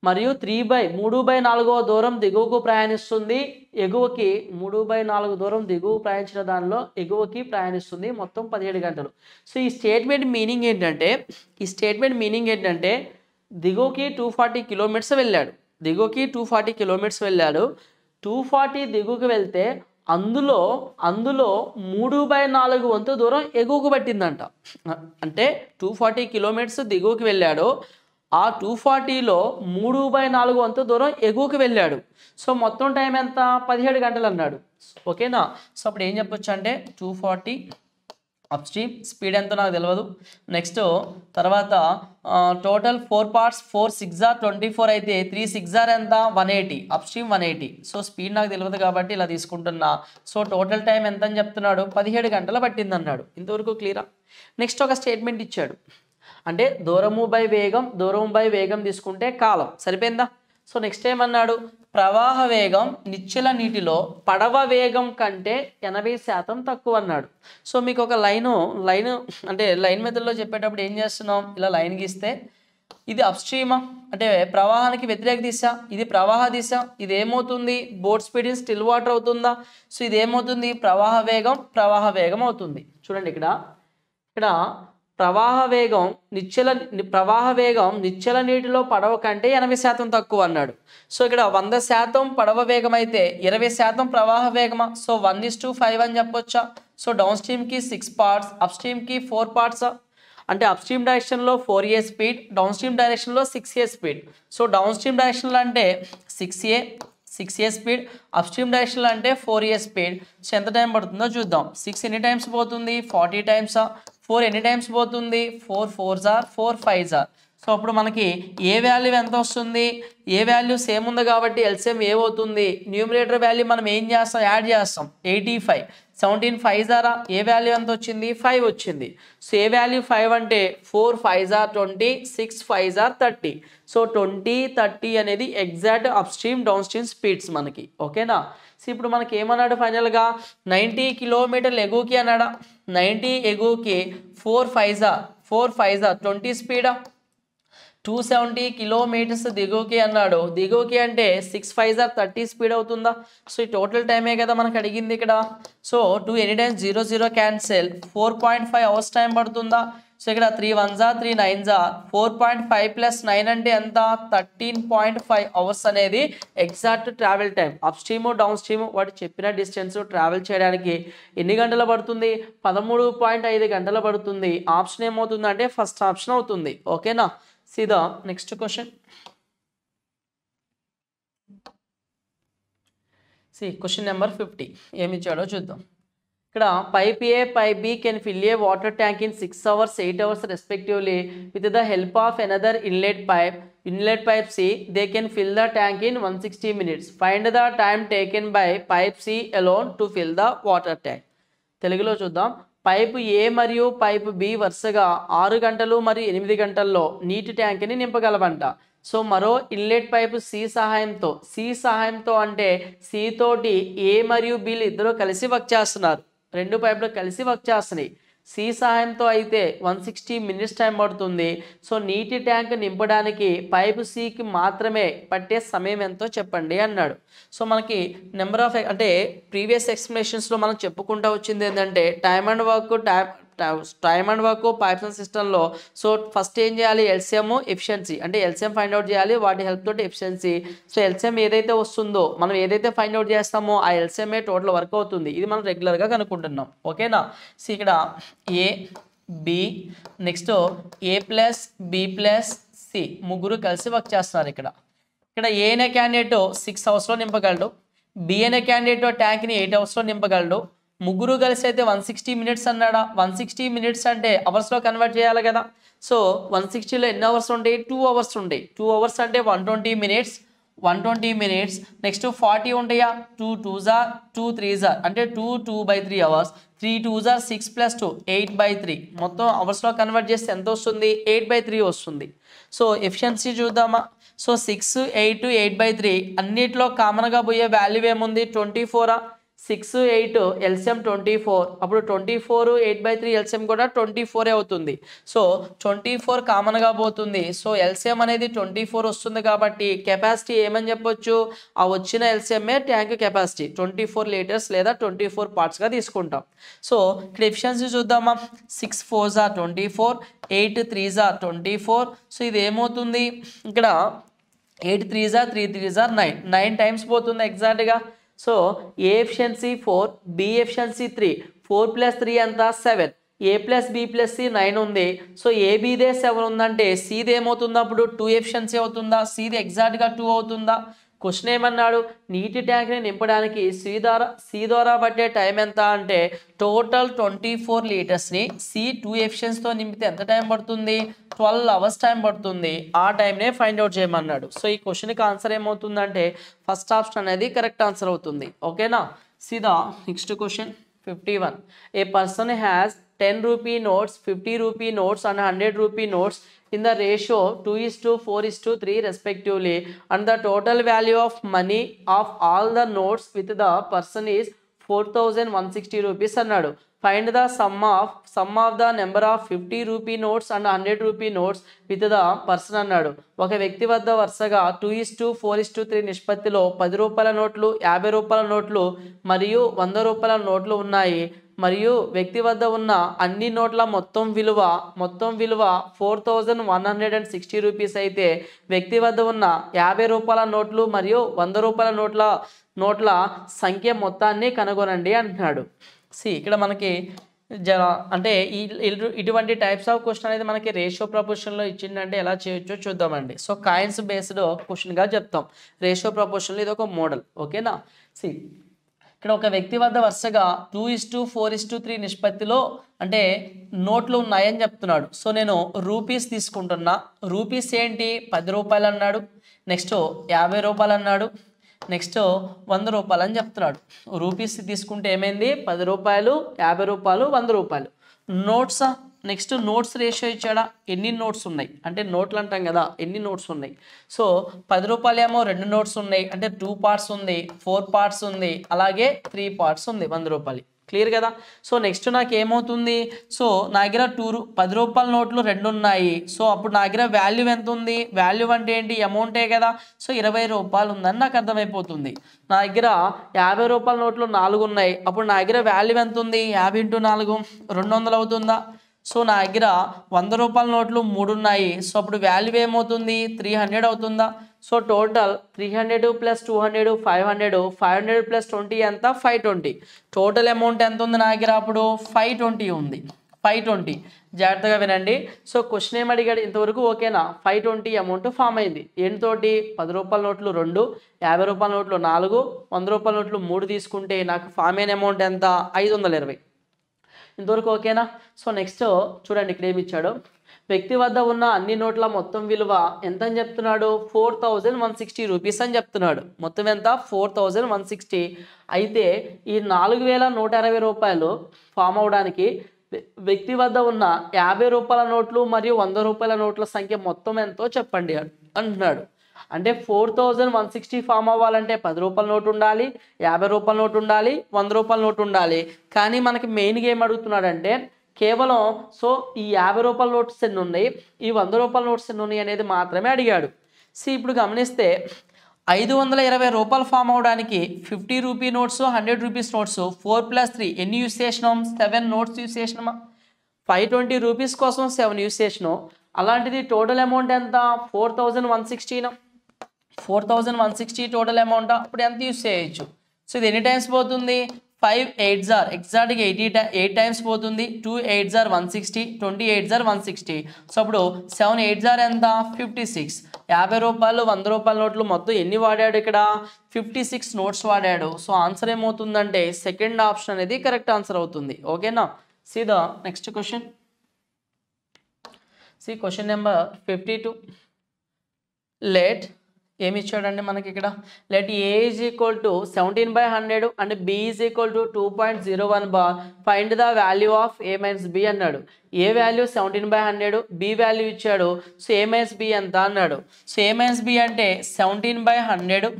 మరియు 3/4 దూరం దిగువకు ప్రయాణిస్తుంది. ఎగువకి 3/4 దూరం దిగువ ప్రయాణించిన దానిలో ఎగువకి ప్రయాణిస్తుంది మొత్తం 17 గంటలు. సో ఈ స్టేట్మెంట్ మీనింగ్ ఏంటంటే దిగువకి 240 కిలోమీటర్స్ వెళ్ళాడు. దిగువకి 240 కిలోమీటర్స్ వెళ్ళాడు. 240 దిగువకి వెళ్తే అందులో 3/4 వంతు దూరం ఎగువకు పట్టిందంట. అంటే 240 కిలోమీటర్స్ దిగువకి వెళ్ళాడు, ఆ 240లో 3/4 వంతు దూరం ఎగువకి వెళ్ళాడు. సో మొత్తం టైం ఎంత? 17 గంటలు అన్నాడు. ఓకేనా? సో అప్పుడు ఏం చెప్పొచ్చు అంటే 240 అప్ స్ట్రీమ్ స్పీడ్ ఎంతో నాకు తెలియదు. నెక్స్ట్ తర్వాత టోటల్ 4 పార్ట్స్ 4 6 24 అయితే 3 6 ఎంత? 180 అప్ స్ట్రీమ్ 180. సో స్పీడ్ నాకు తెలియదు కాబట్టి ఇలా తీసుకుంటున్నా. సో టోటల్ టైం ఎంత అని చెప్తున్నాడు? 17 గంటలు పట్టింది అన్నాడు. ఇంతవరకు క్లియరా? నెక్స్ట్ ఒక స్టేట్మెంట్ ఇచ్చాడు, అంటే దూరము బై వేగం తీసుకుంటే కాలం. సరిపోయిందా? సో నెక్స్ట్ ఏమన్నాడు? ప్రవాహ వేగం నిశ్చల నీటిలో పడవ వేగం కంటే 80% తక్కువ అన్నాడు. సో మీకు ఒక లైన్ అంటే లైన్ మెథడ్లో చెప్పేటప్పుడు ఏం చేస్తున్నాం? ఇలా లైన్ గీస్తే ఇది అప్ స్ట్రీమా అంటే ప్రవాహానికి వ్యతిరేక దిశ, ఇది ప్రవాహ దిశ, ఇది ఏమవుతుంది? Boat speed in still water అవుతుందా? సో ఇది ఏమవుతుంది? ప్రవాహ వేగం అవుతుంది. చూడండి ఇక్కడ ప్రవాహ వేగం నిశ్చల నీటిలో పడవ కంటే 80% తక్కువ అన్నాడు. సో ఇక్కడ 100% పడవ వేగం అయితే 20% ప్రవాహ వేగమా? సో 1:5 అని చెప్పొచ్చా? సో డౌన్ స్ట్రీమ్కి 6 పార్ట్స్, అప్ స్ట్రీమ్కి 4 పార్ట్స్. అంటే అప్ స్ట్రీమ్ డైరెక్షన్లో 4A స్పీడ్, డౌన్ స్ట్రీమ్ డైరెక్షన్లో 6A speed. So down stream డైరెక్షన్లో అంటే 6A స్పీడ్, అప్ స్ట్రీమ్ డైరెక్షన్లో అంటే 4A స్పీడ్. సో ఎంత టైం పడుతుందో చూద్దాం. 6 ఎన్ని టైమ్స్ పోతుంది? 40 టైమ్సా? 4 ఎన్ని టైమ్స్ పోతుంది? 4 4s are 4 5s are. So అప్పుడు మనకి ఏ వాల్యూ ఎంత వస్తుంది? ఏ వాల్యూ సేమ్ ఉంది కాబట్టి ఎల్సిఎం ఏమవుతుంది? న్యూమరేటర్ వాల్యూ మనం ఏం చేస్తాం? యాడ్ చేస్తాం. 85 17 5s are ఏ వాల్యూ ఎంత వచ్చింది? 5 వచ్చింది. సో ఏ వాల్యూ 5 అంటే 4 5s are 20, 6 5s are 30. So 20 30 అనేది exact up stream down stream speeds మనకి. ఓకేనా? సో ఇప్పుడు మనకి ఏమన్నాడు ఫైనల్గా? 90 కిలోమీటర్లు ఎగువకి అన్నాడా? 90 ఎగువకి 4 5s are 20 స్పీడా? 270 కిలోమీటర్స్ దిగువకి అన్నాడు. దిగువకి అంటే 6 5s are 30 స్పీడ్ అవుతుందా? సో ఈ టోటల్ టైమే కదా మనకు అడిగింది ఇక్కడ. So 2 any times 0 0 cancel, 4.5 hours time పడుతుందా? సో ఇక్కడ 3 1s are 3 9s are 4.5 plus 9 అంటే ఎంత? 13.5 అవర్స్ అనేది exact travel time. Up stream down stream వాటి చెప్పిన డిస్టెన్స్ ట్రావెల్ చేయడానికి ఎన్ని గంటలు పడుతుంది? 13.5 గంటలు పడుతుంది. ఆప్షన్ ఏమవుతుంది అంటే ఫస్ట్ ఆప్షన్ అవుతుంది. ఓకేనా? See the next question. See question number 50. ఏమి ఇచ్చాడో చూద్దాం. ఇక్కడ pipe A, pipe B can fill a water tank in 6 hours, 8 hours respectively with the help of another inlet pipe C. They can fill the tank in 160 minutes. Find the time taken by pipe C alone to fill the water tank. తెలుగులో చూద్దాం. Pipe ఏ మరియు pipe B వరుసగా 6 గంటలు మరియు 8 గంటల్లో నీటి ట్యాంక్ని నింపగలవంట. So మరో inlet pipe C సహాయంతో అంటే సి తోటి ఏ మరియు బిలు ఇద్దరు కలిసి వర్క్ చేస్తున్నారు. 2 పైపులు కలిసి వర్క్ చేస్తున్నాయి. సి సహాయంతో అయితే 160 మినిట్స్ టైం పడుతుంది. సో నీటి ట్యాంక్ నింపడానికి పైపు సికి మాత్రమే పట్టే సమయం ఎంతో చెప్పండి అన్నాడు. సో మనకి నెంబర్ ఆఫ్ అంటే ప్రీవియస్ ఎక్స్ప్లెనేషన్స్లో మనం చెప్పుకుంటూ వచ్చింది ఏంటంటే time and work pipes and సిస్టంలో. సో ఫస్ట్ ఏం చేయాలి? ఎల్సిఎం ఎఫిషియన్సీ అంటే ఎల్సిఎం ఫైండ్ అవుట్ చేయాలి, వాటి హెల్ప్ తోటి ఎఫిషియన్సీ. సో ఎల్సిఎం ఏదైతే వస్తుందో మనం ఏదైతే ఫైండ్ అవుట్ చేస్తామో ఆ ఎల్సిఎంఏ టోటల్ వర్క్ అవుతుంది. ఇది మనం రెగ్యులర్గా కనుక్కుంటున్నాం. ఓకేనా? సో ఇక్కడ A B next A plus B plus C ముగ్గురు కలిసి వర్క్ చేస్తున్నారు. ఇక్కడ ఏ అనే క్యాండిడేట్ 6 అవర్స్లో నింపగలడు, బి అనే క్యాండిడేట్ ట్యాంక్ని 8 అవర్స్లో నింపగలడు. ముగ్గురు కలిసి అయితే 160 మినిట్స్ అన్నాడా? 160 మినిట్స్ అంటే అవర్స్లో కన్వర్ట్ చేయాలి కదా. సో 160లో ఎన్ని అవర్స్ ఉంటాయి? 2 అవర్స్ ఉంటాయి. 2 అవర్స్ అంటే 120 మినిట్స్. నెక్స్ట్ 40 ఉంటాయా? 2 2s are 2 3s are అంటే 2/3 అవర్స్. 3 2s are 6 + 2 8/3. మొత్తం అవర్స్లో కన్వర్ట్ చేస్తే ఎంత వస్తుంది? 8/3 వస్తుంది. సో ఎఫిషియన్సీ చూద్దామా? సో 6 8 8/3 అన్నిట్లో కామన్గా పోయే వాల్యూ ఏముంది? 24. 6 8 ఎల్సిఎం 24. అప్పుడు 24 8/3 ఎల్సిఎం కూడా 24 అవుతుంది. సో 24 కామన్గా పోతుంది. సో ఎల్సిఎం అనేది 24 వస్తుంది కాబట్టి కెపాసిటీ ఏమని చెప్పొచ్చు? ఆ వచ్చిన ఎల్సిఎంఏ ట్యాంక్ కెపాసిటీ 24 లీటర్స్ లేదా 24 పార్ట్స్గా తీసుకుంటాం. సో ఇక్కడ ఎఫిషియన్సీ చూద్దామా? 6 4s are 24, 8 3s are 24. So ఇది ఏమవుతుంది? ఇక్కడ 8 3s are 3 3s are 9, 9 times పోతుంది ఎగ్జాక్ట్గా. సో ఏ ఎఫిషియన్సీ 4, బి ఎఫిషియన్సీ 3, 4 + 3 ఎంత 7, ఏ ప్లస్ బి ప్లస్ సి 9 ఉంది. సో ఏబిదే 7 ఉందంటే సిది ఏమవుతుంది అప్పుడు 2 ఎఫిషియన్సీ అవుతుందా, సిది ఎగ్జాక్ట్గా 2 అవుతుందా. క్వశ్చన్ ఏమన్నాడు, నీటి ట్యాంక్ని నింపడానికి సి ద్వారా పట్టే టైం ఎంత అంటే టోటల్ 24 లీటర్స్ని సి 2 ఎఫిషియన్సీతో నింపితే ఎంత టైం పడుతుంది, 12 అవర్స్ టైం పడుతుంది. ఆ టైంనే ఫైండ్ అవుట్ చేయమన్నాడు. సో ఈ క్వశ్చన్కి ఆన్సర్ ఏమవుతుందంటే ఫస్ట్ ఆప్షన్ అనేది కరెక్ట్ ఆన్సర్ అవుతుంది. ఓకేనా. సీదా next question 51. A person has 10 rupee notes, 50 rupee notes and 100 rupee notes in the ratio 2:4:3 respectively, and the total value of money of all the notes with the person is 4160 rupees అన్నాడు. Find the sum of the number of 50 rupee notes and 100 rupee notes with the person అన్నాడు. ఒక వ్యక్తి వద్ద వరుసగా 2:4:3 నిష్పత్తిలో 10 రూపాయల నోట్లు, 50 రూపాయల నోట్లు మరియు 100 రూపాయల నోట్లు ఉన్నాయి. మరియు వ్యక్తి వద్ద ఉన్న అన్ని నోట్ల మొత్తం విలువ 4160 రూపీస్ అయితే వ్యక్తి వద్ద ఉన్న 50 రూపాయల నోట్లు మరియు 100 రూపాయల నోట్ల సంఖ్య మొత్తాన్ని కనుగొనండి అంటున్నాడు. ఇక్కడ మనకి అంటే ఇటువంటి టైప్స్ ఆఫ్ క్వశ్చన్ అనేది మనకి రేషియో ప్రపోర్షన్లో ఇచ్చిందంటే ఎలా చేయొచ్చో చూద్దామండి. సో కాయిన్స్ బేస్డ్ క్వశ్చన్గా చెప్తాం. రేషియో ప్రపోర్షన్లో ఇది ఒక మోడల్. ఓకేనా. ఇక్కడ ఒక వ్యక్తి వద్ద వరుసగా 2:4:3 నిష్పత్తిలో అంటే నోట్లు ఉన్నాయని చెప్తున్నాడు. సో నేను రూపీస్ తీసుకుంటున్నా. రూపీస్ ఏంటి 10 రూపాయలు అన్నాడు, నెక్స్ట్ 50 రూపాయలు అన్నాడు, నెక్స్ట్ 100 రూపాయలు అని చెప్తున్నాడు. రూపీస్ తీసుకుంటే ఏమైంది 10 రూపాయలు, 50 రూపాయలు, 100 రూపాయలు. నోట్సా, నెక్స్ట్ నోట్స్ రేషియో ఇచ్చాడా, ఎన్ని నోట్స్ ఉన్నాయి అంటే నోట్లు అంటాం కదా, ఎన్ని నోట్స్ ఉన్నాయి. సో 10 రూపాయలు ఏమో 2 నోట్స్ ఉన్నాయి అంటే 2 పార్ట్స్ ఉంది, 4 పార్ట్స్ ఉంది, అలాగే 3 పార్ట్స్ ఉంది 100 రూపాయలు. క్లియర్ కదా. సో నెక్స్ట్ నాకు ఏమవుతుంది, సో నా దగ్గర 10 రూపాయల నోట్లు 2 ఉన్నాయి. సో అప్పుడు నా దగ్గర వాల్యూ ఎంత ఉంది, వాల్యూ అంటే ఏంటి అమౌంటే కదా. సో 20 రూపాయలు ఉందని నాకు అర్థమైపోతుంది. నా దగ్గర 50 రూపాయల నోట్లు 4 ఉన్నాయి. అప్పుడు నా దగ్గర వాల్యూ ఎంత ఉంది, 50 × 4 200 అవుతుందా. సో నా దగ్గర 100 రూపాయల నోట్లు 3 ఉన్నాయి. సో అప్పుడు వాల్యూ ఏమవుతుంది 300 అవుతుందా. సో టోటల్ 300 + 200 500, 500 + 20 ఎంత 520. టోటల్ అమౌంట్ ఎంత ఉంది నా దగ్గర అప్పుడు 520 ఉంది. 520 జాగ్రత్తగా వినండి. సో క్వశ్చన్ ఏం అడిగాడు ఇంతవరకు ఓకేనా. 520 అమౌంట్ ఫామ్ అయింది. ఏంటితోటి 10 రూపాయల నోట్లు 2, 50 రూపాయల నోట్లు 4, 100 రూపాయల నోట్లు 3 తీసుకుంటే నాకు ఫామ్ అయిన అమౌంట్ ఎంత 520. ఇంతవరకు ఓకేనా. సో నెక్స్ట్ చూడండి ఇక్కడ ఏమి ఇచ్చాడు. వ్యక్తి వద్ద ఉన్న అన్ని నోట్ల మొత్తం విలువ ఎంత అని చెప్తున్నాడు 4160 రూపీస్ అని చెప్తున్నాడు. మొత్తం ఎంత 4160. అయితే ఈ 4160 రూపాయలు ఫామ్ అవడానికి వ్యక్తి వద్ద ఉన్న 50 రూపాయల నోట్లు మరియు 100 రూపాయల నోట్ల సంఖ్య మొత్తం ఎంతో చెప్పండి అంటున్నాడు. అంటే 4160 ఫామ్ అవ్వాలంటే 10 రూపాయల నోటు ఉండాలి, 50 రూపాయల నోటు ఉండాలి, 100 రూపాయల నోటు ఉండాలి. కానీ మనకి మెయిన్గా ఏం అడుగుతున్నాడంటే కేవలం సో ఈ 50 రూపాయల నోట్స్ ఎన్ని ఉన్నాయి, ఈ 100 రూపాయల నోట్స్ ఎన్ని ఉన్నాయి అనేది మాత్రమే అడిగాడు. ఇప్పుడు గమనిస్తే 520 రూపాయలు ఫామ్ అవడానికి 50 రూపీ నోట్స్, 100 రూపీస్ నోట్స్ 4 + 3 ఎన్ని యూస్ చేసినాం 7 నోట్స్ యూస్ చేసినామా. 520 రూపీస్ కోసం 7 యూస్ చేసినాం. అలాంటిది టోటల్ అమౌంట్ ఎంత 4160 టోటల్ అమౌంట్. అప్పుడు ఎంత యూస్ చేయొచ్చు. సో ఇది ఎన్ని టైమ్స్ పోతుంది 5 8s are ఎగ్జాక్ట్గా 8 టైమ్స్ పోతుంది. 2 8s are 160, 20 8s are 160. So అప్పుడు 7 8s are ఎంత 56. 50 రూపాయలు 100 రూపాయల నోట్లు మొత్తం ఎన్ని వాడాడు ఇక్కడ 56 నోట్స్ వాడాడు. సో ఆన్సర్ ఏమవుతుందంటే సెకండ్ ఆప్షన్ అనేది కరెక్ట్ ఆన్సర్ అవుతుంది. ఓకేనా. See the next question. C question number 52. Let ఏమి ఇచ్చాడండి మనకి ఇక్కడ let A is equal to 17/100 and B is equal to 2.01 bar find the value of A minus B అన్నాడు. A value 17/100, B value ఇచ్చాడు. So A minus B ఎంత అన్నాడు. So A minus B అంటే 17/100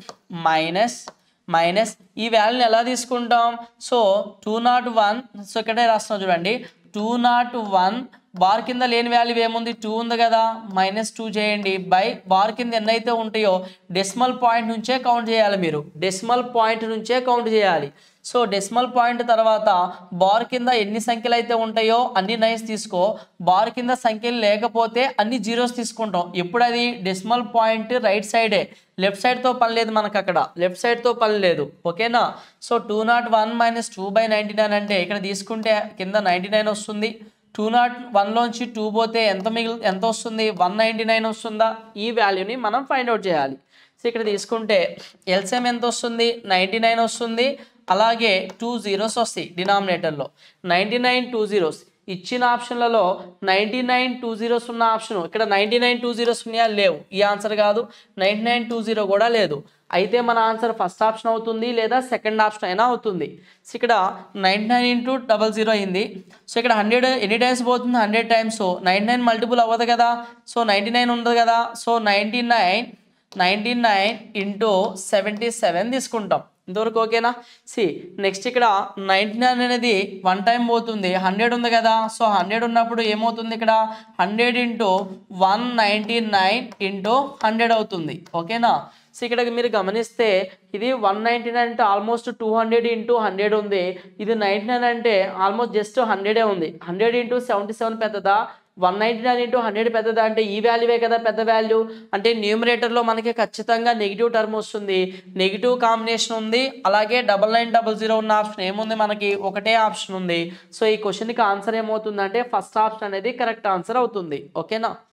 minus ఈ వాల్యూని ఎలా తీసుకుంటాం. So 201, so ఇక్కడే రాస్తున్నాం చూడండి 201 బార్ కింద లేని వాల్యూ ఏముంది 2 ఉంది కదా, -2 చేయండి బై బార్ కింద ఎన్ని అయితే ఉంటాయో డెసిమల్ పాయింట్ నుంచే కౌంట్ చేయాలి, మీరు డెసిమల్ పాయింట్ నుంచే కౌంట్ చేయాలి. సో డెసిమల్ పాయింట్ తర్వాత బార్ కింద ఎన్ని సంఖ్యలు అయితే ఉంటాయో అన్ని నైన్స్ తీసుకో, బార్ కింద సంఖ్యలు లేకపోతే అన్ని జీరోస్ తీసుకుంటాం. ఎప్పుడు అది డెసిమల్ పాయింట్ రైట్ సైడే, లెఫ్ట్ సైడ్తో పని లేదు మనకు, అక్కడ లెఫ్ట్ సైడ్తో పని లేదు. ఓకేనా. సో 201 - 2/99 అంటే ఇక్కడ తీసుకుంటే కింద 99 వస్తుంది. 201లోంచి 2 పోతే ఎంత వస్తుంది, 199 వస్తుందా? ఈ వాల్యూని మనం ఫైండ్ అవుట్ చేయాలి. సో ఇక్కడ తీసుకుంటే ఎల్సిఎం ఎంత వస్తుంది, 99 వస్తుంది. అలాగే 2 zeros వస్తాయి డినామినేటర్లో, 99 2 zeros. ఇచ్చిన ఆప్షన్లలో 99 2 zeros ఉన్న ఆప్షన్ ఇక్కడ 99 2 zeros ఉన్నాయా, లేవు. ఈ ఆన్సర్ కాదు, 99 2 0 కూడా లేదు. అయితే మన ఆన్సర్ ఫస్ట్ ఆప్షన్ అవుతుంది లేదా సెకండ్ ఆప్షన్ అయినా అవుతుంది. సో ఇక్కడ 99 × 00 అయింది. సో ఇక్కడ 100 ఎన్ని టైమ్స్ పోతుంది, 100 టైమ్స్. 99 మల్టిపుల్ అవ్వదు కదా, సో 99 ఉండదు కదా. సో 99 × 77 తీసుకుంటాం. ఇంతవరకు ఓకేనా. నెక్స్ట్ ఇక్కడ 99 అనేది 1 టైం పోతుంది, 100 ఉంది కదా. సో 100 ఉన్నప్పుడు ఏమవుతుంది, ఇక్కడ 100 × 199 × 100 అవుతుంది. ఓకేనా. సో ఇక్కడ మీరు గమనిస్తే ఇది 199 అంటే ఆల్మోస్ట్ 200 × 100 ఉంది. ఇది 99 అంటే ఆల్మోస్ట్ జస్ట్ 100 ఉంది. 100 × 77 పెద్దదా, 199 × 100 పెద్దదా అంటే ఈ వాల్యూవే కదా పెద్ద వాల్యూ. అంటే న్యూమరేటర్లో మనకి ఖచ్చితంగా నెగిటివ్ టర్మ్ వస్తుంది, నెగిటివ్ కాంబినేషన్ ఉంది. అలాగే 9900 ఉన్న ఆప్షన్ ఏముంది, మనకి ఒకటే ఆప్షన్ ఉంది. సో ఈ క్వశ్చన్కి ఆన్సర్ ఏమవుతుందంటే ఫస్ట్ ఆప్షన్ అనేది కరెక్ట్ ఆన్సర్ అవుతుంది. ఓకేనా.